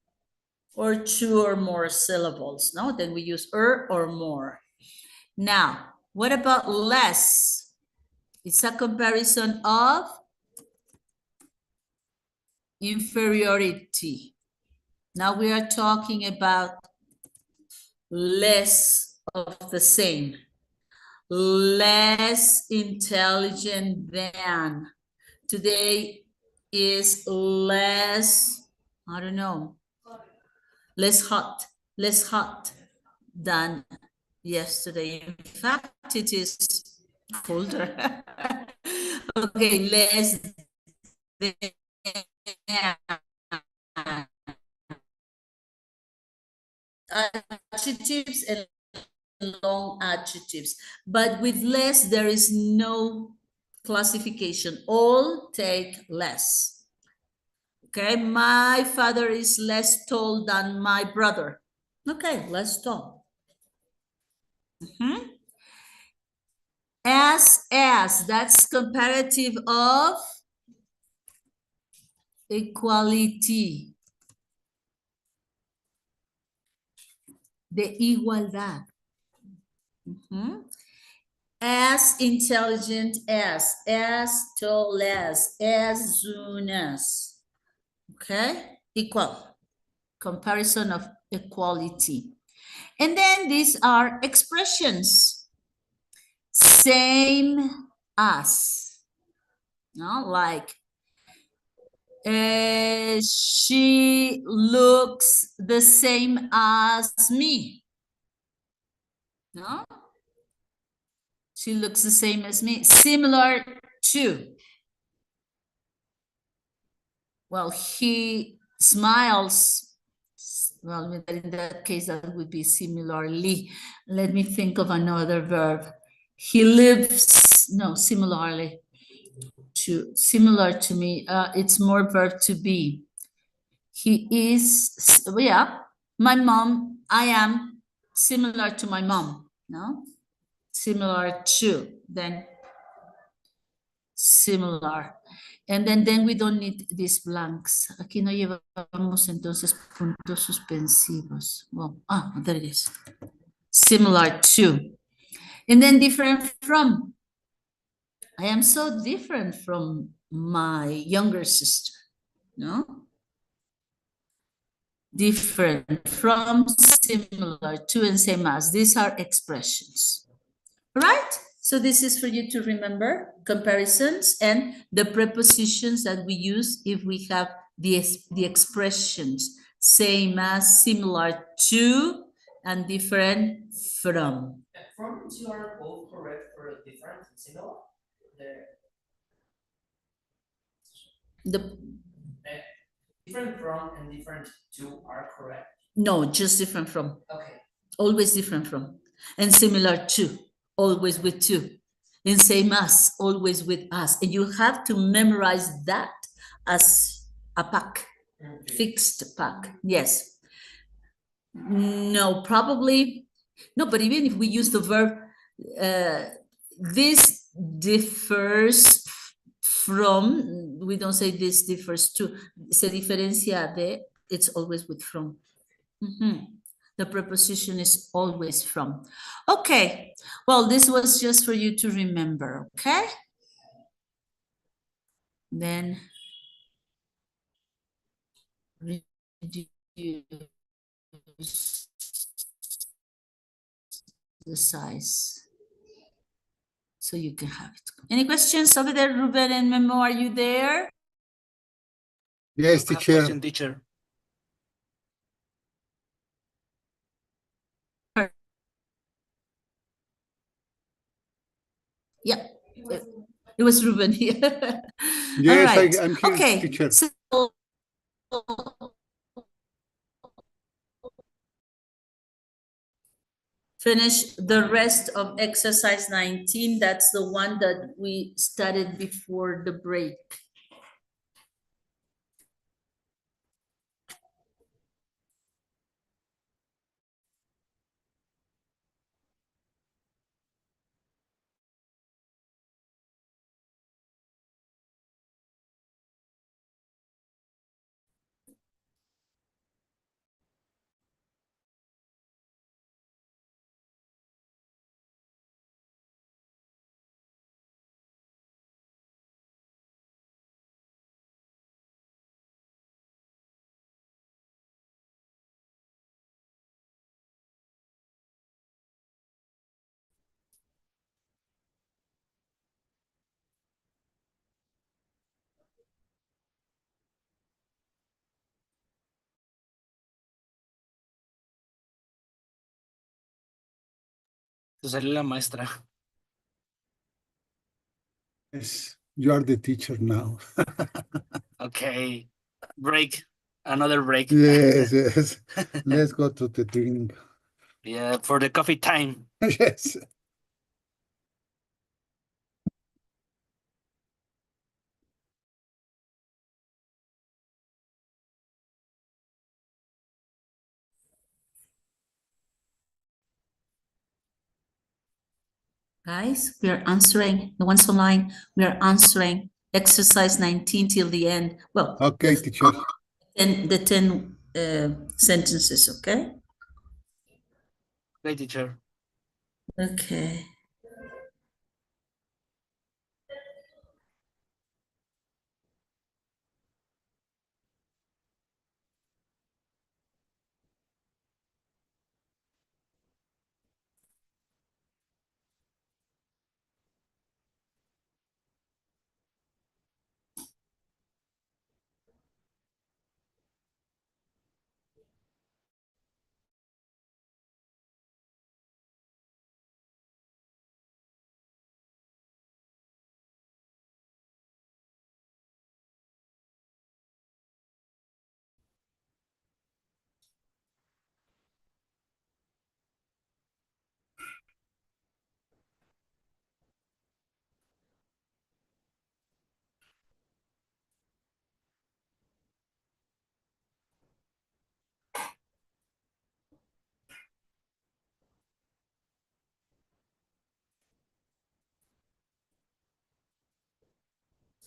or two or more syllables, no? Then we use or more. Now, what about less? It's a comparison of inferiority. Now we are talking about less of the same. Less intelligent than. Today is less, I don't know, less hot than yesterday. In fact, it is colder. Okay, less than. Adjectives and long adjectives, but with less, there is no classification. All take less. Okay, my father is less tall than my brother. Okay, less tall. As, that's comparative of equality. De igualdad. Ujú. As intelligent as tall as soon as. Okay, equal. Comparison of equality. And then these are expressions. Same as. No, like she looks the same as me. No? She looks the same as me. Similar to. Well, he smiles. Well, in that case, that would be similarly. Let me think of another verb. He lives, no, similarly to, similar to me. It's more verb to be. He is, yeah, my mom, I am similar to my mom, no? Similar to, then similar. And then we don't need these blanks. Aquí no llevamos entonces puntos suspensivos. Well, there it is. Similar to. And then different from. I am so different from my younger sister, no? Different from, similar to, and same as. These are expressions. Right? So this is for you to remember comparisons and the prepositions that we use if we have the expressions same as, similar to, and different from. From and to are both correct for different and similar. The Different from and different to are correct. no, just different from. Okay. Always different from. And similar to, always with to. And same as, always with us. And you have to memorize that as a pack, fixed pack. Yes. No, probably. No, but even if we use the verb, this differs from, we don't say this differs to, se diferencia de, it's always with from. The preposition is always from. Okay, well, this was just for you to remember, okay? Then reduce the size so you can have it. Any questions over there, Ruben and Memo? Are you there? Yes, I have teacher. question, teacher. Yeah, it was Ruben here. Yes, all right. I'm here, okay, teacher. So finish the rest of exercise 19. That's the one that we started before the break. Te salió la maestra. Yes, you are the teacher now. Okay. Break. Another break. Yes, yes. Let's go to the drink. Yeah, for the coffee time. Yes. Guys, we are answering, the ones online, we are answering exercise 19 till the end. Well, Okay, teacher. and the 10 sentences, okay? Okay, teacher. Okay.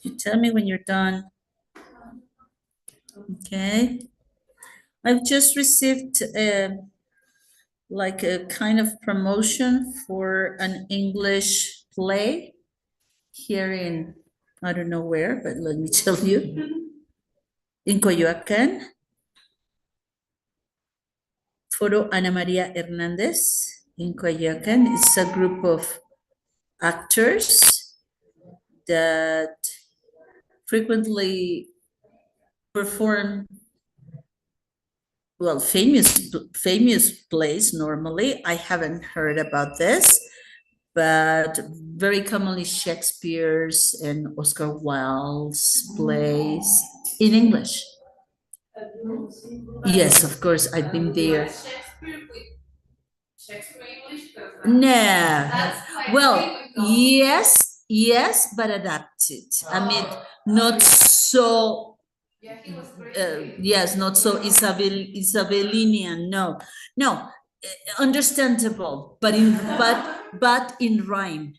You tell me when you're done. Okay. I've just received like a kind of promotion for an English play here in, I don't know where, but let me tell you, in Coyoacán. Foro Ana María Hernández in Coyoacán. It's a group of actors that frequently perform, well, famous plays normally. I haven't heard about this, but very commonly Shakespeare's and Oscar Wilde's plays in English. Yes, of course, I've been there. Shakespeare English. No. Well, yes, but adapted. I mean, not so. Yeah, he was great. Yes, not so Isabellinian. No, understandable, but in rhyme.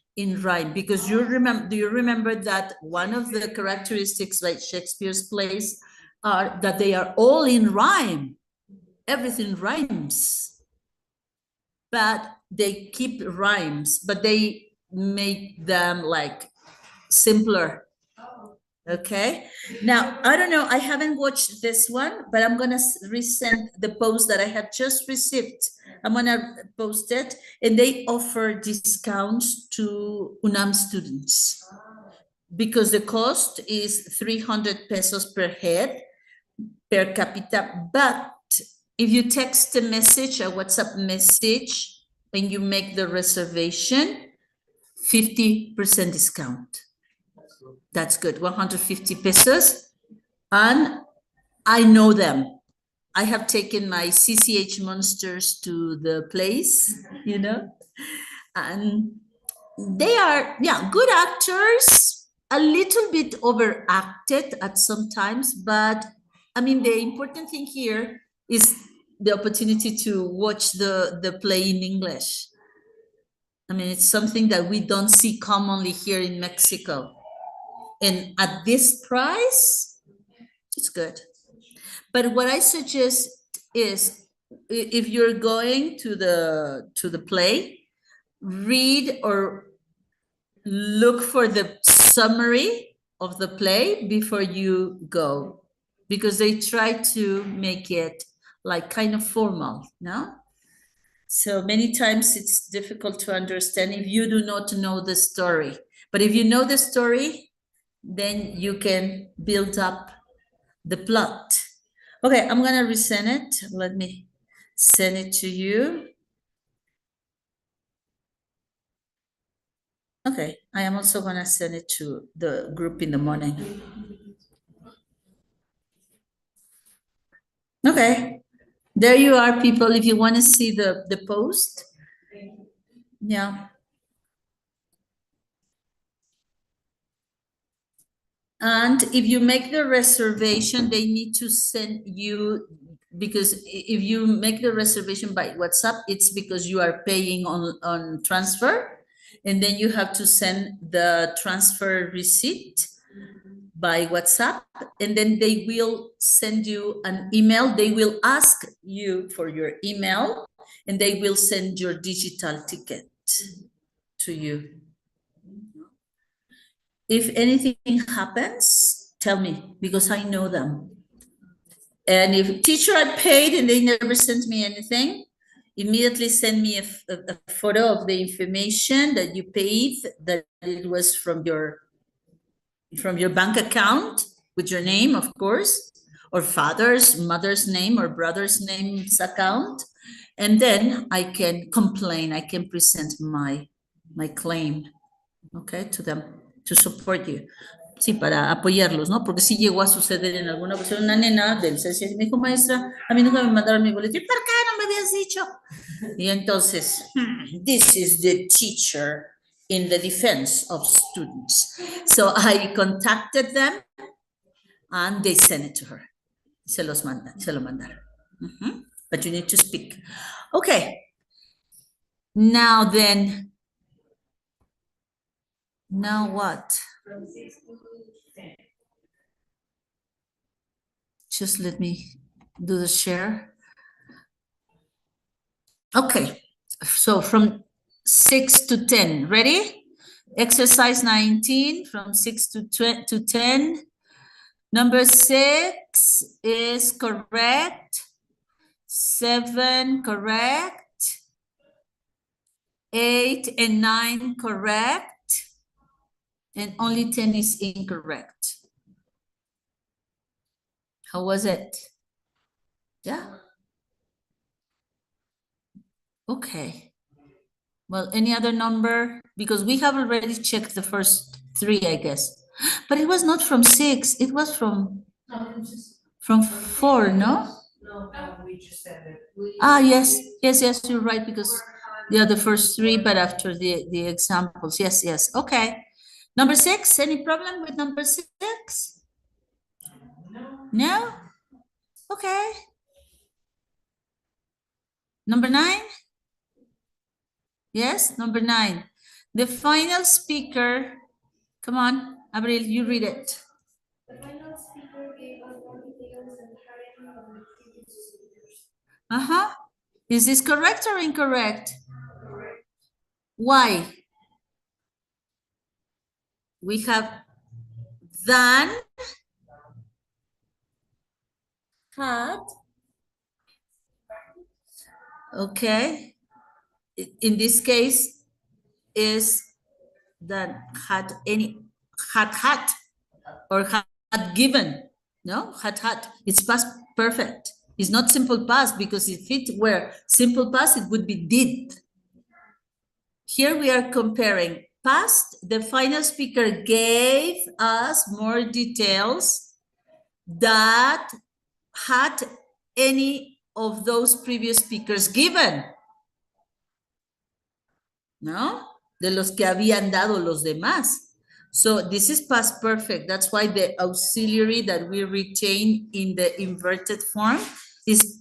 Because you remember? Do you remember that one of the characteristics like Shakespeare's plays are that they are all in rhyme. Everything rhymes, but they keep rhymes, but they make them like simpler. Okay. Now, I don't know. I haven't watched this one, but I'm going to resend the post that I had just received. I'm going to post it, and they offer discounts to UNAM students because the cost is 300 pesos per head per capita. But if you text a message, a WhatsApp message, when you make the reservation, 50% discount. That's good, 150 pesos. And I know them. I have taken my CCH monsters to the place, and they are, good actors, a little bit overacted at sometimes, but I mean, the important thing here is the opportunity to watch the play in English. I mean, it's something that we don't see commonly here in Mexico. And at this price, it's good. But what I suggest is if you're going to the play, read or look for the summary of the play before you go, because they try to make it like kind of formal, no? So many times it's difficult to understand if you do not know the story. But if you know the story, then you can build up the plot. Okay, I'm gonna resend it. Let me send it to you. Okay, I am also gonna send it to the group in the morning. Okay, there you are, people. If you want to see the post, yeah. And if you make the reservation, they need to send you, because if you make the reservation by WhatsApp, it's because you are paying on transfer, and then you have to send the transfer receipt by WhatsApp, and then they will send you an email. They will ask you for your email, and they will send your digital ticket to you. If anything happens, tell me, because I know them. And if teacher I paid and they never sent me anything, immediately send me a photo of the information that you paid, that it was from your bank account with your name, of course, or father's, mother's name, or brother's name's account. And then I can complain, I can present my claim, okay, to them, to support you. Sí, para apoyarlos, ¿no? Porque sí llegó a suceder en alguna ocasión. Una nena del CCS me dijo, maestra, a mí nunca me mandaron mi boletín. ¿Por qué no me habías dicho? Y entonces, this is the teacher in the defense of students. So I contacted them and they sent it to her. Se lo mandaron. But you need to speak. Okay. Now then, now what? Just let me do the share. Okay, so from 6 to 10, ready? Exercise 19 from 6 to 10. Number 6 is correct. 7 correct. 8 and 9 correct. And only 10 is incorrect. How was it? Yeah? Okay. Well, any other number? Because we have already checked the first 3, I guess. But it was not from 6. It was from 4, no? No, we just said that. Yes, you're right, because they are the first 3, but after the examples. Yes. Okay. Number 6, any problem with number 6? No? Okay. Number 9? Yes, number 9. The final speaker, come on, Abril, you read it. The final speaker gave us more details than any of the previous speakers. Is this correct or incorrect? Correct. Why? We have than, had. Okay. In this case, is that had or had given. No, had. It's past perfect. It's not simple past, because if it were simple past, it would be did. Here we are comparing past. The final speaker gave us more details that had any of those previous speakers given. ¿No? De los que habían dado los demás. So this is past perfect. That's why the auxiliary that we retain in the inverted form is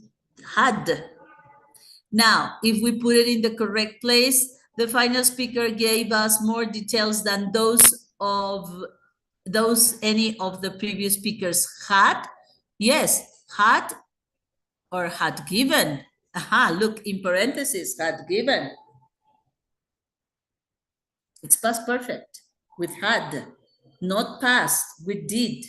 had. Now, if we put it in the correct place, the final speaker gave us more details than any of the previous speakers had. Yes, had or had given. Look, in parentheses, had given. It's past perfect with had, not past with did.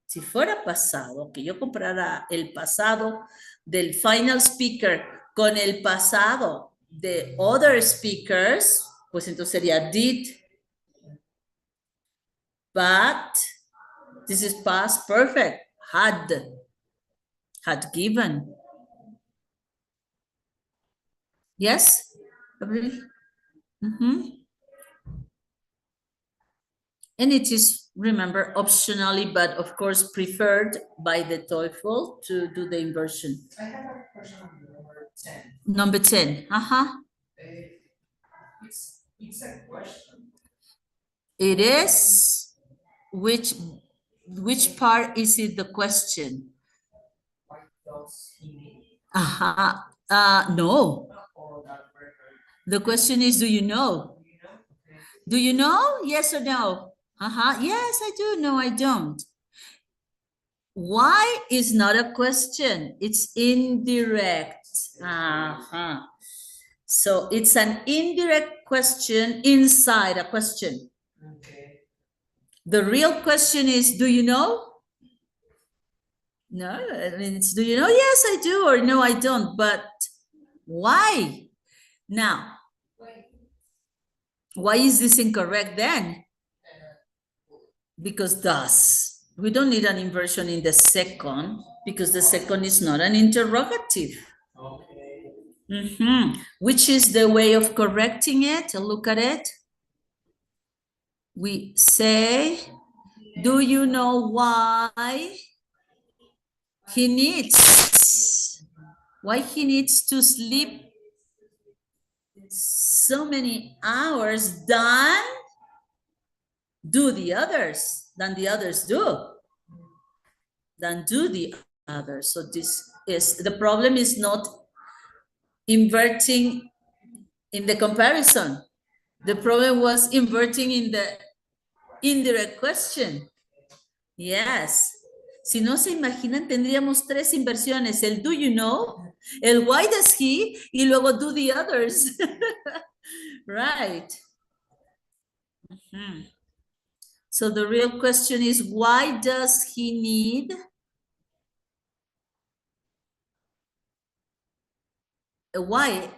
Si fuera pasado, que yo comparara el pasado del final speaker con el pasado de other speakers, pues entonces sería did. But this is past perfect, had given. Yes? And it is, remember, optionally, but of course preferred by the TOEFL to do the inversion. I have a question on number 10. Number 10, It's a question. It is, which part is it the question? What does he mean? No. Or that record. The question is, do you know? You know? Okay. Do you know? Yes or no? Yes, I do. No, I don't. Why is not a question. It's indirect. So it's an indirect question inside a question. Okay. The real question is, do you know? No, I mean, it's, do you know? Yes, I do, or no, I don't. But why? Now, why is this incorrect then? Because thus, we don't need an inversion in the second because the second is not an interrogative. Okay. Which is the way of correcting it? Look at it. We say, do you know why he needs to sleep so many hours than do the others do. So this is, the problem is not inverting in the comparison. The problem was inverting in the indirect question. Yes. Si no se imaginan, tendríamos tres inversiones: el do you know, el why does he, y luego do the others. Right. So the real question is, why does he need? Why?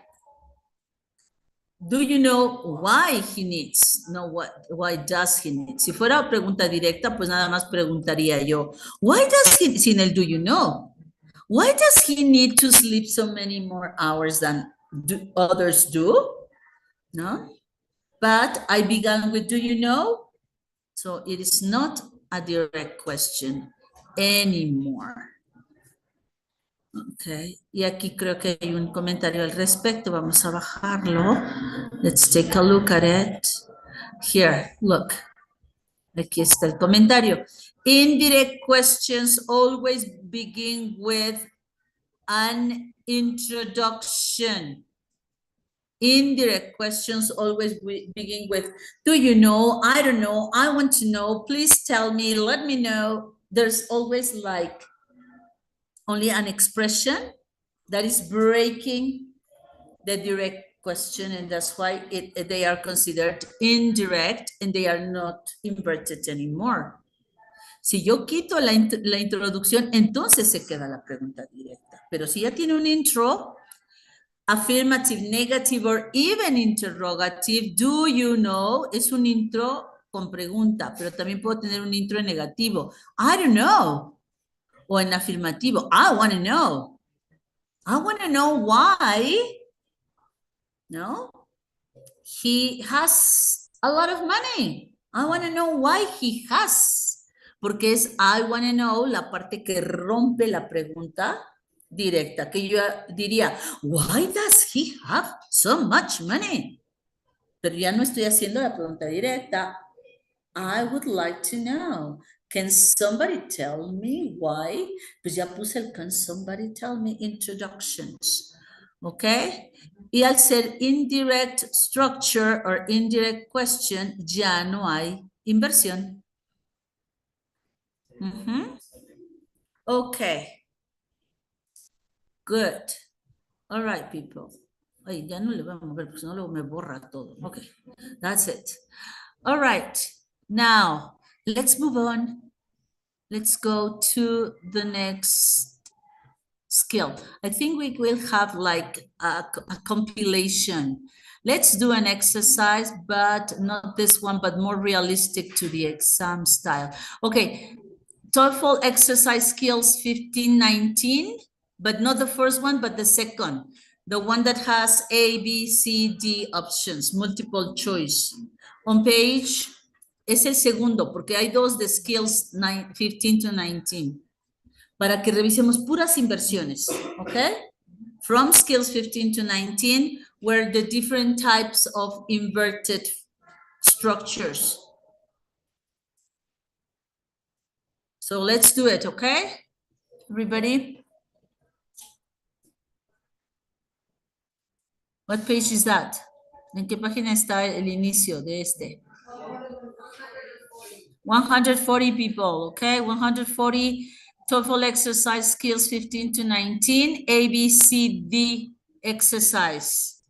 Do you know why he needs? No, why does he need? Si fuera pregunta directa, pues nada más preguntaría yo, why does he, sin el do you know, why does he need to sleep so many more hours than others do? No? But I began with, do you know? So it is not a direct question anymore. Ok, y aquí creo que hay un comentario al respecto. Vamos a bajarlo. Let's take a look at it. Here, look. Aquí está el comentario. Indirect questions always begin with an introduction. Indirect questions always begin with, do you know? I don't know. I want to know. Please tell me. Let me know. There's always like only an expression that is breaking the direct question, and that's why they are considered indirect and they are not inverted anymore. Si yo quito la introducción, entonces se queda la pregunta directa. Pero si ya tiene un intro, affirmative, negative, or even interrogative, do you know, es un intro con pregunta, pero también puedo tener un intro en negativo. I don't know. O en afirmativo, I want to know. I want to know why, no? He has a lot of money. I want to know why he has. Porque es I want to know la parte que rompe la pregunta directa, que yo diría, why does he have so much money? Pero ya no estoy haciendo la pregunta directa. I would like to know. Can somebody tell me why? Pues ya puse el can somebody tell me introductions. Okay? Y al ser indirect structure or indirect question, ya no hay inversión. Okay. Good. All right, people. Ay, ya no le vamos a ver, porque si no luego me borra todo. Okay, that's it. All right. Now, let's move on. Let's go to the next skill. I think we will have like a compilation. Let's do an exercise, but not this one, but more realistic to the exam style. Okay, TOEFL exercise skills 1519, but not the first one, but the second. The one that has A, B, C, D options, multiple choice. On page, es el segundo, porque hay dos de skills 15 to 19. Para que revisemos puras inversiones, okay? From skills 15 to 19, were the different types of inverted structures. So let's do it, okay? Everybody? What page is that? ¿En qué página está el inicio de este? 140 people, okay? 140 TOEFL exercise skills 15 to 19, A, B, C, D exercise.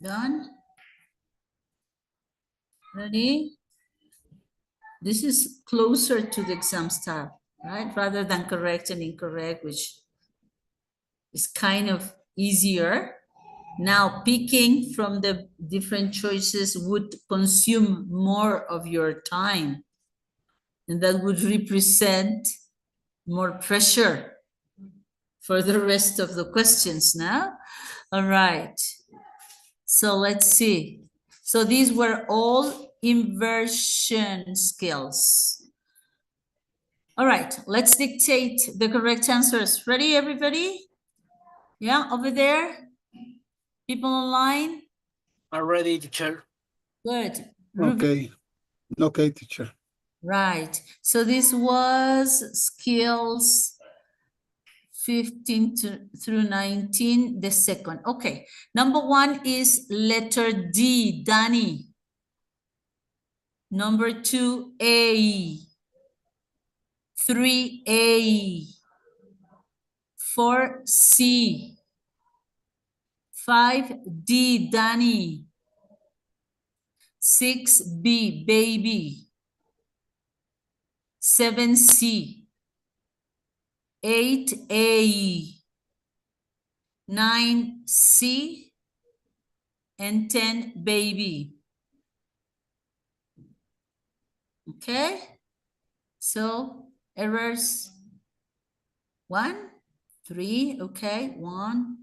Done? Ready? This is closer to the exam style, right? Rather than correct and incorrect, which is kind of easier. Now, picking from the different choices would consume more of your time. And that would represent more pressure for the rest of the questions now. All right. So let's see. So these were all inversion skills. All right, let's dictate the correct answers. Ready, everybody? Yeah, over there? People online? Already, teacher. Good. Ruben. Okay. Okay, teacher. Right. So this was skills 15 through 19, the second. Okay. Number 1 is letter D, Danny. Number 2, A. 3A. 4C. 5D, Danny. 6B, baby. 7C. 8A. 9C. And 10, baby. Okay? So, errors. 1, 3, okay, 1.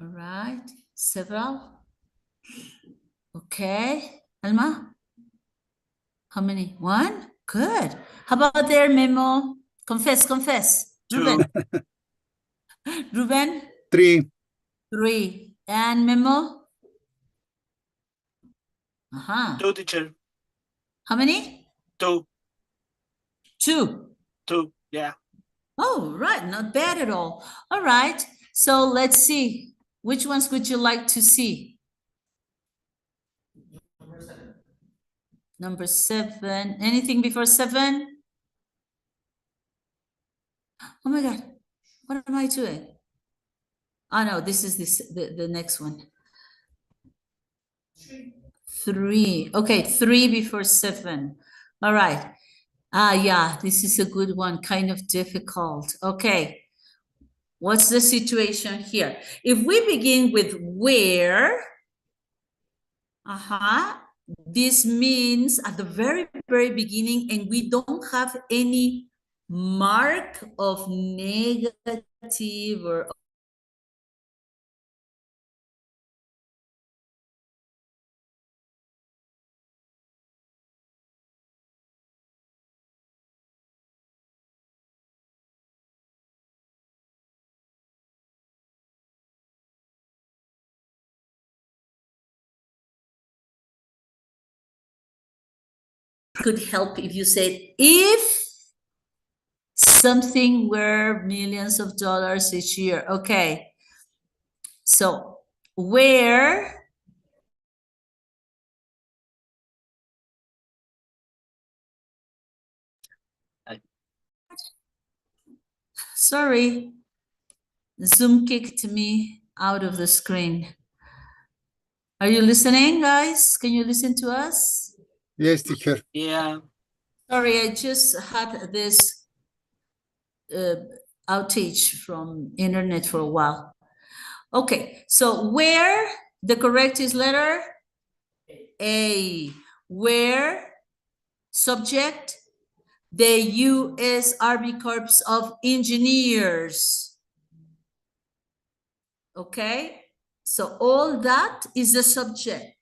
All right, several. Okay, Alma? How many? 1? Good. How about there, Memo? Confess. Two. Ruben? Ruben? 3. 3. And Memo? 2, teacher. How many? 2. 2. 2. Yeah. Oh, right, not bad at all. All right, so let's see. Which ones would you like to see? Number 7. Number 7. Anything before 7? Oh my God, what am I doing? Oh no, this is the next one. 3. Okay, 3 before 7. All right. Yeah, this is a good one, kind of difficult. Okay. What's the situation here? If we begin with where, this means at the very, very beginning, and we don't have any mark of negative or could help if you said, if something were millions of dollars each year. Okay. So where sorry, Zoom kicked me out of the screen. Are you listening, guys? Can you listen to us? Yes, teacher. Yeah. Sorry, I just had this outage from internet for a while. Okay, so where the correct is letter A. Where subject the U.S. Army Corps of Engineers. Okay, so all that is the subject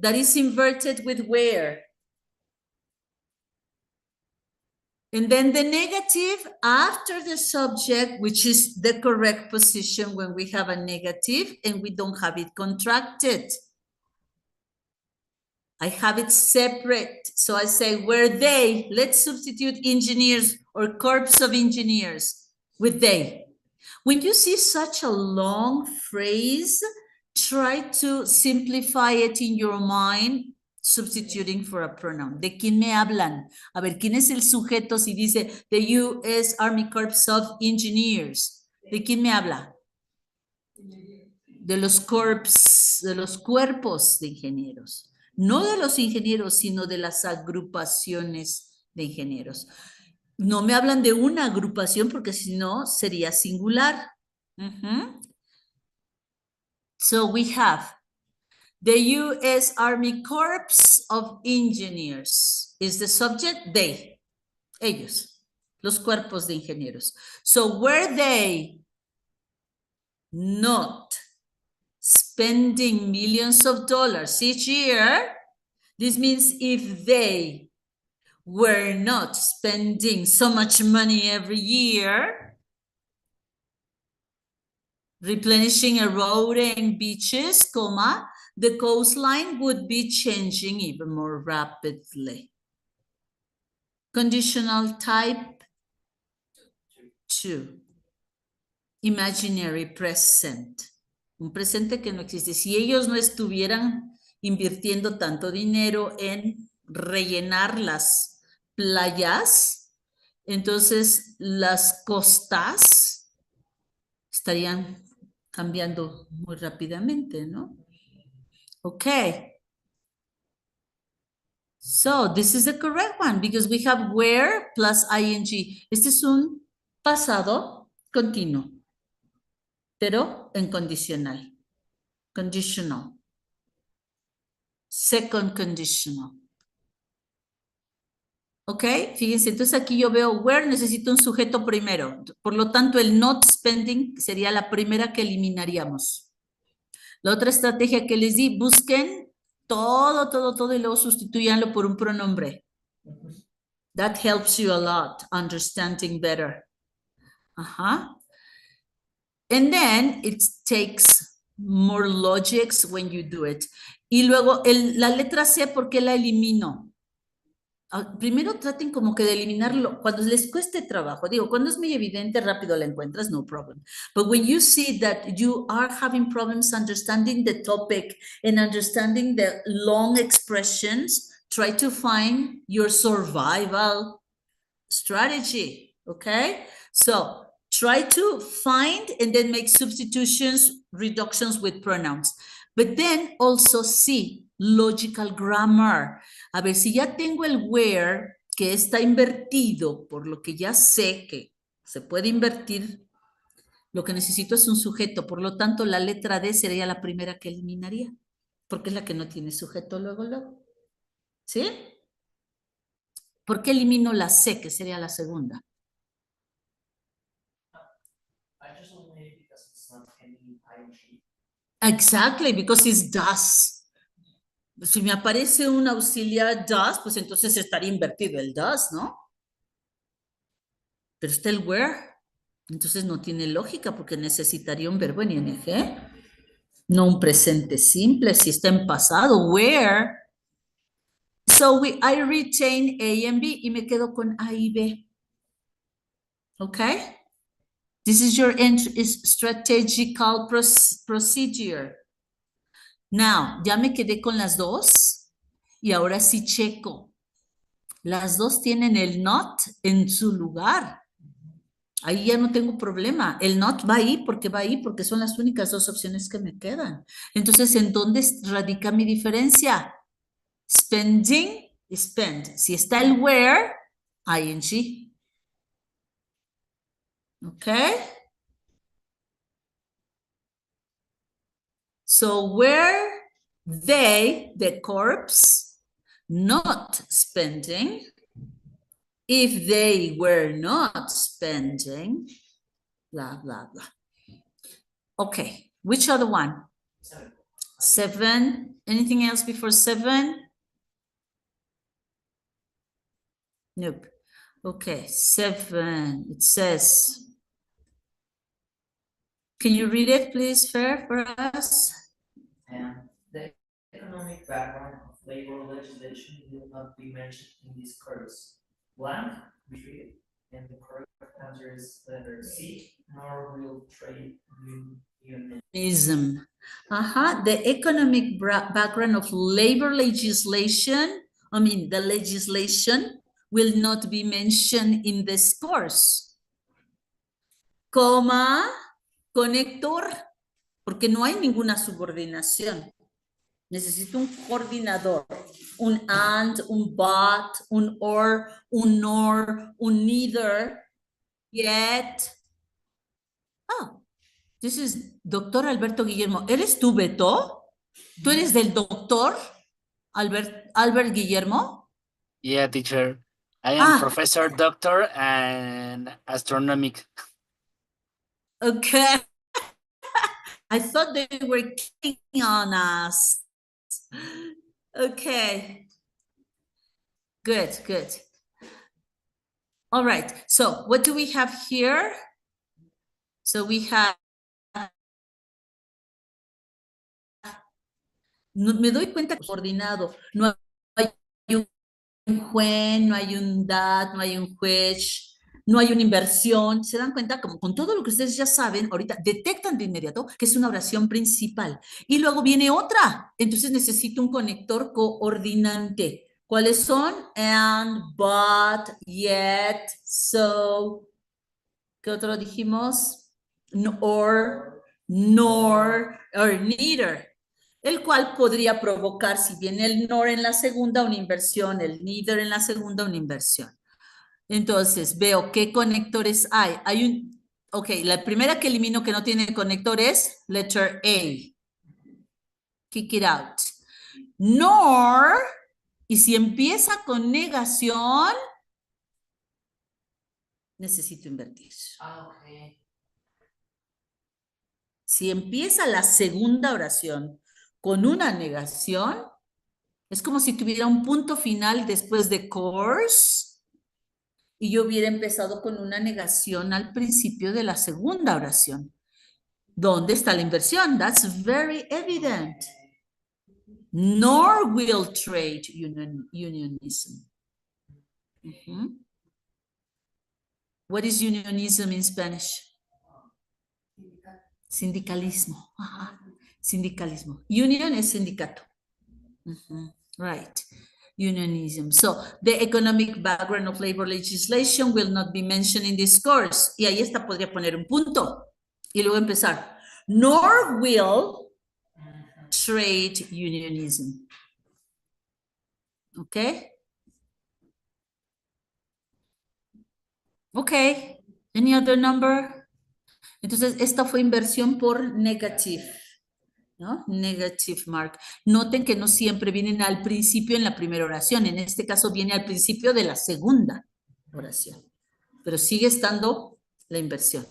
that is inverted with where. And then the negative after the subject, which is the correct position when we have a negative and we don't have it contracted. I have it separate. So I say, were they, let's substitute engineers or corps of engineers with they. When you see such a long phrase, try to simplify it in your mind, substituting for a pronoun. ¿De quién me hablan? A ver, ¿quién es el sujeto si dice the U.S. Army Corps of Engineers? ¿De quién me habla? De los corps, de los cuerpos de ingenieros. No de los ingenieros, sino de las agrupaciones de ingenieros. No me hablan de una agrupación porque si no sería singular. So we have the U.S. Army Corps of Engineers. Is the subject they? Ellos, los cuerpos de ingenieros. So were they not spending millions of dollars each year? This means if they were not spending so much money every year, replenishing, eroding beaches, comma, the coastline would be changing even more rapidly. Conditional type 2. Imaginary present. Un presente que no existe. Si ellos no estuvieran invirtiendo tanto dinero en rellenar las playas, entonces las costas estarían cambiando muy rápidamente, ¿no? Okay. So this is the correct one because we have where plus ing. Este es un pasado continuo, pero en condicional. Conditional. Second conditional. ¿Ok? Fíjense, entonces aquí yo veo where necesito un sujeto primero. Por lo tanto, el not spending sería la primera que eliminaríamos. La otra estrategia que les di, busquen todo y luego sustituyanlo por un pronombre. That helps you a lot, understanding better. Ajá. And then it takes more logics when you do it. Y luego la letra C, ¿por qué la elimino? Primero traten como que de eliminarlo cuando les cueste trabajo. Digo, cuando es muy evidente, rápido la encuentras, no problem. But when you see that you are having problems understanding the topic and understanding the long expressions, try to find your survival strategy, okay? So try to find and then make substitutions, reductions with pronouns. But then also see logical grammar. A ver, si ya tengo el where que está invertido, por lo que ya sé que se puede invertir, lo que necesito es un sujeto. Por lo tanto, la letra D sería la primera que eliminaría, porque es la que no tiene sujeto luego. ¿Sí? ¿Por qué elimino la C, que sería la segunda? I just eliminated because it's not any ing. Exactly, because it's does. Si me aparece un auxiliar does, pues entonces estaría invertido el does, ¿no? Pero está el where. Entonces no tiene lógica porque necesitaría un verbo en ing. No un presente simple, si está en pasado, where. So I retain A and B y me quedo con A y B. Okay? This is your strategical procedure. Now, ya me quedé con las dos y ahora sí checo. Las dos tienen el not en su lugar. Ahí ya no tengo problema. El not va ahí porque son las únicas dos opciones que me quedan. Entonces, ¿en dónde radica mi diferencia? Spending, spend. Si está el where, ing. ¿Ok? So where they, the corpse, not spending, if they were not spending, blah, blah, blah. Okay, which other one? 7. Anything else before 7? Nope. Okay, 7. It says, can you read it, please, Fer, for us? And the economic background of labor legislation will not be mentioned in this course. Blank, retreated, and the correct answer is letter C, nor will trade union. The economic background of labor legislation, the legislation will not be mentioned in this course. Coma, conector, porque no hay ninguna subordinación. Necesito un coordinador, un and, un but, un or, un nor, un neither, yet. Ah, this is doctor Alberto Guillermo. ¿Eres tú, Beto? ¿Tú eres del doctor Albert Guillermo? Yeah, teacher. I am Ah, professor, doctor, and astronomic. okay. I thought they were kidding on us. Okay. Good, good. All right. So what do we have here? So we have, me doy cuenta que coordinado, no hay un when, no hay un that, no hay un which, no hay una inversión. ¿Se dan cuenta? Como con todo lo que ustedes ya saben, ahorita detectan de inmediato que es una oración principal. Y luego viene otra. Entonces necesito un conector coordinante. ¿Cuáles son? And, but, yet, so. ¿Qué otro dijimos? No, or, nor, or neither. El cual podría provocar, si viene el nor en la segunda, una inversión, el neither en la segunda, una inversión. Entonces, veo qué conectores hay. Hay un, ok, la primera que elimino que no tiene conector es letter A. Kick it out. Nor, y si empieza con negación, necesito invertir. Okay. Si empieza la segunda oración con una negación, es como si tuviera un punto final después de course y yo hubiera empezado con una negación al principio de la segunda oración. ¿Dónde está la inversión? That's very evident. Nor will trade unionism. What is unionism in Spanish? Sindicalismo. Ajá. Sindicalismo. Union es sindicato. Right. Unionism. So, the economic background of labor legislation will not be mentioned in this course. Y ahí está, podría poner un punto. Y luego empezar. Nor will trade unionism. Okay? Okay. Any other number? Entonces, esta fue inversión por negative. ¿No? Negative mark. Noten que no siempre vienen al principio en la primera oración. En este caso viene al principio de la segunda oración. Pero sigue estando la inversión.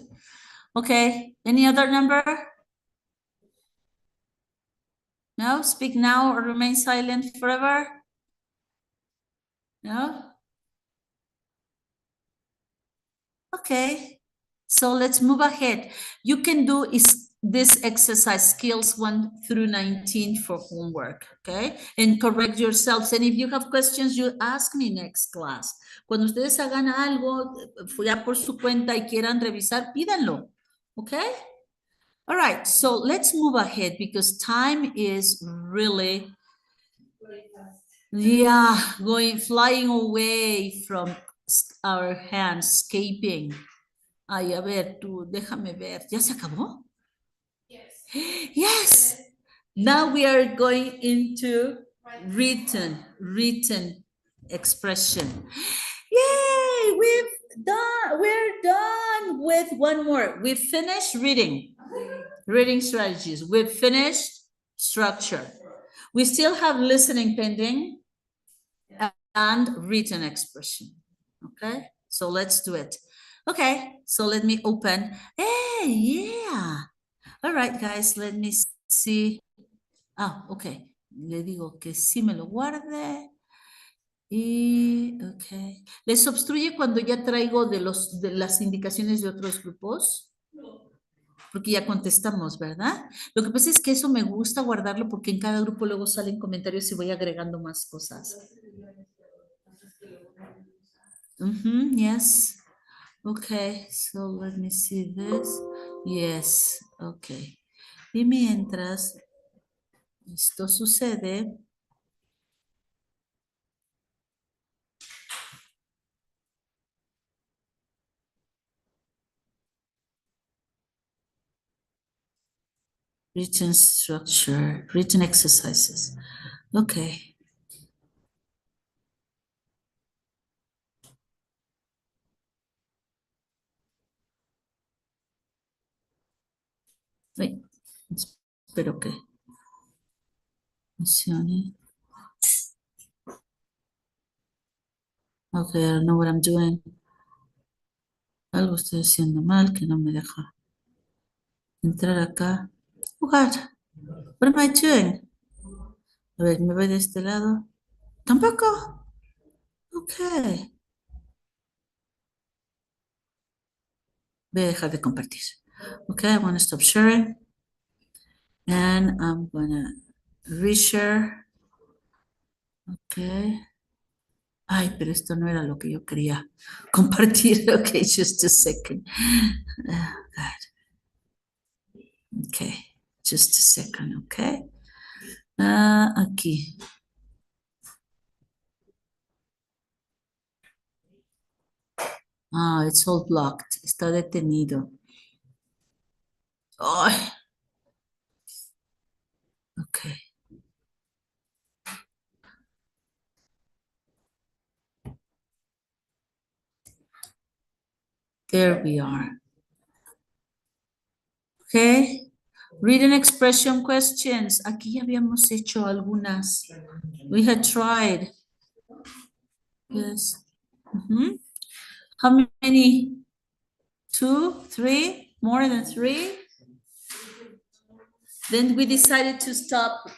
Okay. Any other number? No? Speak now or remain silent forever? No? Okay. So let's move ahead. You can do this exercise skills 1 through 19 for homework, okay? And correct yourselves. And if you have questions, you ask me next class. Cuando ustedes hagan algo ya por su cuenta y quieran revisar, pídanlo, okay? All right, so let's move ahead because time is really, yeah, flying away from our hands, escaping. Ay, a ver, tú, déjame ver. ¿Ya se acabó? Yes. Yes. Now we are going into written expression. Yay, we're done with one more. We've finished reading strategies. We've finished structure. We still have listening pending and written expression. Okay, so let's do it. Okay, so let me open. Hey, yeah. All right, guys, let me see. Ah, ok. Le digo que sí me lo guarde. Y, ok. ¿Les obstruye cuando ya traigo de las indicaciones de otros grupos? Porque ya contestamos, ¿verdad? Lo que pasa es que eso me gusta guardarlo porque en cada grupo luego salen comentarios y voy agregando más cosas. Yes. Okay, so let me see this. Yes, okay. Y mientras esto sucede, Written structure, written exercises. Okay. Wait, espero que funcione. Okay, I don't know what I'm doing. Algo estoy haciendo mal que no me deja entrar acá. Oh God, what am I doing? A ver, me voy de este lado. Tampoco. Okay. Voy a dejar de compartir. Okay, I want to stop sharing. And I'm gonna reshare. Okay. Ay, pero esto no era lo que yo quería compartir. Okay, just a second. God. Okay, just a second, okay. Aquí. Ah, it's all blocked. Está detenido. Ay. Okay. There we are. Okay. Written expression questions. Aquí ya habíamos hecho algunas. We had tried. Yes. Mhm. How many? 2, 3, more than 3? Then we decided to stop.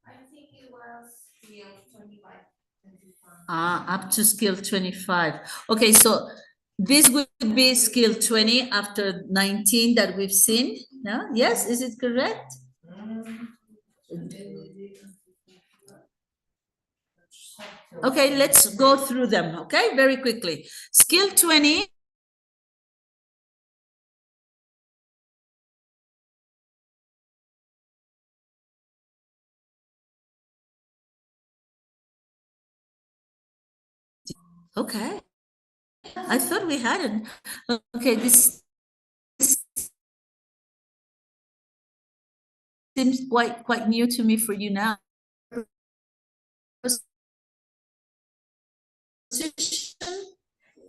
I think it was skill 25. Up to skill 25. Okay, so this would be skill 20 after 19 that we've seen. No? Yes, is it correct? Okay, let's go through them, okay, very quickly. Skill 20. Okay, I thought we hadn't. Okay, this seems quite new to me for you now.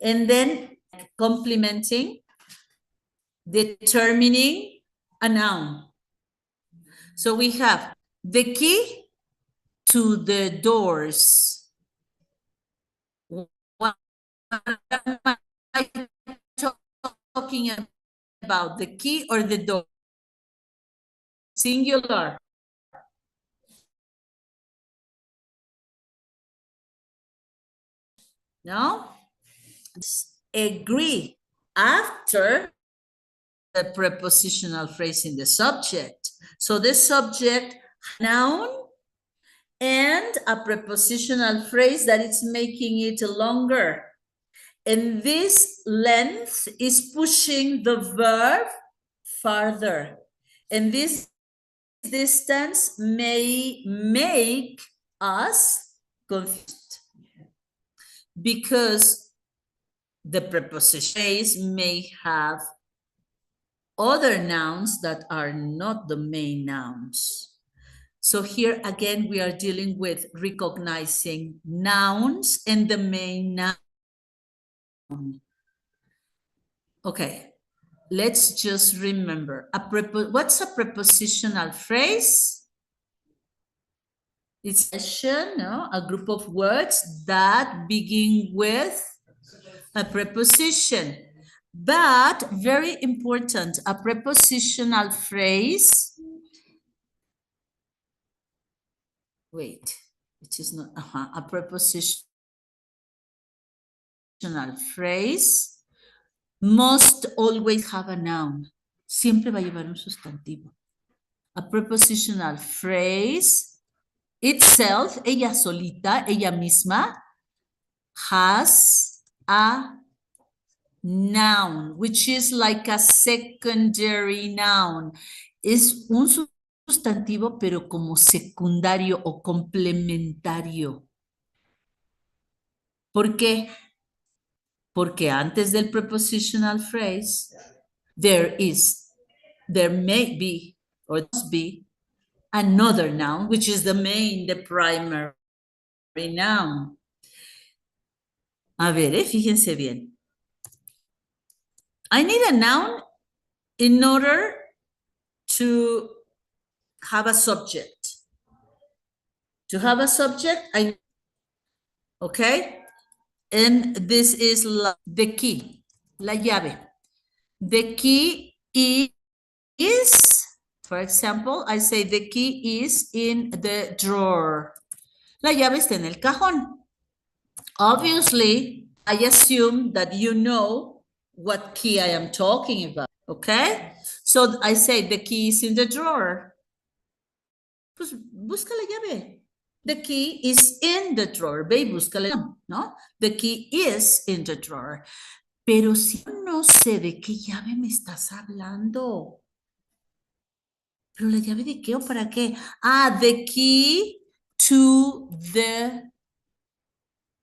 And then complementing, determining a noun. So we have the key to the doors. What am I talking about? The key or the door? Singular. No? Agree after the prepositional phrase in the subject. So the subject, noun, and a prepositional phrase that is making it longer. And this length is pushing the verb farther. And this distance may make us confused because the preposition phrase may have other nouns that are not the main nouns. So here again, we are dealing with recognizing nouns and the main noun. Okay, let's just remember, what's a prepositional phrase? It's a group of words that begin with a preposition. But very important, a prepositional phrase, wait, it is not, a prepositional phrase must always have a noun. Siempre va a llevar un sustantivo. A prepositional phrase itself, ella solita, ella misma, has a noun, which is like a secondary noun. Es un sustantivo, pero como secundario o complementario. ¿Por qué? Porque antes del prepositional phrase there may be, or must be, another noun, which is the primary noun. A ver, fíjense bien. I need a noun in order to have a subject. To have a subject, okay? And this is the key, la llave. The key is, for example, I say the key is in the drawer. La llave está en el cajón. Obviously, I assume that you know what key I am talking about, okay? So I say the key is in the drawer. Pues busca la llave. The key is in the drawer. Ve y busca la llave, ¿no? The key is in the drawer. Pero si no sé de qué llave me estás hablando. ¿Pero la llave de qué o para qué? Ah, the key to the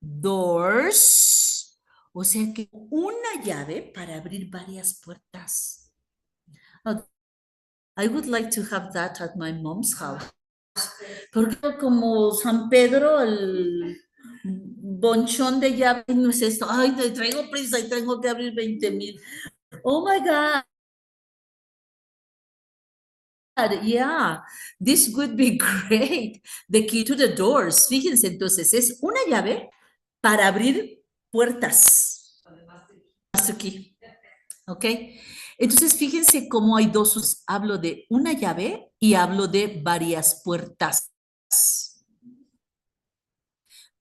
doors. O sea que una llave para abrir varias puertas. Oh, I would like to have that at my mom's house. Porque como San Pedro, el bonchón de llaves no es esto. Ay, te traigo prisa y tengo que abrir 20,000. Oh my God. Yeah, this would be great. The key to the doors. Fíjense, entonces es una llave para abrir puertas. Master key. ¿Ok? Entonces, fíjense cómo hay dos usos. Hablo de una llave y hablo de varias puertas.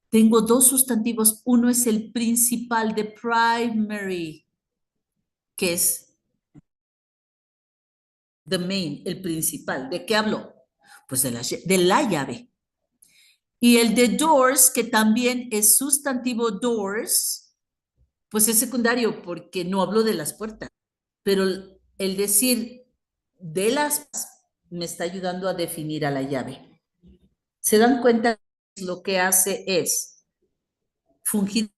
Tengo dos sustantivos. Uno es el principal de primary, que es the main, el principal. ¿De qué hablo? Pues de la llave. Y el de doors, que también es sustantivo doors, pues es secundario porque no hablo de las puertas. Pero el decir de las me está ayudando a definir a la llave. ¿Se dan cuenta? Lo que hace es fungir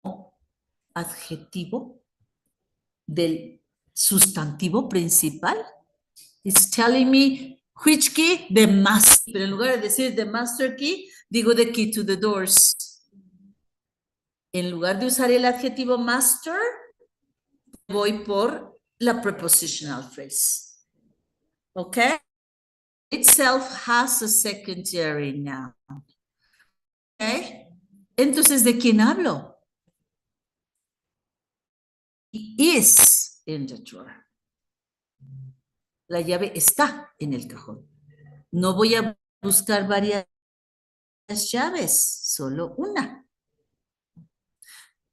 como adjetivo del sustantivo principal. It's telling me which key, the master. Pero en lugar de decir the master key, digo the key to the doors. En lugar de usar el adjetivo master, voy por la prepositional phrase. Okay? Itself has a secondary noun. Okay? Entonces, ¿de quién hablo? Is in the drawer. La llave está en el cajón. No voy a buscar varias llaves, solo una.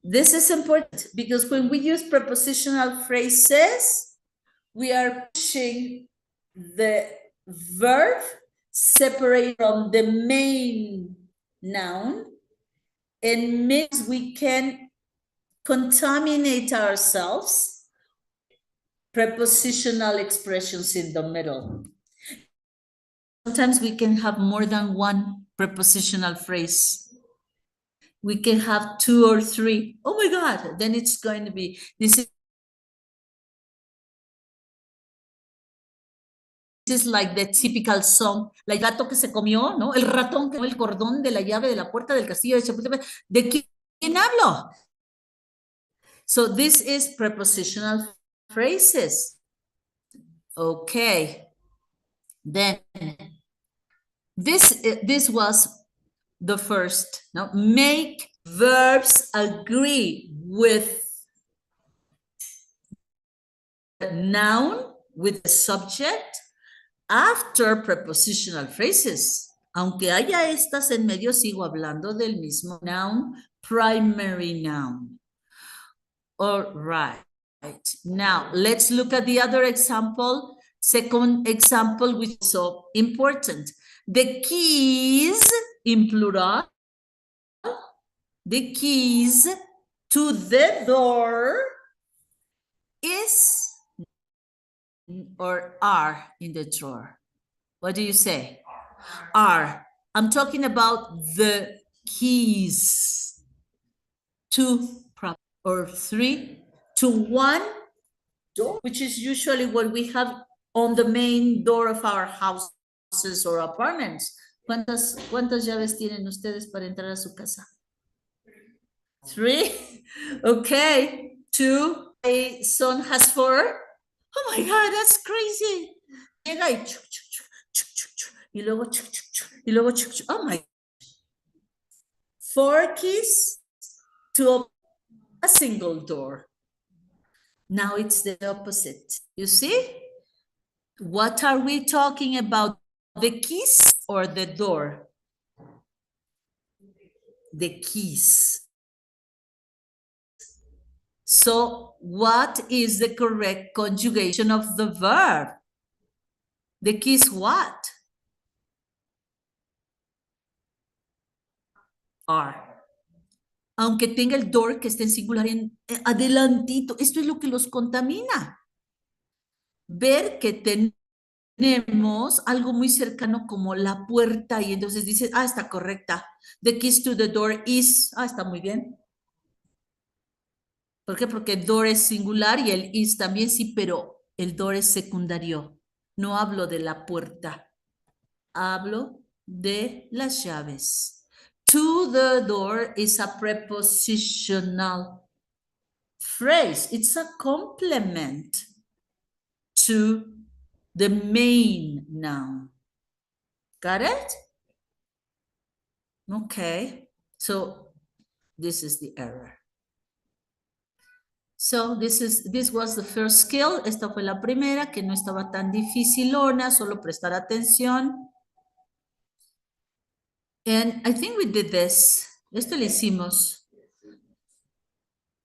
This is important because when we use prepositional phrases, we are pushing the verb separate from the main noun, and means we can contaminate ourselves prepositional expressions in the middle. Sometimes we can have more than one prepositional phrase. We can have 2 or 3. Oh my God, then it's going to be, this is like the typical song, like gato que se comió, ¿no? El ratón que comió el cordón de la llave de la puerta del castillo de Chapultepec. ¿De quién hablo? So this is prepositional phrases. Okay. Then this was the first. Now make verbs agree with the noun, with the subject, after prepositional phrases. Aunque haya estas en medio, sigo hablando del mismo noun, primary noun. All right. Now, let's look at the other example. Second example, which is so important. The keys, in plural, the keys to the door is or are in the drawer. What do you say? Are. I'm talking about the keys. 2 or 3 to 1 door, which is usually what we have on the main door of our houses or apartments. ¿Cuántas llaves tienen ustedes para entrar a su casa? 3. Okay. 2. My son has 4. Oh my God, that's crazy. Llega y chuc, chuc, chuc, chuc, chuc, chuc, y luego chuc, chuc, chuc, y luego chuc, chuc. Oh my. 4 keys to open a single door. Now it's the opposite. You see? What are we talking about? The keys or the door? The keys. So what is the correct conjugation of the verb? The keys what? Are. Aunque tenga el door que esté en singular en adelantito. Esto es lo que los contamina. Ver que tenemos algo muy cercano como la puerta y entonces dices, está correcta. The keys to the door is, está muy bien. ¿Por qué? Porque door es singular y el is también sí, pero el door es secundario. No hablo de la puerta. Hablo de las llaves. To the door is a prepositional phrase. It's a complement to the main noun. Got it? Okay. So this is the error. So this was the first skill. Esta fue la primera, que no estaba tan dificilona, solo prestar atención. And I think we did this. Esto lo hicimos.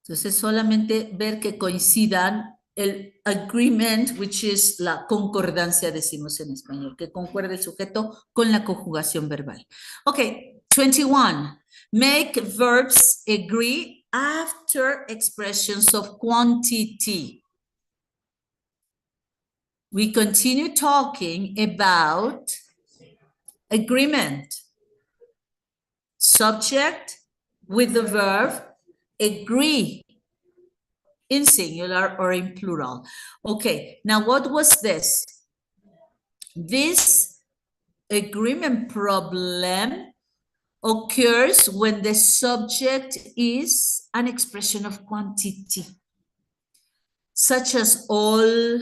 Entonces, solamente ver que coincidan el agreement, which is la concordancia, decimos en español, que concuerde el sujeto con la conjugación verbal. Okay, 21. Make verbs agree after expressions of quantity. We continue talking about agreement. Subject with the verb agree in singular or in plural. Okay, now what was this? This agreement problem occurs when the subject is an expression of quantity, such as all,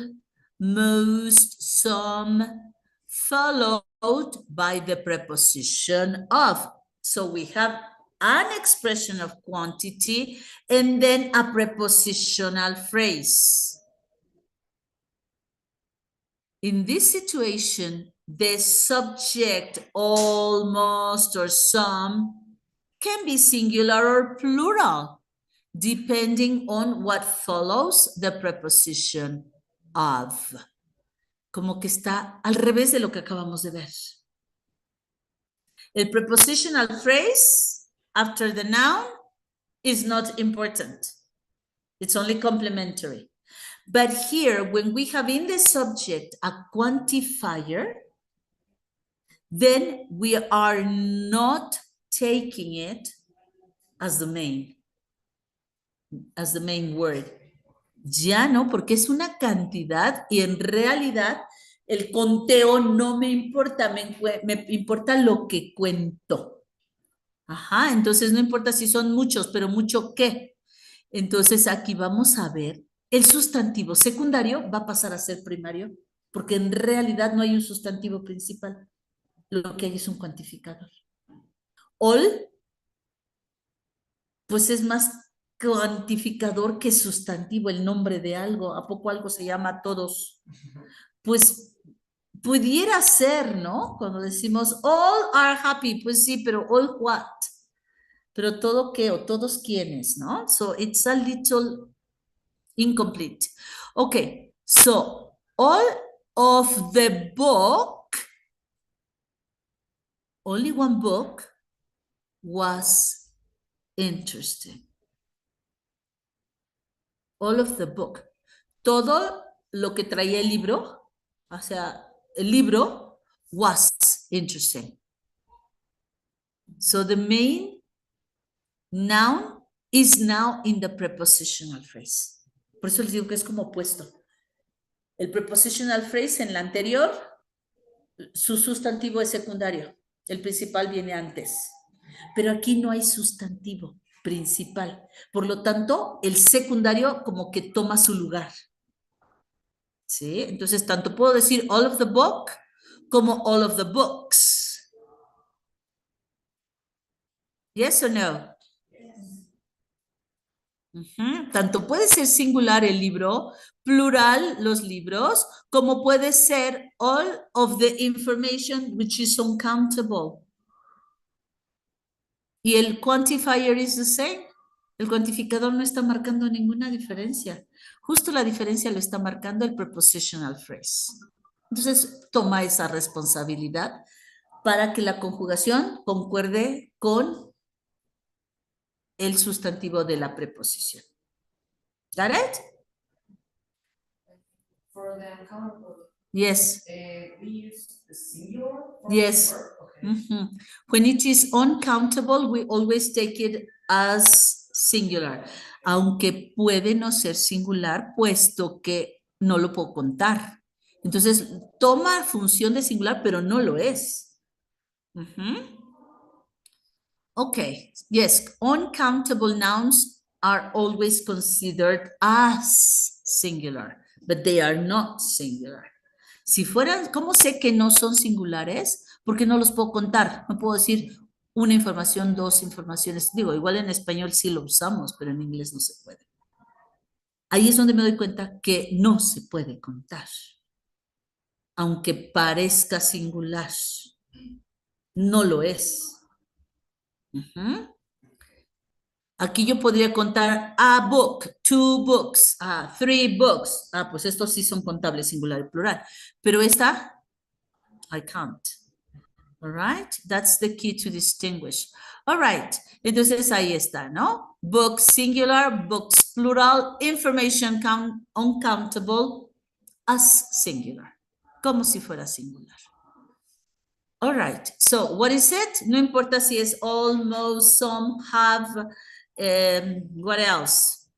most, some, followed by the preposition of. So we have an expression of quantity and then a prepositional phrase. In this situation, the subject almost or some can be singular or plural, depending on what follows the preposition of. Como que está al revés de lo que acabamos de ver. El prepositional phrase after the noun is not important. It's only complementary. But here, when we have in the subject a quantifier, then we are not taking it as the main word. Ya no, porque es una cantidad y en realidad el conteo no me importa, me importa lo que cuento. Ajá, entonces no importa si son muchos, pero ¿mucho qué? Entonces aquí vamos a ver, el sustantivo secundario va a pasar a ser primario, porque en realidad no hay un sustantivo principal. Lo que hay es un cuantificador. All, pues es más cuantificador que sustantivo, el nombre de algo. ¿A poco algo se llama todos? Pues pudiera ser, ¿no? Cuando decimos all are happy, pues sí, pero all what? Pero todo qué o todos quiénes, ¿no? So it's a little incomplete. Okay, so all of the book, only one book was interesting. All of the book. Todo lo que traía el libro, o sea, el libro was interesting. So the main noun is now in the prepositional phrase. Por eso les digo que es como opuesto. El prepositional phrase en la anterior, su sustantivo es secundario. El principal viene antes. Pero aquí no hay sustantivo principal. Por lo tanto, el secundario como que toma su lugar. ¿Sí? Entonces, tanto puedo decir all of the book como all of the books. Yes or no? Tanto puede ser singular el libro, plural los libros, como puede ser all of the information which is uncountable. Y el quantifier is the same. El cuantificador no está marcando ninguna diferencia. Justo la diferencia lo está marcando el prepositional phrase. Entonces, toma esa responsabilidad para que la conjugación concuerde con el sustantivo de la preposición. Got it? For the uncountable, Yes. we use the singular. for Yes. the verb, okay. When it is uncountable, we always take it as singular, aunque puede no ser singular, puesto que no lo puedo contar. Entonces, toma función de singular, pero no lo es. Okay, yes, uncountable nouns are always considered as singular, but they are not singular. Si fueran, ¿cómo sé que no son singulares? Porque no los puedo contar. No puedo decir una información, dos informaciones. Digo, igual en español sí lo usamos, pero en inglés no se puede. Ahí es donde me doy cuenta que no se puede contar, aunque parezca singular. No lo es. Aquí yo podría contar a book, two books, three books. Pues estos sí son contables singular y plural. Pero esta, I can't. All right, that's the key to distinguish. All right, entonces ahí está, ¿no? Books singular, books plural, information uncountable as singular, como si fuera singular. All right, so what is it? No importa si es almost, some, have, what else?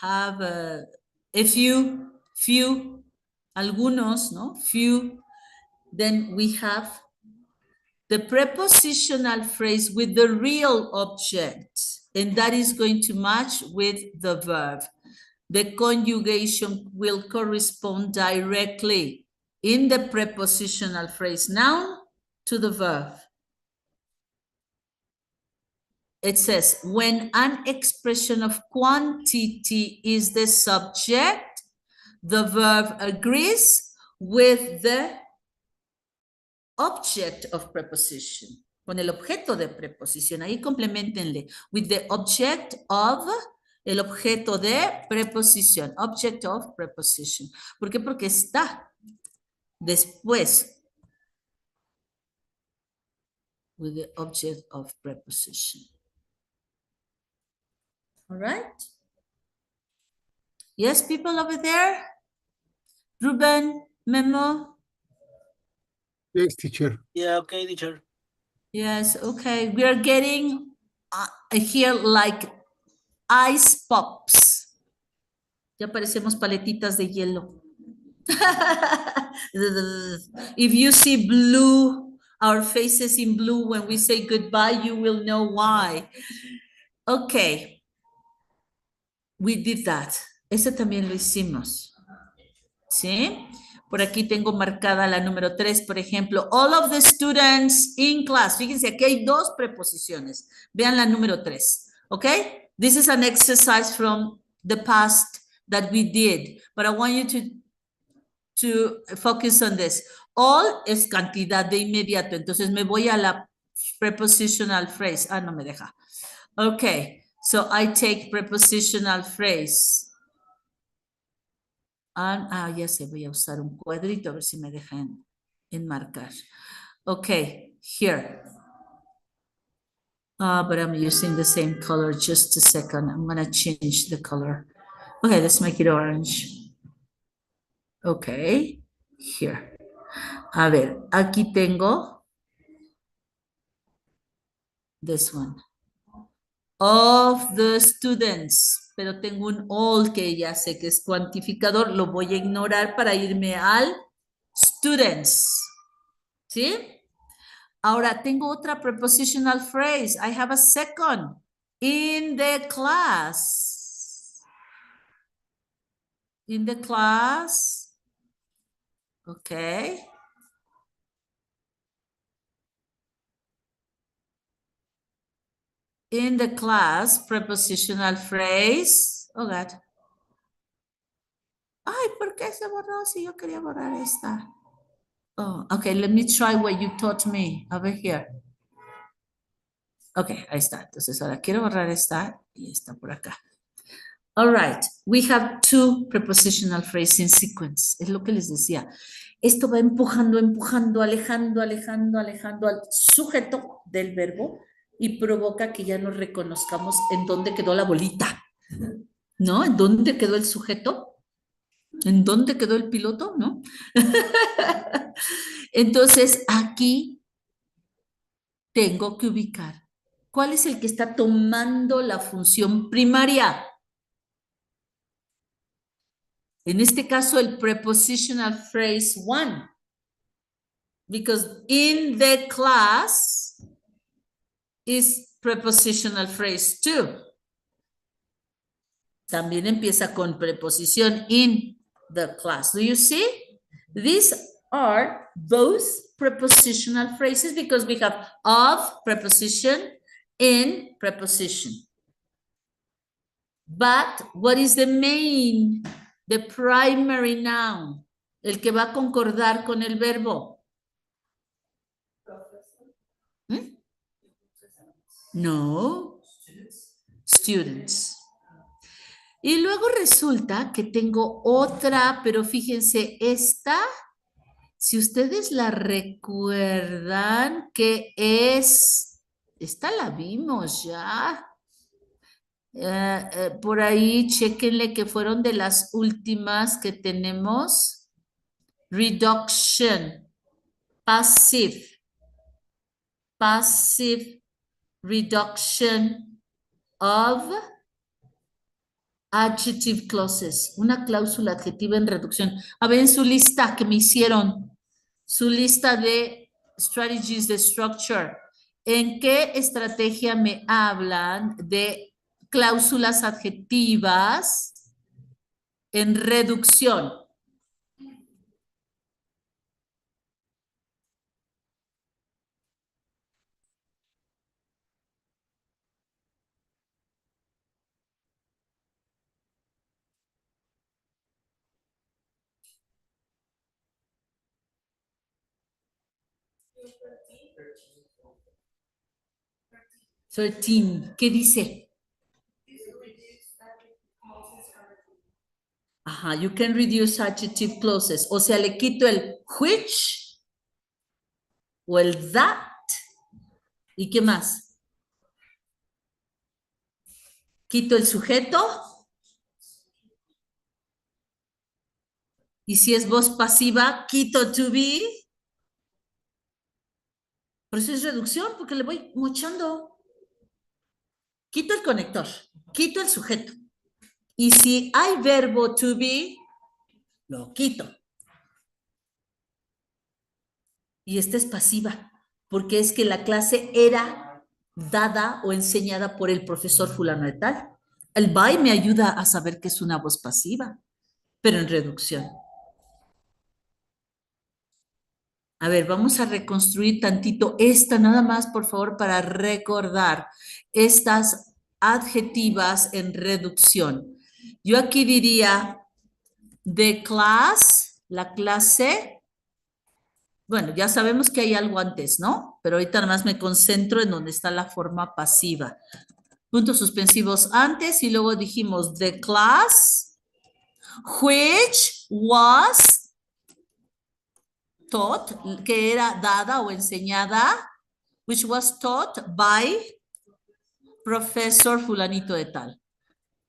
Have a few, algunos, ¿no? Few. Then we have the prepositional phrase with the real object, and that is going to match with the verb. The conjugation will correspond directly in the prepositional phrase noun to the verb. It says, when an expression of quantity is the subject, the verb agrees with the object of preposition. Con el objeto de preposición. Ahí complementenle. With the object of, el objeto de preposición. Object of preposition. ¿Por qué? Porque está después. With the object of preposition. All right? Yes, people over there? Ruben, Memo? Yes, teacher. Yeah, okay, teacher. Yes, okay. We are getting here like ice pops. Ya parecemos paletitas de hielo. If you see blue, our faces in blue when we say goodbye, you will know why. Okay. We did that. Ese también lo hicimos. ¿Sí? Por aquí tengo marcada la número 3, por ejemplo. All of the students in class. Fíjense, aquí hay dos preposiciones. Vean la número 3. ¿Ok? This is an exercise from the past that we did. But I want you to focus on this. All es cantidad de inmediato. Entonces me voy a la prepositional phrase. No me deja. Ok. So I take prepositional phrase. Ya sé, voy a usar un cuadrito a ver si me deja enmarcar. Okay, here. But I'm using the same color. Just a second. I'm going to change the color. Okay, let's make it orange. Okay, here. A ver, aquí tengo this one. Of the students. pero tengo un all que ya sé que es cuantificador, lo voy a ignorar para irme al students. ¿Sí? Ahora tengo otra prepositional phrase. I have a second. In the class. In the class. Okay. In the class, prepositional phrase. Oh, God. Ay, ¿por qué se borró si yo quería borrar esta? Oh, okay, let me try what you taught me. Over here. Ok, ahí está. Entonces ahora quiero borrar esta y está por acá. All right, we have two prepositional phrases in sequence. Es lo que les decía. Esto va empujando, empujando, alejando, alejando, alejando al sujeto del verbo y provoca que ya nos reconozcamos en dónde quedó la bolita. ¿No? ¿En dónde quedó el sujeto? ¿En dónde quedó el piloto? ¿No? Entonces, aquí tengo que ubicar. ¿Cuál es el que está tomando la función primaria? En este caso, el prepositional phrase one. Because in the class is prepositional phrase two. También empieza con preposición in the class. Do you see? These are both prepositional phrases because we have of preposition, in preposition. But what is the main, the primary noun? El que va a concordar con el verbo. ¿Mm? No. Students. Y luego resulta que tengo otra, pero fíjense, esta, si ustedes la recuerdan, que es, esta la vimos ya. Por ahí, chéquenle que fueron de las últimas que tenemos. Reduction, passive reduction of adjective clauses, una cláusula adjetiva en reducción. A ver, en su lista que me hicieron, su lista de strategies de structure, ¿en qué estrategia me hablan de cláusulas adjetivas en reducción? ¿13? ¿Qué dice? Ajá, you can reduce adjective clauses. O sea, le quito el which o el that. ¿Y qué más? Quito el sujeto. Y si es voz pasiva, quito to be. Por eso es reducción, porque le voy mochando. Quito el conector, quito el sujeto. Y si hay verbo to be, lo quito. Y esta es pasiva, porque es que la clase era dada o enseñada por el profesor fulano de tal. El by me ayuda a saber que es una voz pasiva, pero en reducción. A ver, vamos a reconstruir tantito esta nada más, por favor, para recordar estas adjetivas en reducción. Yo aquí diría the class, la clase. Bueno, ya sabemos que hay algo antes, ¿no? Pero ahorita nada más me concentro en donde está la forma pasiva. Puntos suspensivos antes y luego dijimos the class which was taught, que era dada o enseñada, which was taught by Professor fulanito de tal,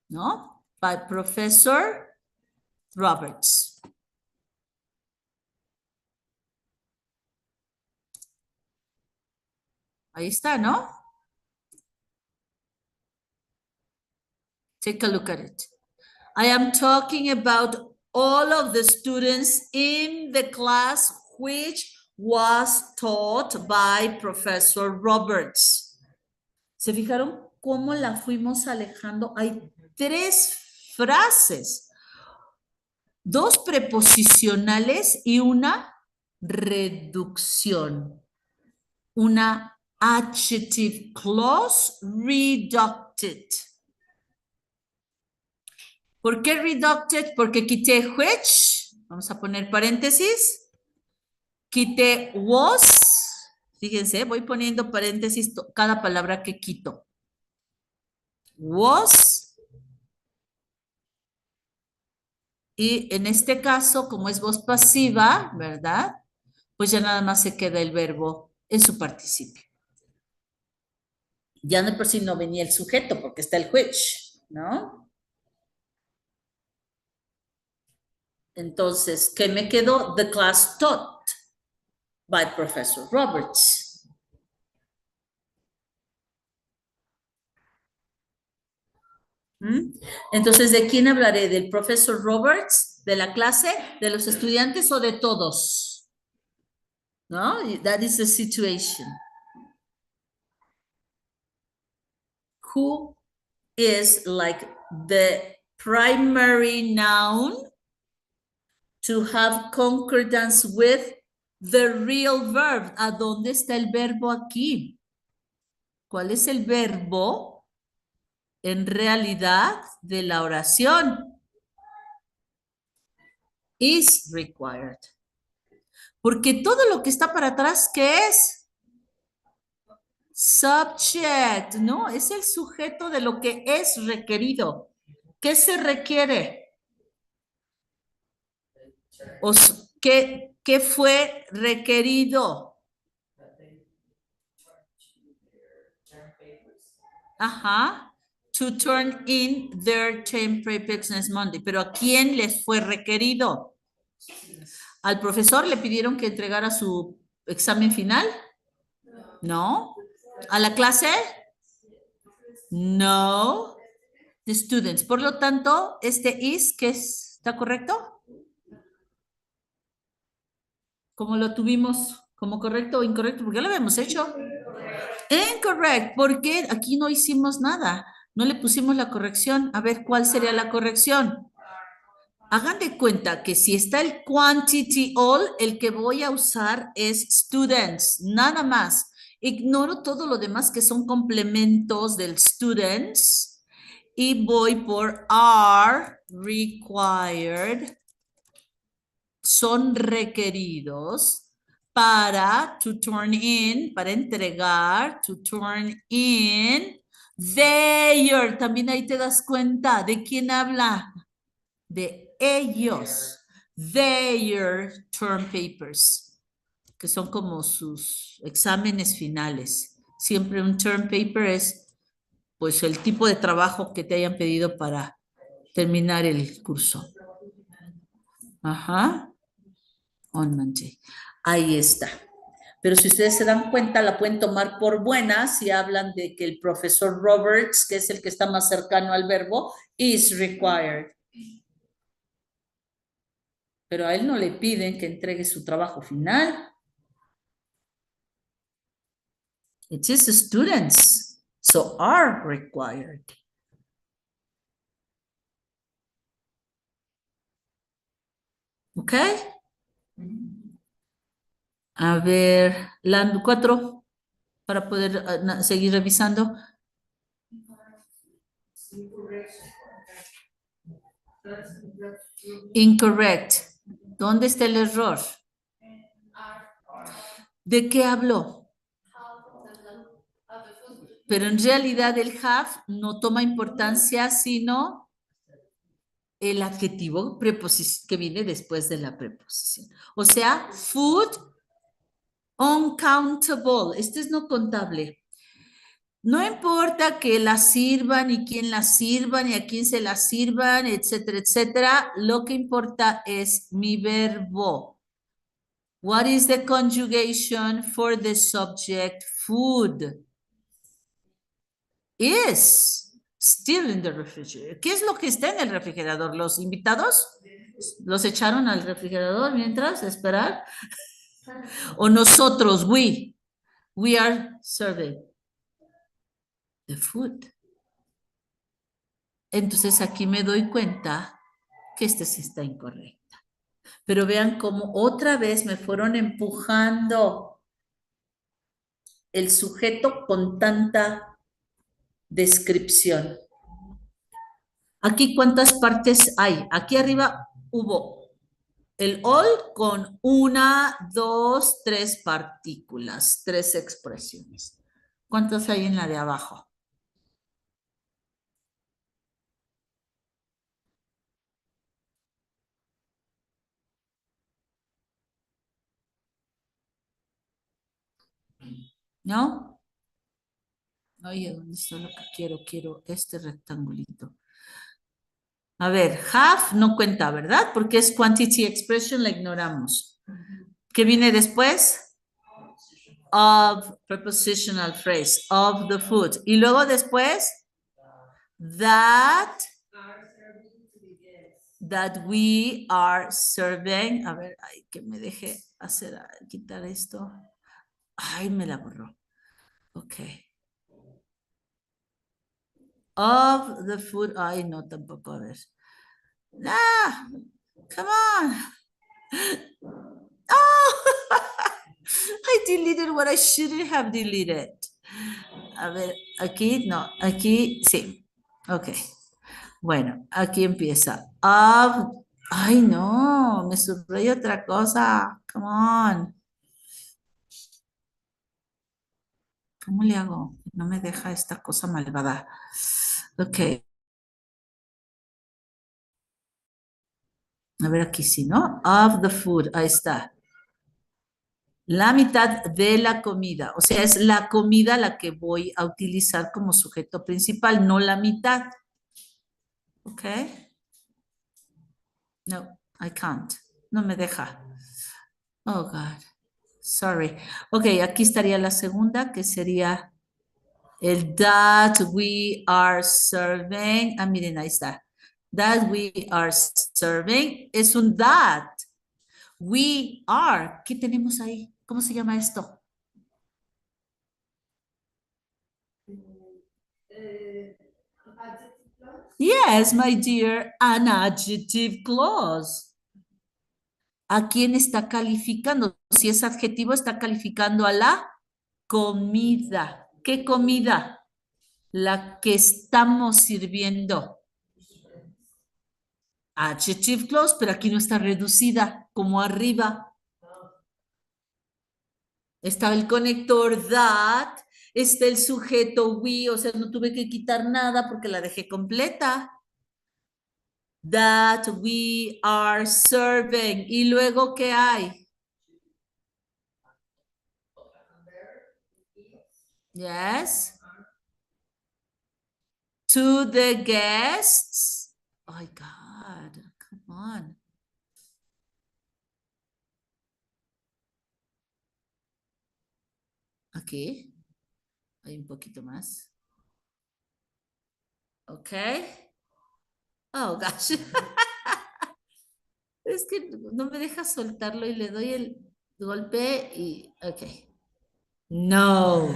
¿no? By Professor Roberts. Ahí está, ¿no? Take a look at it. I am talking about all of the students in the class which was taught by Professor Roberts. ¿Se fijaron cómo la fuimos alejando? Hay 3 frases, 2 preposicionales y una reducción. Una adjective clause reducted. ¿Por qué reducted? Porque quité which, vamos a poner paréntesis, quité was, fíjense, voy poniendo paréntesis cada palabra que quito. Was, y en este caso, como es voz pasiva, ¿verdad? Pues ya nada más se queda el verbo en su participio. Ya de por sí no venía el sujeto porque está el which, ¿no? Entonces, ¿qué me quedó? The class taught by Professor Roberts. Entonces, ¿de quién hablaré? ¿Del Professor Roberts? ¿De la clase? ¿De los estudiantes o de todos? ¿No? That is the situation. Who is like the primary noun to have concordance with the real verb. ¿A dónde está el verbo aquí? ¿Cuál es el verbo en realidad de la oración? Is required. Porque todo lo que está para atrás, ¿qué es? Subject, ¿no? Es el sujeto de lo que es requerido. ¿Qué se requiere? ¿O qué fue requerido? Ajá. To turn in their term papers next Monday. ¿Pero a quién les fue requerido? ¿Al profesor le pidieron que entregara su examen final? No. ¿A la clase? No. The students. Por lo tanto, este is, ¿qué está correcto? ¿Cómo lo tuvimos? ¿Como correcto o incorrecto? ¿Por qué lo habíamos hecho? Incorrect. ¿Por qué? Aquí no hicimos nada. No le pusimos la corrección. A ver, ¿cuál sería la corrección? Hagan de cuenta que si está el quantity all, el que voy a usar es students, nada más. Ignoro todo lo demás que son complementos del students y voy por are required, son requeridos para to turn in, para entregar, to turn in their. También ahí te das cuenta de quién habla. De ellos, their term papers, que son como sus exámenes finales. Siempre un term paper es pues el tipo de trabajo que te hayan pedido para terminar el curso. Ajá. On Monday. Ahí está. Pero si ustedes se dan cuenta, la pueden tomar por buena si hablan de que el profesor Roberts, que es el que está más cercano al verbo, is required. Pero a él no le piden que entregue su trabajo final. It is the students, so are required. ¿Ok? A ver, la 4, para poder seguir revisando. Incorrect. ¿Dónde está el error? ¿De qué habló? Pero en realidad el have no toma importancia, sino el adjetivo que viene después de la preposición. O sea, food uncountable. Este es no contable. No importa que la sirvan y quién la sirvan y a quién se la sirvan, etcétera, etcétera. Lo que importa es mi verbo. What is the conjugation for the subject food? Is. Still in the refrigerator. ¿Qué es lo que está en el refrigerador? ¿Los invitados? ¿Los echaron al refrigerador mientras esperar? ¿O nosotros, we are serving the food? Entonces aquí me doy cuenta que este sí está incorrecta. Pero vean cómo otra vez me fueron empujando el sujeto con tanta descripción. Aquí, ¿cuántas partes hay? Aquí arriba hubo el all con 1, 2, 3 partículas, 3 expresiones. ¿Cuántas hay en la de abajo? ¿No? Oye, ¿dónde está lo que quiero? Quiero este rectangulito. A ver, half no cuenta, ¿verdad? Porque es quantity expression, la ignoramos. ¿Qué viene después? Of prepositional phrase, of the food. Y luego después, that we are serving. A ver, ay, que me deje hacer, quitar esto. Ay, me la borró. Ok. Of the food. Ay, no, tampoco. A ver. Ah, come on. Oh, I deleted what I shouldn't have deleted. A ver, aquí no, aquí sí. Ok. Bueno, aquí empieza. Of, ay, no, me subrayó otra cosa. Come on. ¿Cómo le hago? No me deja esta cosa malvada. Ok. A ver, aquí sí, ¿no? Of the food, ahí está. La mitad de la comida. O sea, es la comida la que voy a utilizar como sujeto principal, no la mitad. Ok. No, I can't. No me deja. Oh, God. Sorry. Ok, aquí estaría la segunda, que sería el that we are serving. Ah, miren, ahí está. That we are serving es un that. We are. ¿Qué tenemos ahí? ¿Cómo se llama esto? Yes, my dear, an adjective clause. ¿A quién está calificando? Si es adjetivo, está calificando a la comida. ¿Qué comida? La que estamos sirviendo. Adjective clause, pero aquí no está reducida, como arriba. Está el conector that, está el sujeto we, o sea, no tuve que quitar nada porque la dejé completa. That we are serving. ¿Y luego qué hay? Yes. To the guests. Oh, my God, come on. Aquí. Hay un poquito más. Ok. Oh, gosh. Es que no me deja soltarlo y le doy el golpe y... Ok. No.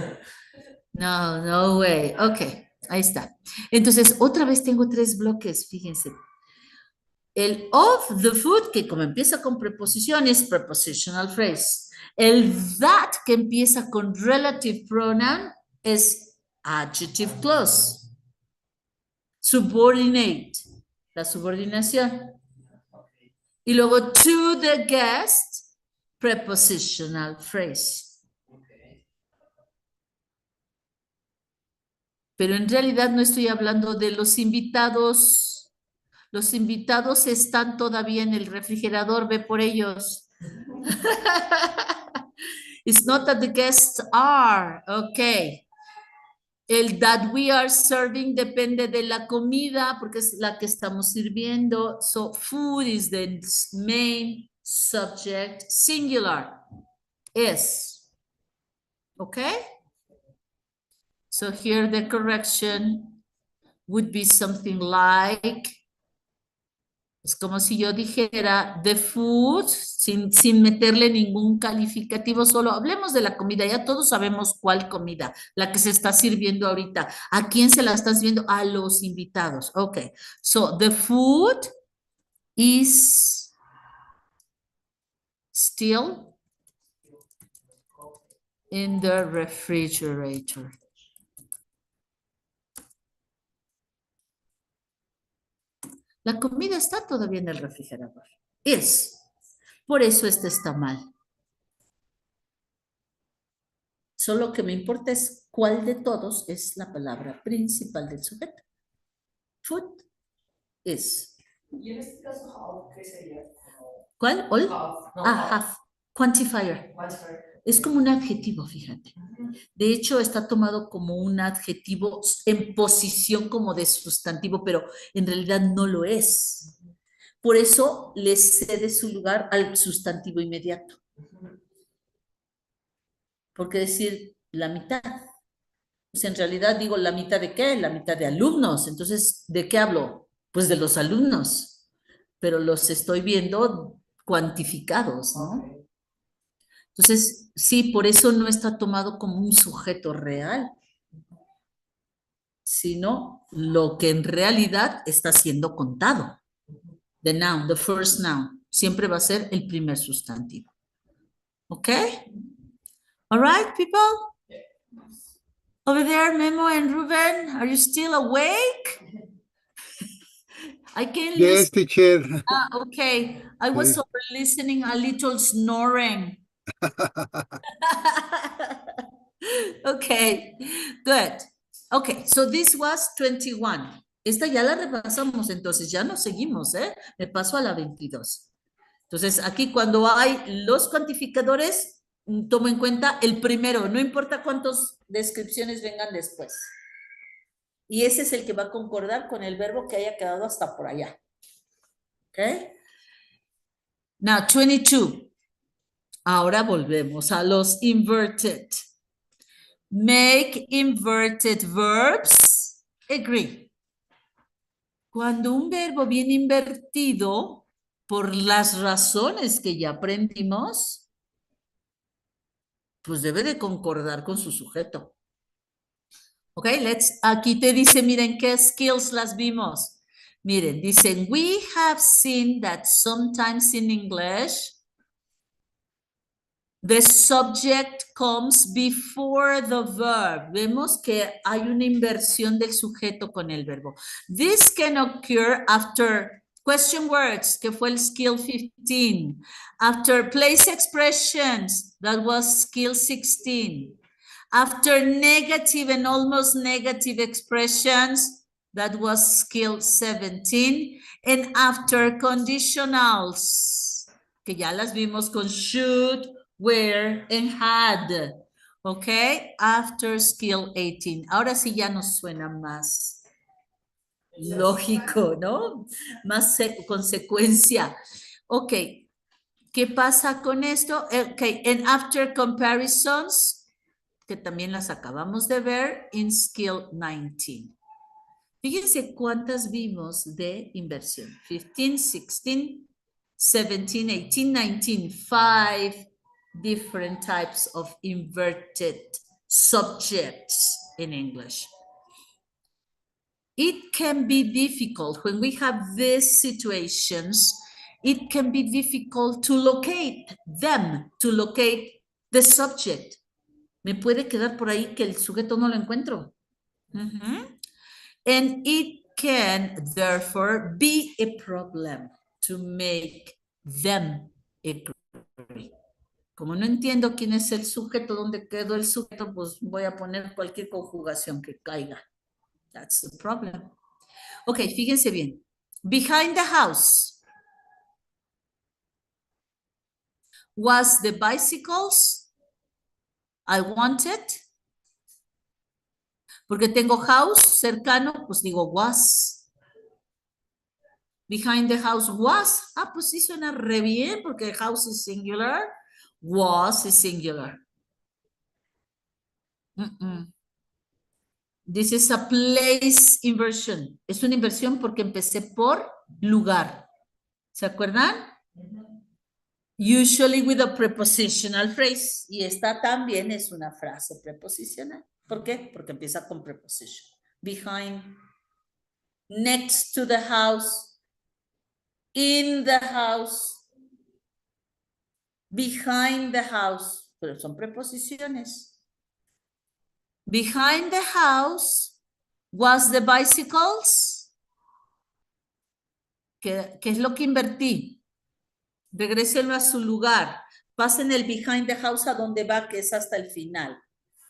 No, no way. Ok, ahí está. Entonces, otra vez tengo 3 bloques, fíjense. El of the food, que como empieza con preposiciones, prepositional phrase. El that, que empieza con relative pronoun, es adjective clause. Subordinate, la subordinación. Y luego to the guest, prepositional phrase. Pero en realidad no estoy hablando de los invitados. Los invitados están todavía en el refrigerador, ve por ellos. It's not that the guests are, okay. El that we are serving depende de la comida porque es la que estamos sirviendo. So food is the main subject, singular. Is. Okay? So here the correction would be something like, es como si yo dijera the food, sin meterle ningún calificativo, solo hablemos de la comida, ya todos sabemos cuál comida, la que se está sirviendo ahorita. ¿A quién se la está sirviendo? A los invitados. Ok, so the food is still in the refrigerator. La comida está todavía en el refrigerador. Es. Por eso este está mal. Solo que me importa es cuál de todos es la palabra principal del sujeto. Food is. Y en este caso, how, ¿qué sería? ¿Cuál? All. Half, no, Half. Quantifier. Es como un adjetivo, fíjate. De hecho, está tomado como un adjetivo en posición como de sustantivo, pero en realidad no lo es. Por eso le cede su lugar al sustantivo inmediato. Porque decir la mitad. Pues en realidad digo la mitad de qué, la mitad de alumnos. Entonces, ¿de qué hablo? Pues de los alumnos. Pero los estoy viendo cuantificados, ¿no? Entonces, sí, por eso no está tomado como un sujeto real, sino lo que en realidad está siendo contado. The noun, the first noun, siempre va a ser el primer sustantivo. ¿Ok? All right, people? Over there, Memo and Ruben, are you still awake? I can Yes, listen. teacher. Okay. I was Sí. over listening a little snoring. Okay, good. Okay, so this was 21. Esta ya la repasamos, entonces ya no seguimos, ¿eh? Me paso a la 22. Entonces, aquí cuando hay los cuantificadores, tomo en cuenta el primero, no importa cuántas descripciones vengan después. Y ese es el que va a concordar con el verbo que haya quedado hasta por allá. ¿Ok? Now, 22. Ahora volvemos a los inverted. Make inverted verbs agree. Cuando un verbo viene invertido, por las razones que ya aprendimos, pues debe de concordar con su sujeto. Ok, aquí te dice, miren, ¿qué skills las vimos? Miren, dicen, we have seen that sometimes in English, the subject comes before the verb. Vemos que hay una inversión del sujeto con el verbo. This can occur after question words, que fue el skill 15. After place expressions, that was skill 16. After negative and almost negative expressions, that was skill 17. And after conditionals, que ya las vimos con should, were, and had. Ok, after skill 18. Ahora sí ya nos suena más lógico, ¿no? Más consecuencia. Ok, ¿qué pasa con esto? Ok, and after comparisons, que también las acabamos de ver, in skill 19. Fíjense cuántas vimos de inversión. 15, 16, 17, 18, 19. 5 different types of inverted subjects in English. It can be difficult when we have these situations. It can be difficult to locate them, to locate the subject. Me puede quedar por ahí que el sujeto no lo encuentro. And it can therefore be a problem to make them agree. Como no entiendo quién es el sujeto, dónde quedó el sujeto, pues voy a poner cualquier conjugación que caiga. That's the problem. Ok, fíjense bien. Behind the house. Was the bicycles I wanted? Porque tengo house cercano, pues digo was. Behind the house was. Ah, pues sí suena re bien porque house es singular. Was is singular. This is a place inversion. Es una inversión porque empecé por lugar. ¿Se acuerdan? Usually with a prepositional phrase. Y esta también es una frase preposicional. ¿Por qué? Porque empieza con preposition. Behind, next to the house, in the house, behind the house. Pero son preposiciones. Behind the house was the bicycles. ¿Qué es lo que invertí? Regrésenlo a su lugar. Pasen el behind the house a donde va, que es hasta el final.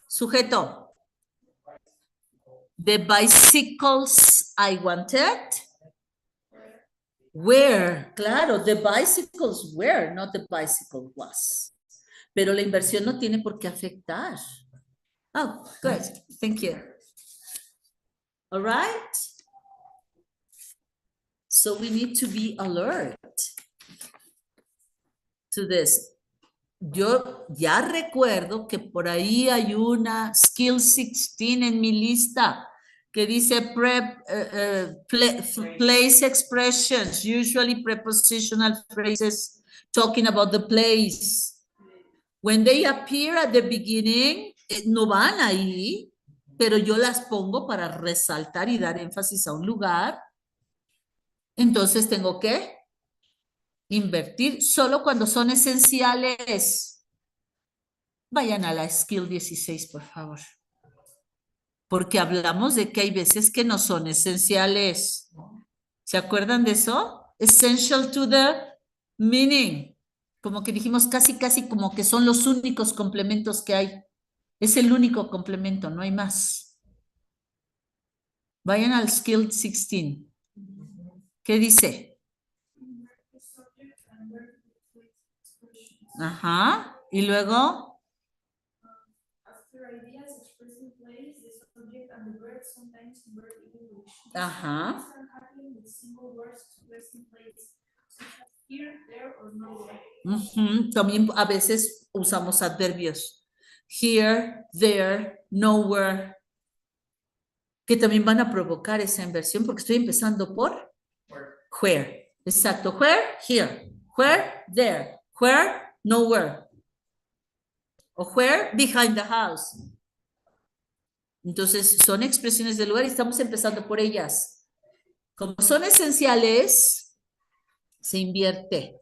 Sujeto. The bicycles I wanted. Where, claro, the bicycles were, not the bicycle was. Pero la inversión no tiene por qué afectar. Oh, good. Thank you. All right. So we need to be alert to this. Yo ya recuerdo que por ahí hay una Skill 16 en mi lista que dice place expressions, usually prepositional phrases talking about the place. When they appear at the beginning, no van ahí, pero yo las pongo para resaltar y dar énfasis a un lugar. Entonces tengo que invertir solo cuando son esenciales. Vayan a la Skill 16, por favor. Porque hablamos de que hay veces que no son esenciales. ¿Se acuerdan de eso? Essential to the meaning. Como que dijimos casi como que son los únicos complementos que hay. Es el único complemento, no hay más. Vayan al Skill 16. ¿Qué dice? Ajá. Y luego. Ajá. También a veces usamos adverbios. Here, there, nowhere. Que también van a provocar esa inversión porque estoy empezando por where. Exacto. Where, here. Where, there. Where, nowhere. O where, behind the house. Entonces, son expresiones del lugar y estamos empezando por ellas. Como son esenciales, se invierte.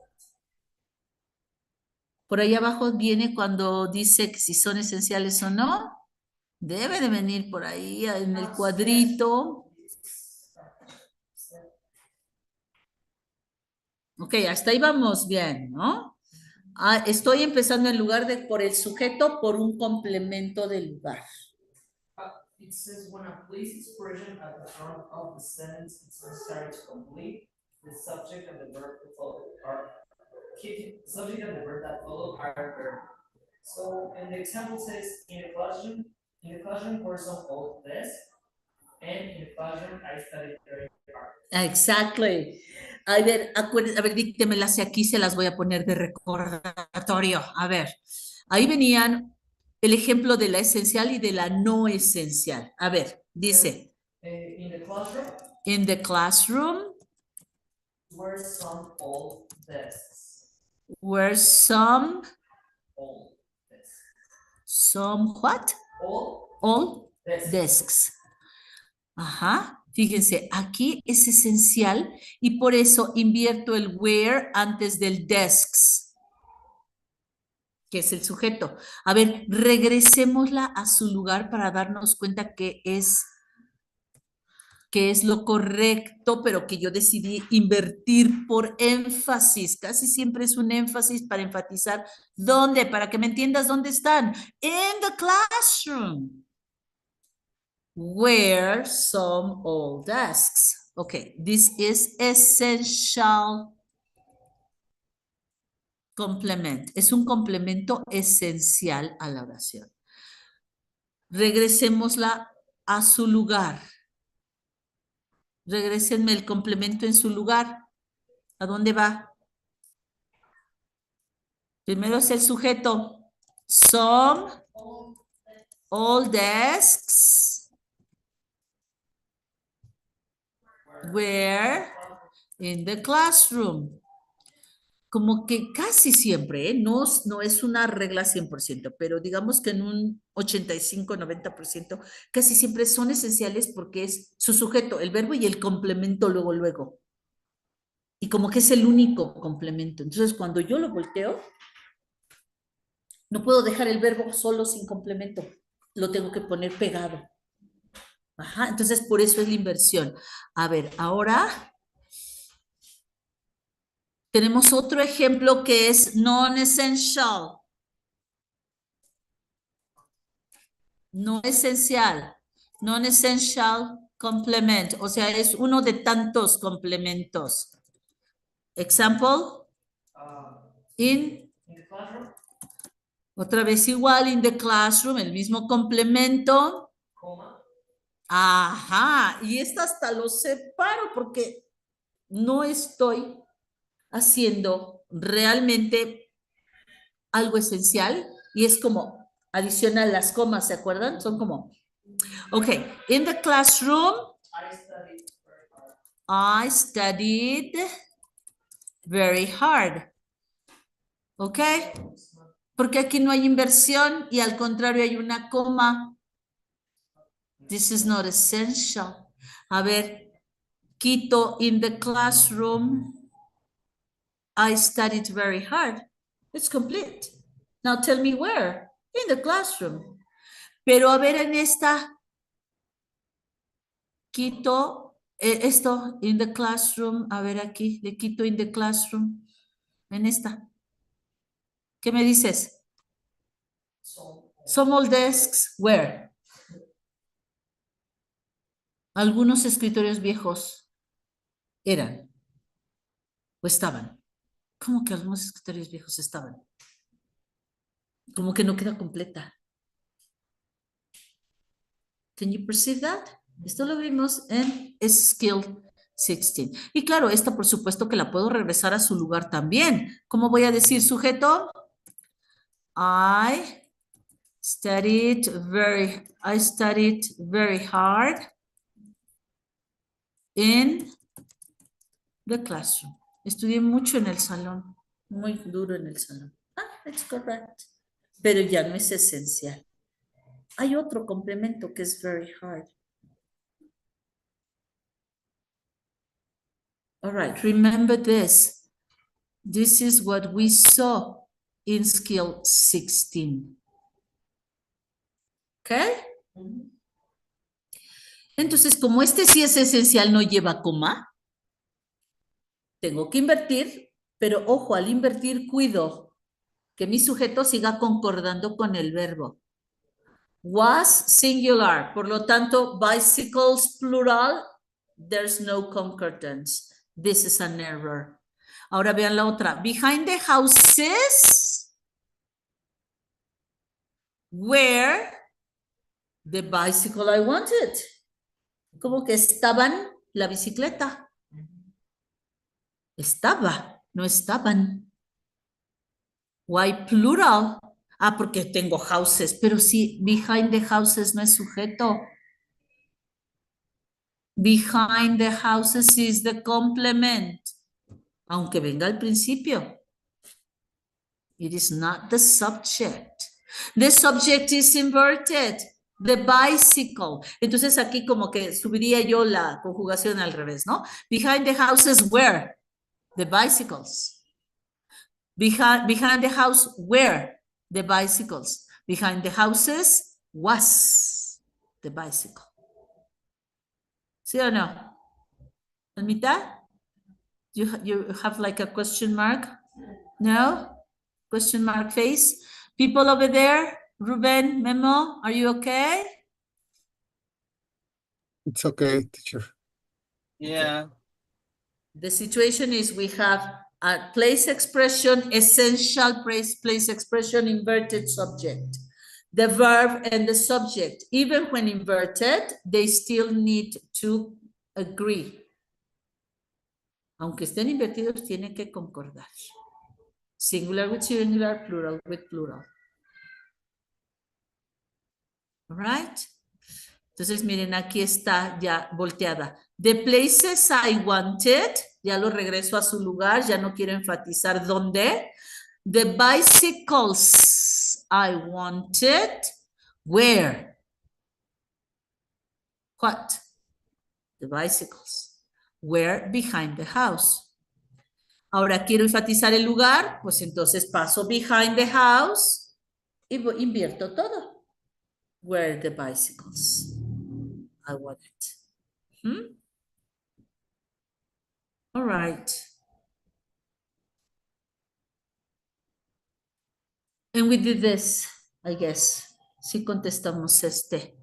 Por ahí abajo viene cuando dice que si son esenciales o no. Debe de venir por ahí en el cuadrito. Ok, hasta ahí vamos bien, ¿no? Estoy empezando en lugar de por el sujeto, por un complemento del lugar. It says when a place expression at the front of the sentence is necessary to complete, the subject and the verb that follow are subject and the verb that follow are verb. So in the example says in the classroom were some old desks, and in the classroom I studied very hard. Exactly. A ver, díctemelas y aquí se las voy a poner de recordatorio. A ver, ahí venían el ejemplo de la esencial y de la no esencial. A ver, dice. In the classroom. In the classroom. Were some old desks. Were some. Old desks. Some what? Old desks. Ajá. Fíjense, aquí es esencial y por eso invierto el where antes del desks, que es el sujeto. A ver, regresémosla a su lugar para darnos cuenta que es lo correcto, pero que yo decidí invertir por énfasis. Casi siempre es un énfasis para enfatizar dónde, para que me entiendas dónde están. In the classroom. Were some old desks. Okay, this is essential complement. Es un complemento esencial a la oración. Regresémosla a su lugar. Regrésenme el complemento en su lugar. ¿A dónde va? Primero es el sujeto. Some old desks Where? In the classroom. Como que casi siempre, ¿eh? No, no es una regla 100%, pero digamos que en un 85-90%, casi siempre son esenciales porque es su sujeto, el verbo y el complemento luego. Y como que es el único complemento. Entonces, cuando yo lo volteo, no puedo dejar el verbo solo sin complemento. Lo tengo que poner pegado. Ajá, entonces por eso es la inversión. A ver, ahora tenemos otro ejemplo que es non-essential. No esencial. Non-essential complement. O sea, es uno de tantos complementos. Example. In. In the classroom, Otra vez igual, in the classroom, el mismo complemento. coma, Ajá, y esta hasta lo separo porque no estoy haciendo realmente algo esencial y es como adicional las comas, ¿se acuerdan? Son como, ok, in the classroom, I studied very hard. I studied very hard. ¿Ok? Porque aquí no hay inversión y al contrario hay una coma. This is not essential. A ver, quito in the classroom. I studied very hard. It's complete. Now tell me where. In the classroom. Pero a ver en esta, quito esto, in the classroom. A ver aquí, le quito in the classroom. En esta. ¿Qué me dices? Some old desks, where? Algunos escritorios viejos eran o estaban. ¿Cómo que algunos escritorios viejos estaban? Como que no queda completa. Can you perceive that? Esto lo vimos en Skill 16. Y claro, esta por supuesto que la puedo regresar a su lugar también. ¿Cómo voy a decir sujeto? I studied very hard in the classroom. Estudié mucho en el salón, muy duro en el salón. That's correct. Pero ya no es esencial. Hay otro complemento que es very hard. All right, remember this. This is what we saw in skill 16. ¿Ok? Entonces, como este sí es esencial, no lleva coma, tengo que invertir, pero ojo, al invertir cuido que mi sujeto siga concordando con el verbo. Was singular, por lo tanto, bicycles plural, there's no concordance. This is an error. Ahora vean la otra. Behind the houses where the bicycle I wanted. Como que estaban la bicicleta. Estaba, no estaban. Why plural? Porque tengo houses, pero sí, behind the houses no es sujeto. Behind the houses is the complement. Aunque venga al principio. It is not the subject. The subject is inverted. The bicycle. Entonces aquí como que subiría yo la conjugación al revés, ¿no? Behind the houses where? The bicycles. Behind the house where? The bicycles. Behind the houses was the bicycle. ¿Sí o no? ¿En mitad? You have like a question mark? No? Question mark face? People over there, Ruben, Memo, are you okay? It's okay, teacher. Yeah. The situation is we have a place expression, essential place expression, inverted subject. The verb and the subject, even when inverted, they still need to agree. Aunque estén invertidos, tienen que concordar. Singular with singular, plural with plural. All right? Entonces, miren, aquí está ya volteada. The places I wanted, ya lo regreso a su lugar, ya no quiero enfatizar dónde. The bicycles I wanted, where? What? The bicycles. Where? Behind the house. Ahora quiero enfatizar el lugar, pues entonces paso behind the house y invierto todo. Where the bicycles I wanted. All right. And we did this, I guess. Si contestamos este.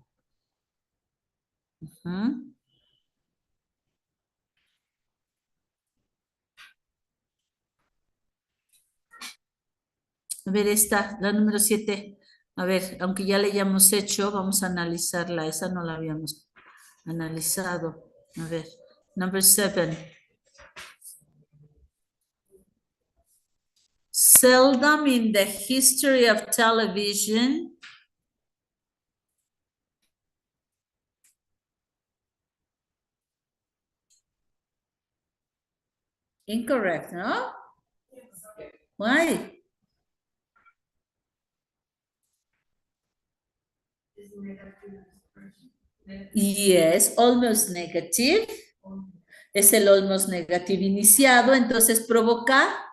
A ver, esta, la número 7. A ver, aunque ya le hayamos hecho, vamos a analizarla. Esa no la habíamos analizado. A ver, number 7. Seldom in the history of television. Incorrect, no? Why? Yes, almost negative. Es el almost negative iniciado, entonces provoca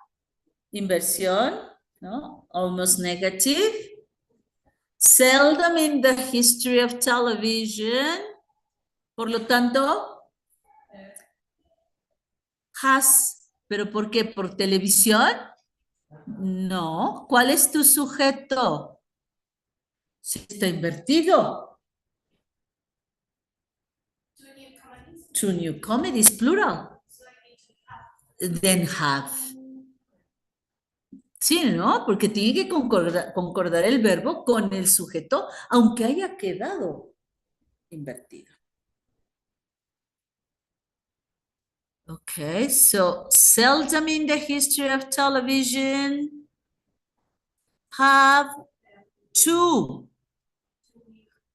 inversión, ¿no? Almost negative. Seldom in the history of television. Por lo tanto, has. ¿Pero por qué? ¿Por televisión? No. ¿Cuál es tu sujeto? Si está invertido. Two new comedies, plural. Then have. Sí, ¿no? Porque tiene que concordar el verbo con el sujeto, aunque haya quedado invertido. Okay, so seldom in the history of television have two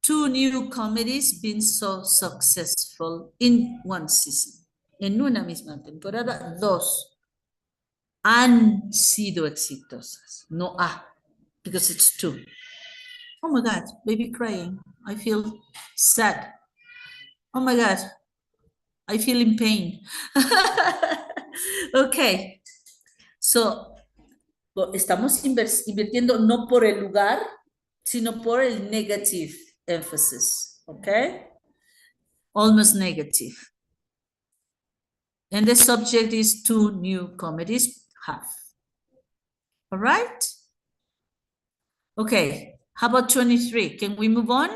new comedies been so successful in one season. En una misma temporada, 2 han sido exitosas. No because it's 2. Oh my God, baby crying. I feel sad. Oh my God, I feel in pain. Okay, so estamos invirtiendo no por el lugar, sino por el negative emphasis, okay? Almost negative. And the subject is 2 new comedies have. All right? Okay, how about 23? Can we move on?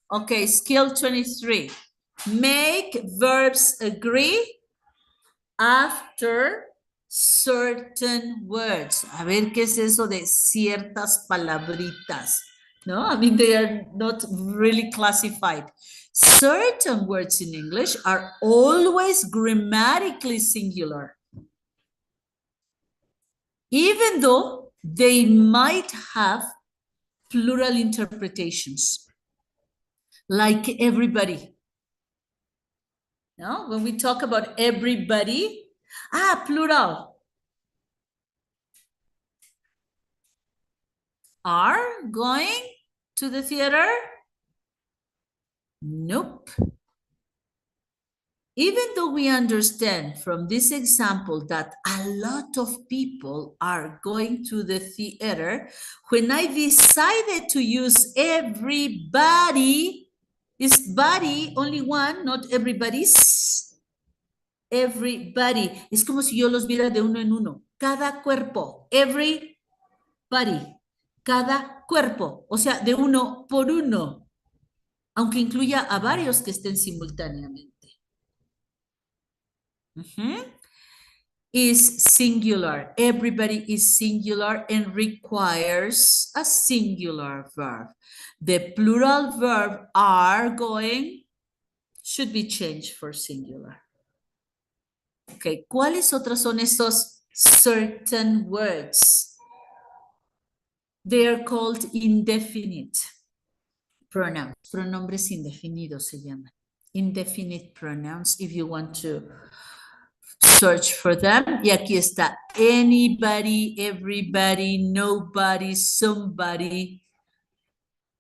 Okay, skill 23. Make verbs agree after certain words. A ver, ¿qué es eso de ciertas palabritas? No, I mean, they are not really classified. Certain words in English are always grammatically singular, even though they might have plural interpretations, like everybody. No, when we talk about everybody, plural. Are going to the theater? Nope. Even though we understand from this example that a lot of people are going to the theater, when I decided to use everybody, is body only one, not everybody's? Everybody. Es como si yo los viera de uno en uno. Cada cuerpo. Everybody. Cada cuerpo. O sea, de uno por uno. Aunque incluya a varios que estén simultáneamente. Is singular. Everybody is singular and requires a singular verb. The plural verb are going should be changed for singular. Okay, ¿cuáles otros son estos certain words? They are called indefinite. pronouns, pronombres indefinidos se llaman. Indefinite pronouns, if you want to search for them. Y aquí está anybody, everybody, nobody, somebody,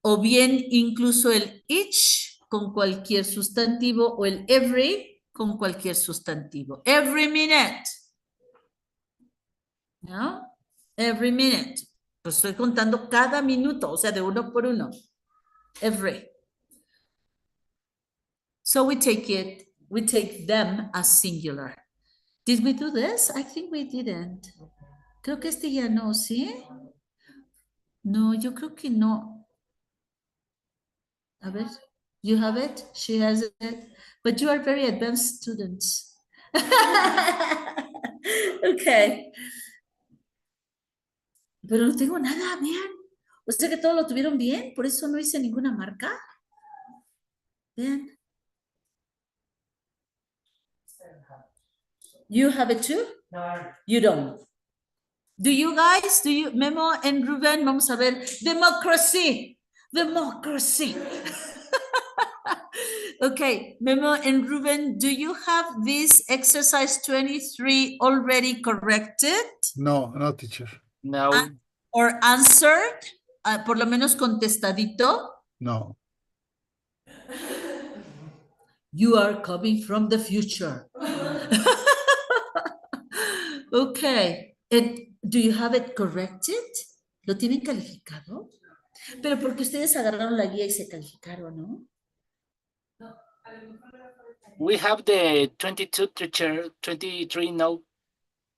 o bien incluso el each con cualquier sustantivo o el every con cualquier sustantivo. Every minute. ¿No? Every minute. Pues estoy contando cada minuto, o sea, de uno por uno. Every. So we take them as singular. Did we do this? I think we didn't. Creo que este ya no, ¿sí? No, yo creo que no. A ver, you have it, she has it, but you are very advanced students. Okay. Pero no tengo nada bien. O sea que todos lo tuvieron bien, por eso no hice ninguna marca. Vean. You have it too? No, You don't. Do you guys? Do you, Memo and Ruben? Vamos a ver. Democracy. Democracy. Okay, Memo and Ruben, do you have this exercise 23 already corrected No, no, teacher. No. or answered? Por lo menos contestadito. No. You are coming from the future. Okay. Do you have it corrected? ¿Lo tienen calificado? Pero porque ustedes agarraron la guía y se calificaron, ¿no? We have the 22 teacher, 23 no.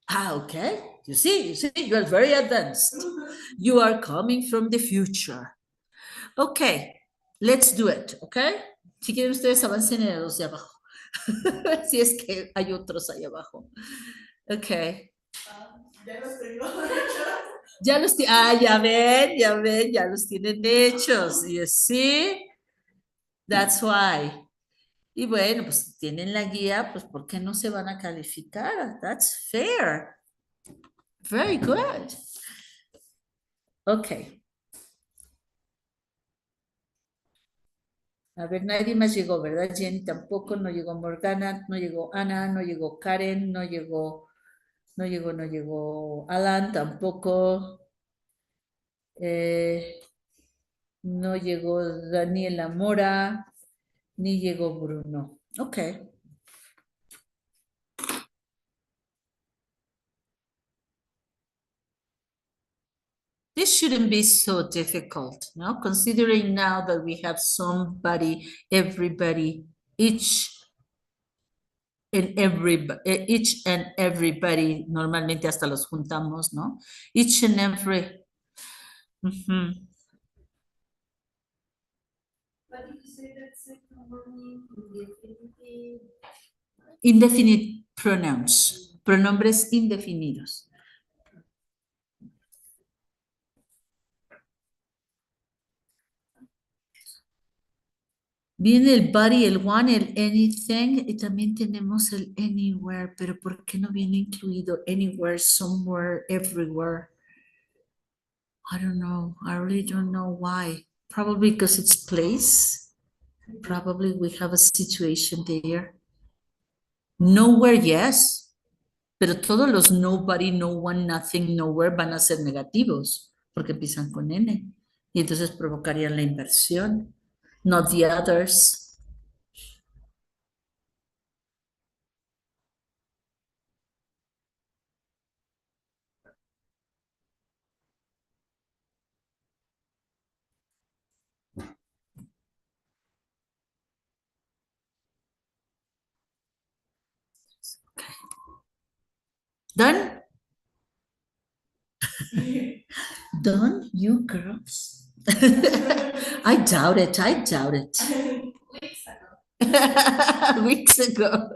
Ah, okay. You see, you are very advanced. You are coming from the future. Okay, let's do it, okay? Si quieren ustedes avancen en los de abajo. Si es que hay otros ahí abajo. Okay. Ya los tengo hechos. Ya los ya los tienen hechos. You see? That's why. Y bueno, pues tienen la guía, pues ¿por qué no se van a calificar? That's fair. Very good. Okay. A ver, nadie más llegó, ¿verdad? Jenny tampoco, no llegó Morgana, no llegó Ana, no llegó Karen, no llegó Alan tampoco. No llegó Daniela Mora, ni llegó Bruno. Okay. This shouldn't be so difficult, no? Considering now that we have somebody, everybody, each and everybody, normalmente hasta los juntamos, ¿no? Each and every. Mhm. But if you say that second one in Indefinite pronouns, pronombres indefinidos. Viene el body, el one, el anything, y también tenemos el anywhere, pero ¿por qué no viene incluido anywhere, somewhere, everywhere? I don't know. I really don't know why. Probably because it's place. Probably we have a situation there. Nowhere, yes. Pero todos los nobody, no one, nothing, nowhere van a ser negativos porque empiezan con N. Y entonces provocarían la inversión. Not the others. Done? Done, you girls? I doubt it. I doubt it. weeks ago. Weeks ago.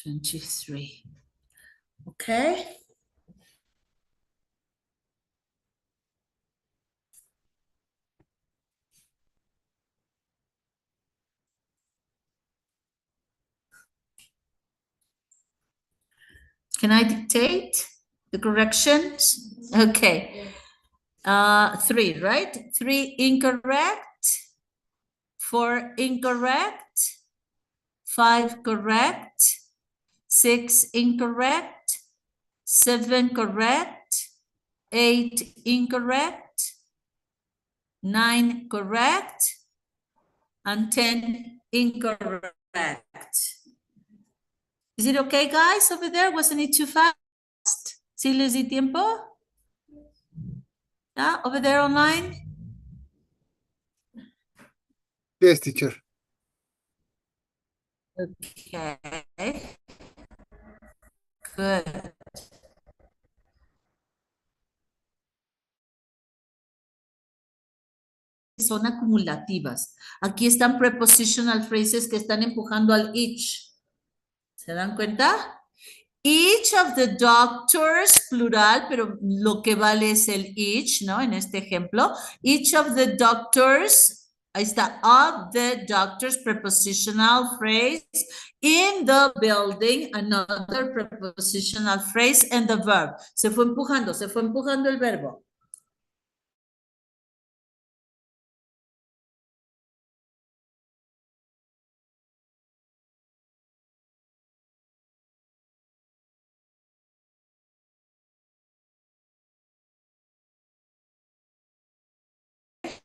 23. Okay. Can I dictate the corrections? Okay. 3, right? 3 incorrect, 4 incorrect, 5 correct, 6 incorrect, 7 correct, 8 incorrect, 9 correct, and 10 incorrect. Is it okay, guys, over there? Wasn't it too fast? ¿Sí les di tiempo? Yeah, over there online? Yes, teacher. Okay. Good. Son acumulativas. Aquí están prepositional phrases que están empujando al each. ¿Se dan cuenta? Each of the doctors, plural, pero lo que vale es el each, ¿no? En este ejemplo. Each of the doctors, ahí está, of the doctors, prepositional phrase. In the building, another prepositional phrase and the verb. Se fue empujando el verbo.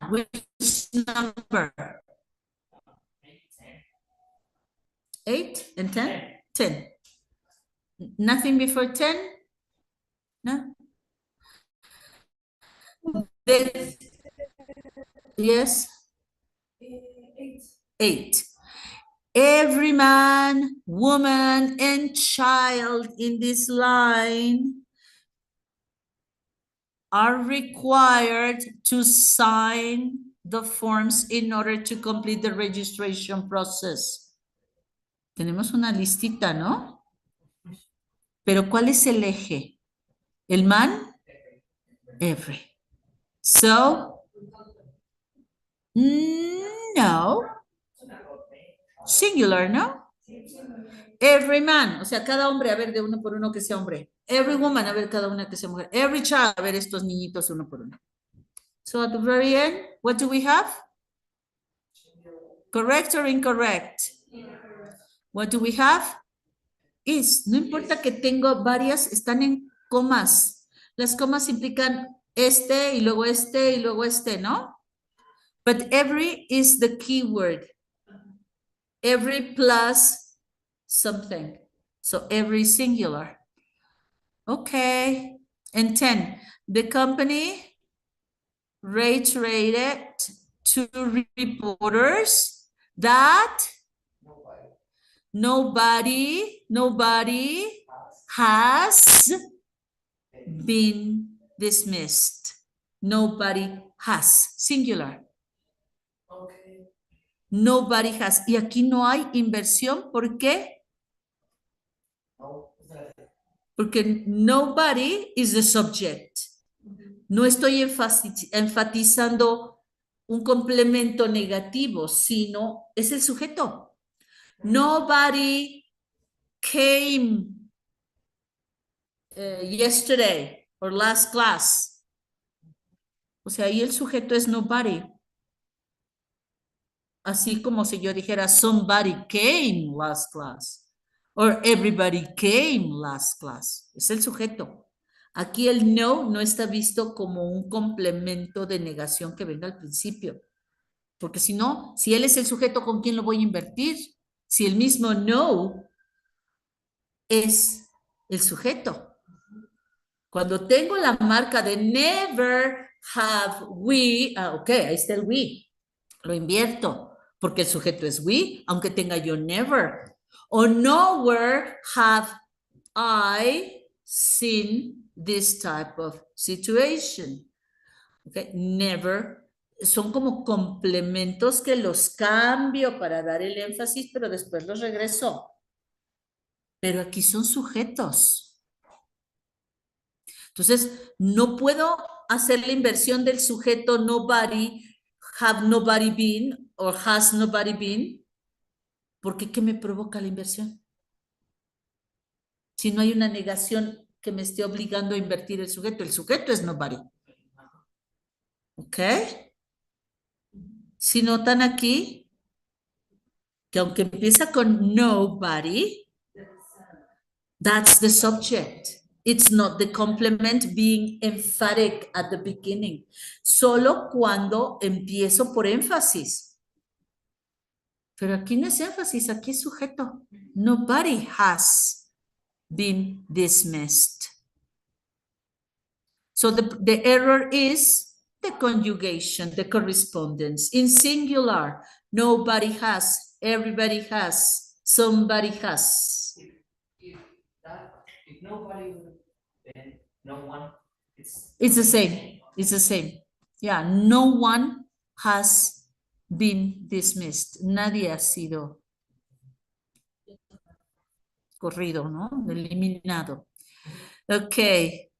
Which number? 8 and 10? 10. Nothing before 10? No? Yes? 8. Every man, woman, and child in this line are required to sign the forms in order to complete the registration process. Tenemos una listita, ¿no? Pero ¿cuál es el eje? ¿El man? Every. So, no. Singular, ¿no? Every man, o sea, cada hombre, a ver, de uno por uno que sea hombre. Every woman, a ver, cada una que sea mujer. Every child, a ver, estos niñitos uno por uno. So at the very end, what do we have? Correct or incorrect? What do we have? Is. No importa que tengo varias, están en comas. Las comas implican este y luego este y luego este, ¿no? But every is the keyword. Every plus something. So every singular. Okay. And 10. The company reiterated to reporters that nobody has been dismissed. Nobody has. Singular. Okay. Nobody has. Y aquí no hay inversión. ¿Por qué? No. Porque nobody is the subject. No estoy enfatizando un complemento negativo, sino es el sujeto. Nobody came yesterday or last class. O sea, ahí el sujeto es nobody. Así como si yo dijera somebody came last class or everybody came last class. Es el sujeto. Aquí el no está visto como un complemento de negación que venga al principio. Porque si no, si él es el sujeto, ¿con quién lo voy a invertir? Si el mismo no es el sujeto. Cuando tengo la marca de never have we, ok, ahí está el we. Lo invierto, porque el sujeto es we, aunque tenga yo never. O nowhere have I seen this type of situation. Okay, never. Son como complementos que los cambio para dar el énfasis, pero después los regreso. pero aquí son sujetos. Entonces, no puedo hacer la inversión del sujeto nobody, have nobody been, or has nobody been, porque ¿qué me provoca la inversión? Si no hay una negación que me esté obligando a invertir el sujeto es nobody. ¿Ok? Si notan aquí que aunque empieza con nobody, that's the subject. It's not the complement being emphatic at the beginning. Solo cuando empiezo por énfasis. Pero aquí no es énfasis, aquí es sujeto. Nobody has been dismissed. So the error is the conjugation, the correspondence. In singular, nobody has, everybody has, somebody has. If nobody would, then no one, It's the same. It's the same. Yeah, no one has been dismissed. Nadie ha sido corrido, ¿no? Eliminado. Okay.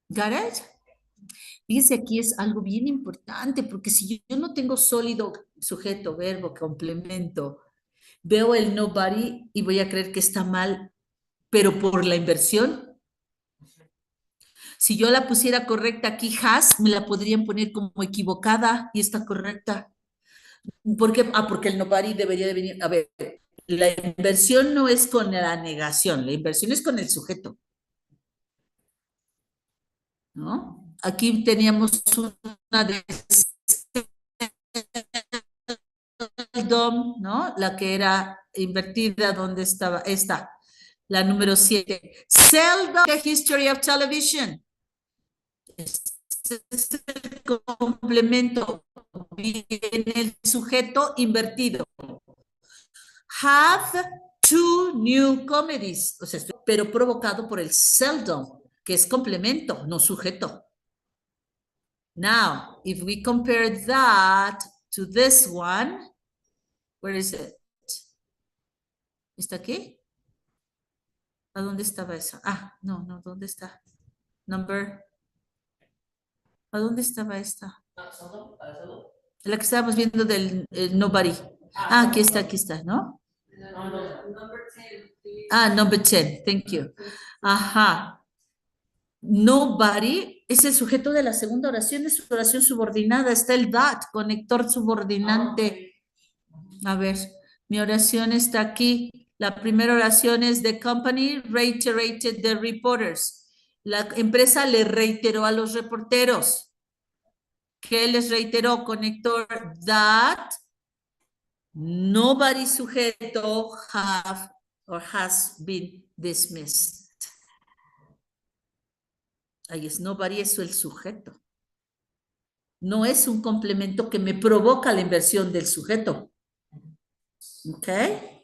Got it? Fíjense, aquí es algo bien importante, porque si yo no tengo sólido sujeto, verbo, complemento, veo el nobody y voy a creer que está mal, pero por la inversión. Si yo la pusiera correcta aquí, has, me la podrían poner como equivocada y está correcta. ¿Por qué? Ah, porque el nobody debería de venir. A ver, la inversión no es con la negación, la inversión es con el sujeto. ¿No? Aquí teníamos una de seldom, ¿no? La que era invertida, ¿dónde estaba? Esta, la número 7. Seldom, the history of television. Este es el complemento, viene el sujeto invertido. Have two new comedies, o sea, pero provocado por el seldom, que es complemento, no sujeto. Now, if we compare that to this one, where is it? ¿Está aquí? ¿A dónde estaba esa? Ah, no, no, ¿dónde está? Number. ¿A dónde estaba esta? La que estábamos viendo del nobody. Ah, aquí está, ¿no? Ah, number 10, thank you. Ajá. Nobody es el sujeto de la segunda oración, es su oración subordinada, está el that, conector subordinante. A ver, mi oración está aquí. La primera oración es the company reiterated the reporters. La empresa le reiteró a los reporteros. ¿Qué les reiteró? Conector that nobody sujeto have or has been dismissed. Ahí es nobody, eso el sujeto. No es un complemento que me provoca la inversión del sujeto. Okay?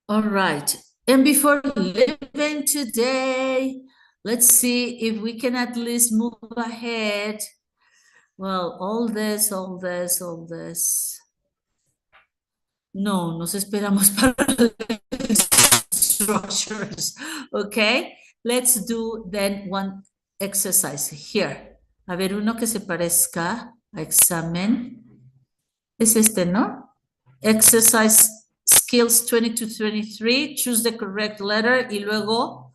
All right. And before leaving today, let's see if we can at least move ahead. Well, all this. No, nos esperamos para structures. Okay? Let's do then one exercise here. A ver, uno que se parezca a examen. Es este, ¿no? Exercise skills 22-23. Choose the correct letter y luego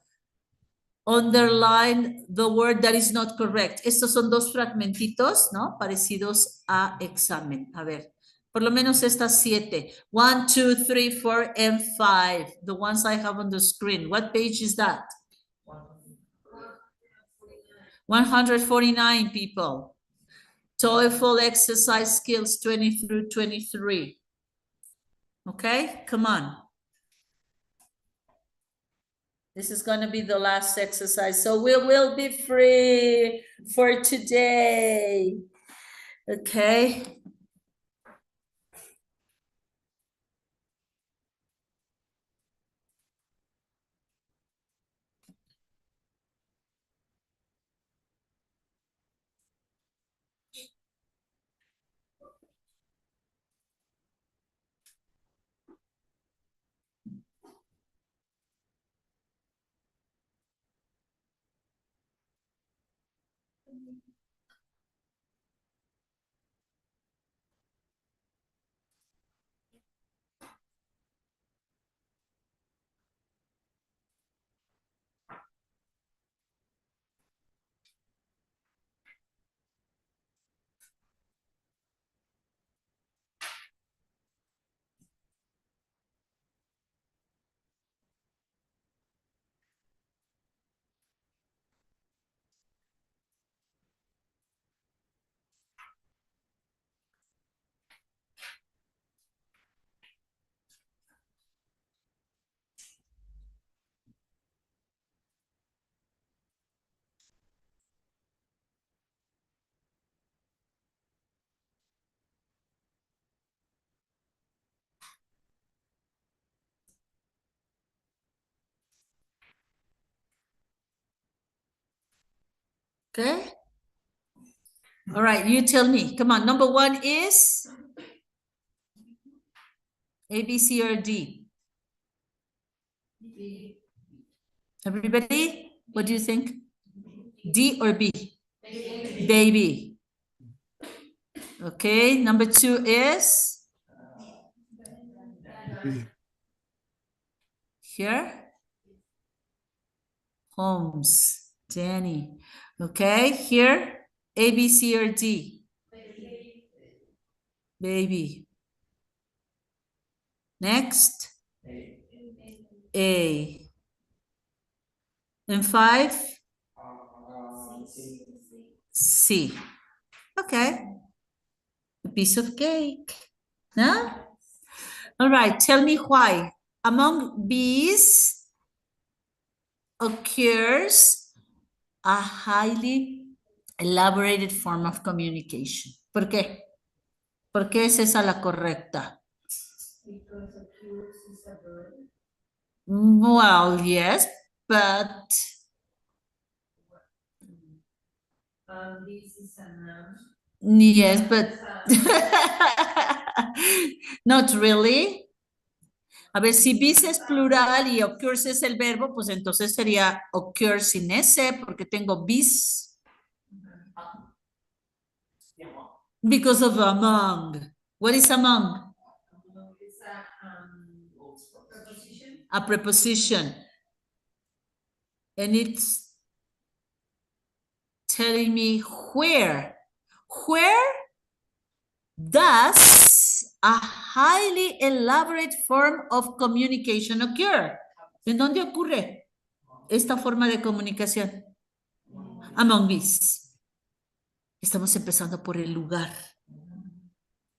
underline the word that is not correct. Estos son dos fragmentitos, ¿no? Parecidos a examen. A ver, por lo menos estas 7. 1, 2, 3, 4, and 5. The ones I have on the screen. What page is that? 149 people. TOEFL exercise skills 20-23. Okay, come on. This is going to be the last exercise. So we will be free for today. Okay. Okay. All right, you tell me. Come on. Number one is A, B, C, or D. Everybody, what do you think? D or B? Baby. Okay, number two is B. here. Homes. Danny. Okay, here. A, B, C, or D? Baby. Next. A. And five? C. Okay. A piece of cake. No? All right, tell me why. Among bees occurs a highly elaborated form of communication. ¿Por qué? ¿Por qué es esa la correcta? Well, yes, but yes, but not really. A ver, si bis es plural y occurs es el verbo, pues entonces sería occurs sin S, porque tengo bis. Because of among. What is among? A preposition. And it's telling me where. Where does a highly elaborate form of communication occur? ¿En dónde ocurre esta forma de comunicación? Among bees. Estamos empezando por el lugar.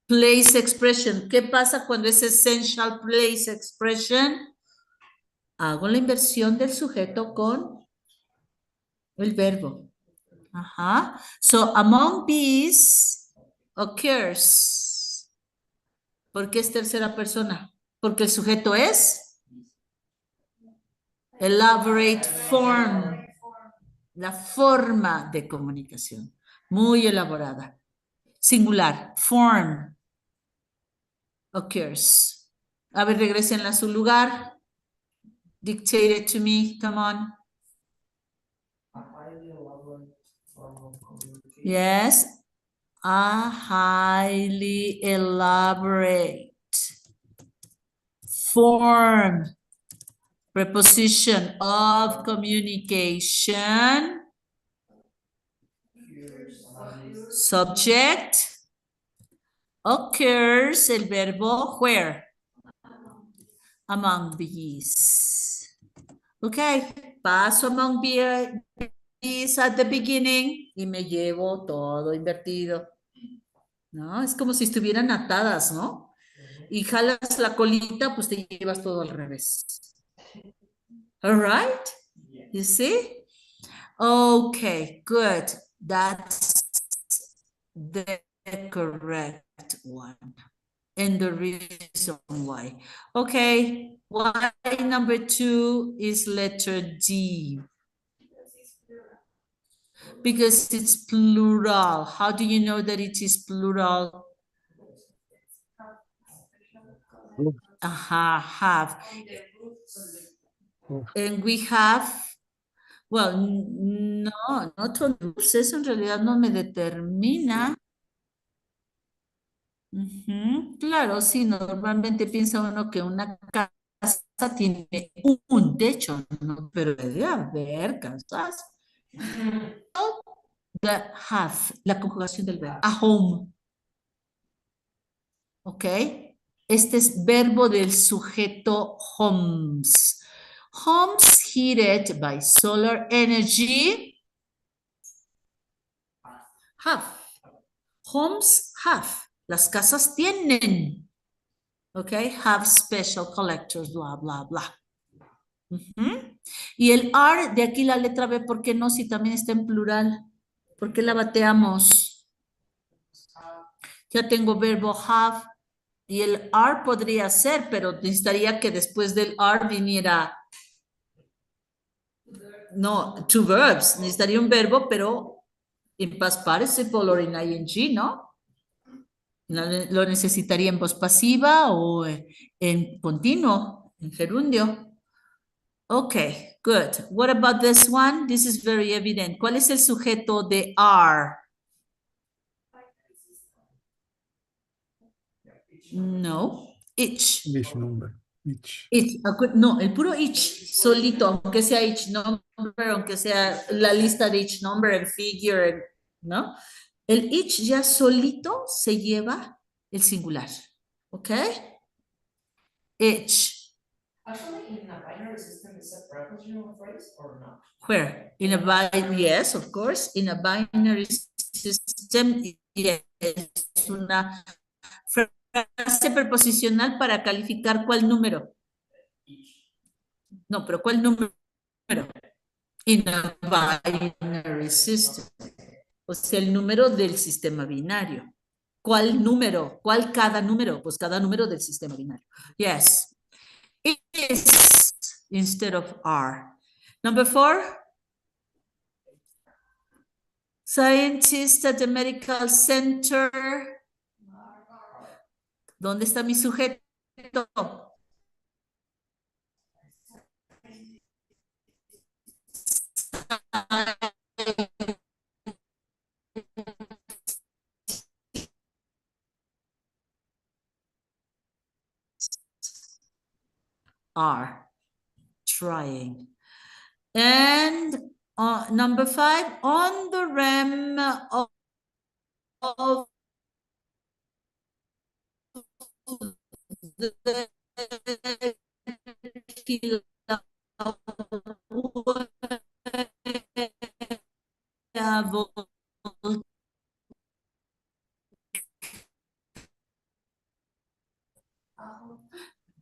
Place expression. ¿Qué pasa cuando es essential place expression? Hago la inversión del sujeto con el verbo. Ajá. So, among bees occurs. ¿Por qué es tercera persona? Porque el sujeto es elaborate form. La forma de comunicación. Muy elaborada. Singular. Form. Occurs. A ver, regresen a su lugar. Dictate it to me. Come on. Yes. A highly elaborate form, preposition of communication, subject, occurs, el verbo where? Among bees. Okay, paso among bees at the beginning y me llevo todo invertido. ¿No? Es como si estuvieran atadas, ¿no? Y jalas la colita, pues te llevas todo al revés. All right? You see? Okay, good. That's the correct one. And the reason why. Okay, why number 2 is letter D? Because it's plural. How do you know that it is plural? Have. And we have Well, no, not on roofs, eso en realidad no me determina. Ujú, claro, sí, normalmente piensa uno que una casa tiene un techo, ¿no? Pero debe haber casas that have, la conjugación del verbo, a home, ¿ok? Este es verbo del sujeto homes. Homes heated by solar energy have. Homes have. Las casas tienen. ¿Ok? Have special collectors, bla, bla, bla. Ujú. Y el are, de aquí la letra B, ¿por qué no? Si también está en plural. ¿Por qué la bateamos? Ya tengo verbo have y el are podría ser, pero necesitaría que después del are viniera. No, two verbs. Necesitaría un verbo, pero en past participle o en ing, ¿no? Lo necesitaría en voz pasiva o en continuo, en gerundio. Okay, good. What about this one? This is very evident. ¿Cuál es el sujeto de are? No, each. Each number. Each. Each. No, el puro each, solito, aunque sea each number, aunque sea la lista de each number and figure, ¿no? El each ya solito se lleva el singular. ¿Ok? Each. Actually, in a binary system, is a prepositional phrase or not? Where? In a binary, yes, of course. In a binary system, yes, es una frase preposicional para calificar cuál número. No, pero ¿cuál número? In a binary system. O sea, el número del sistema binario. ¿Cuál número? ¿Cuál cada número? Pues cada número del sistema binario. Yes. Is instead of are. Number 4. Scientist at the medical center. ¿Dónde está mi sujeto? Are trying. And number 5, on the rim of the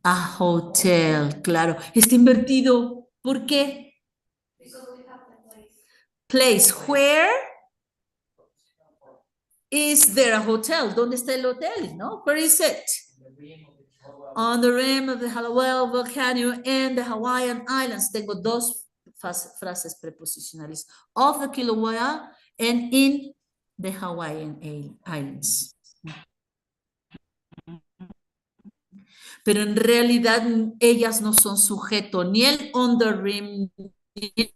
a hotel, claro. Está invertido. ¿Por qué? Place. Where is there a hotel? ¿Dónde está el hotel? ¿No? Where is it? On the rim of the Hallowell volcano and the Hawaiian Islands. Tengo dos frases preposicionales. Of the Kilauea and in the Hawaiian Islands. Pero en realidad ellas no son sujeto, ni el on the rim, ni el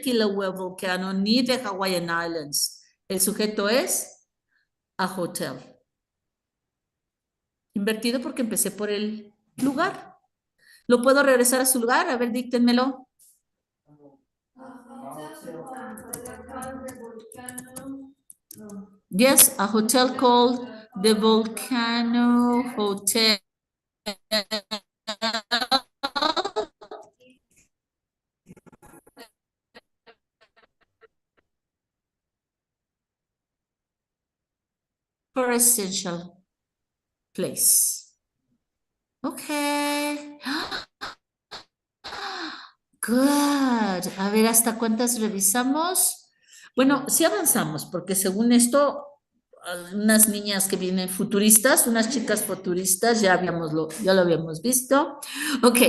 Kilauea volcano, ni the Hawaiian Islands. El sujeto es a hotel. Invertido porque empecé por el lugar. ¿Lo puedo regresar a su lugar? A ver, díctenmelo. Yes, a hotel called the Volcano Hotel. For essential place. Okay. Good. A ver, ¿hasta cuántas revisamos? Bueno, sí avanzamos, porque según esto, unas niñas que vienen futuristas, unas chicas futuristas, ya lo habíamos visto. Ok.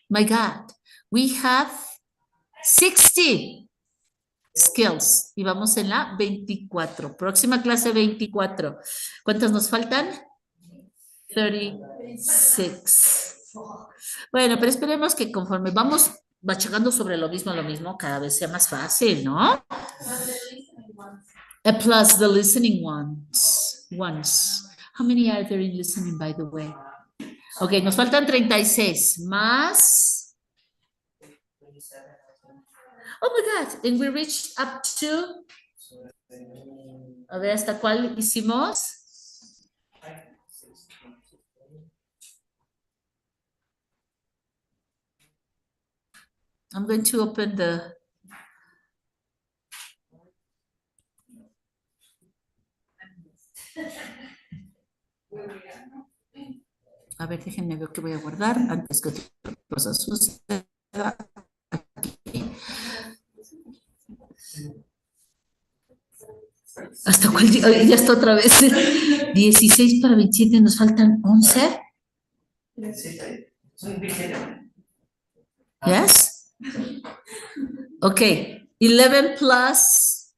My God, we have 60 skills y vamos en la 24. Próxima clase 24. ¿Cuántas nos faltan? 36. Bueno, pero esperemos que conforme vamos machacando sobre lo mismo, cada vez sea más fácil, ¿no? Plus the listening ones. How many are there in listening, by the way? Ok, nos faltan 36 más. Oh my God, and we reached up to. A ver, ¿hasta cuál hicimos? I'm going to open the. A ver, déjenme ver qué voy a guardar antes que otra cosa suceda. Aquí. ¿Hasta cuál? Ya está otra vez. 16 para 27, nos faltan 11. Yes? Okay. 11 plus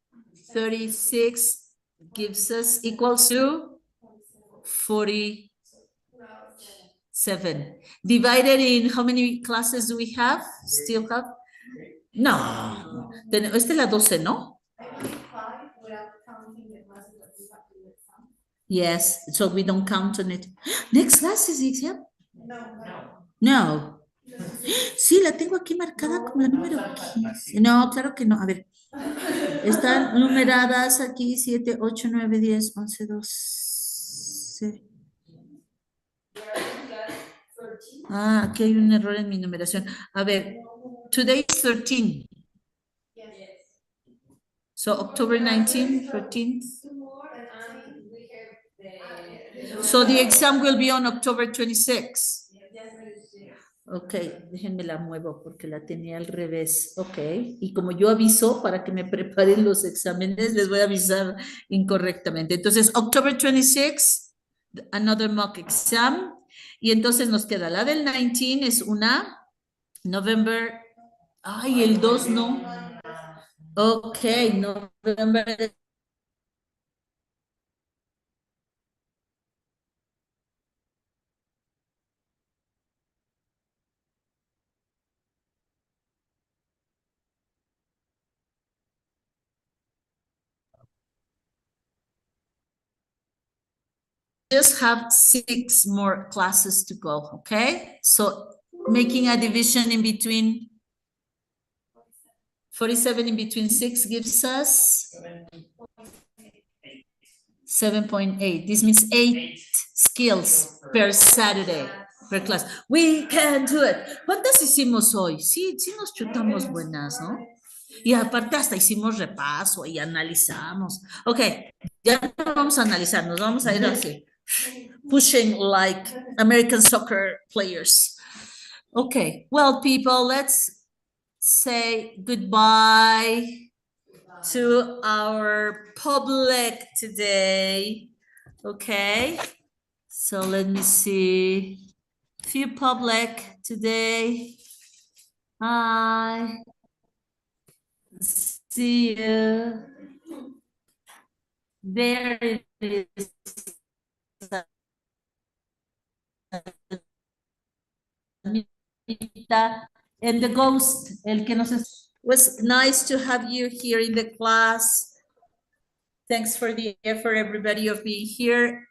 36 gives us equals to 47. Divided in how many classes do we have? Still have? No. Esta es la 12, ¿no? Yes, so we don't count on it. Next class is exam? No. Sí, la tengo aquí marcada como la número 15. No, claro que no. A ver. Están numeradas aquí 7, 8, 9, 10, 11, 12. Ah, aquí hay un error en mi numeración. A ver, today is 13. So October 19, 13th. So the exam will be on October 26. Ok, déjenme la muevo porque la tenía al revés. Ok, y como yo aviso para que me preparen los exámenes, les voy a avisar incorrectamente. Entonces, October 26, another mock exam. Y entonces nos queda la del 19, es una. November, ay, el 2 no. Ok, November. Just have 6 more classes to go, okay? So making a division in between 47 in between 6 gives us 7.8. This means 8 skills per Saturday, per class. We can do it. ¿Cuántas hicimos hoy? Sí, sí nos chutamos buenas, ¿no? Y aparte hasta hicimos repaso y analizamos. Ok, ya no vamos a analizar, nos vamos a ir así. Pushing like American soccer players. Okay, well, people, let's say goodbye to our public today. Okay, so let me see. Few public today. Hi. See you. There it is. And the ghost, el que nos was nice to have you here in the class. Thanks for the effort, everybody, of being here.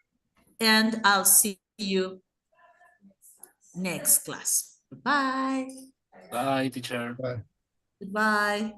And I'll see you next class. Bye. Bye, teacher. Bye. Goodbye.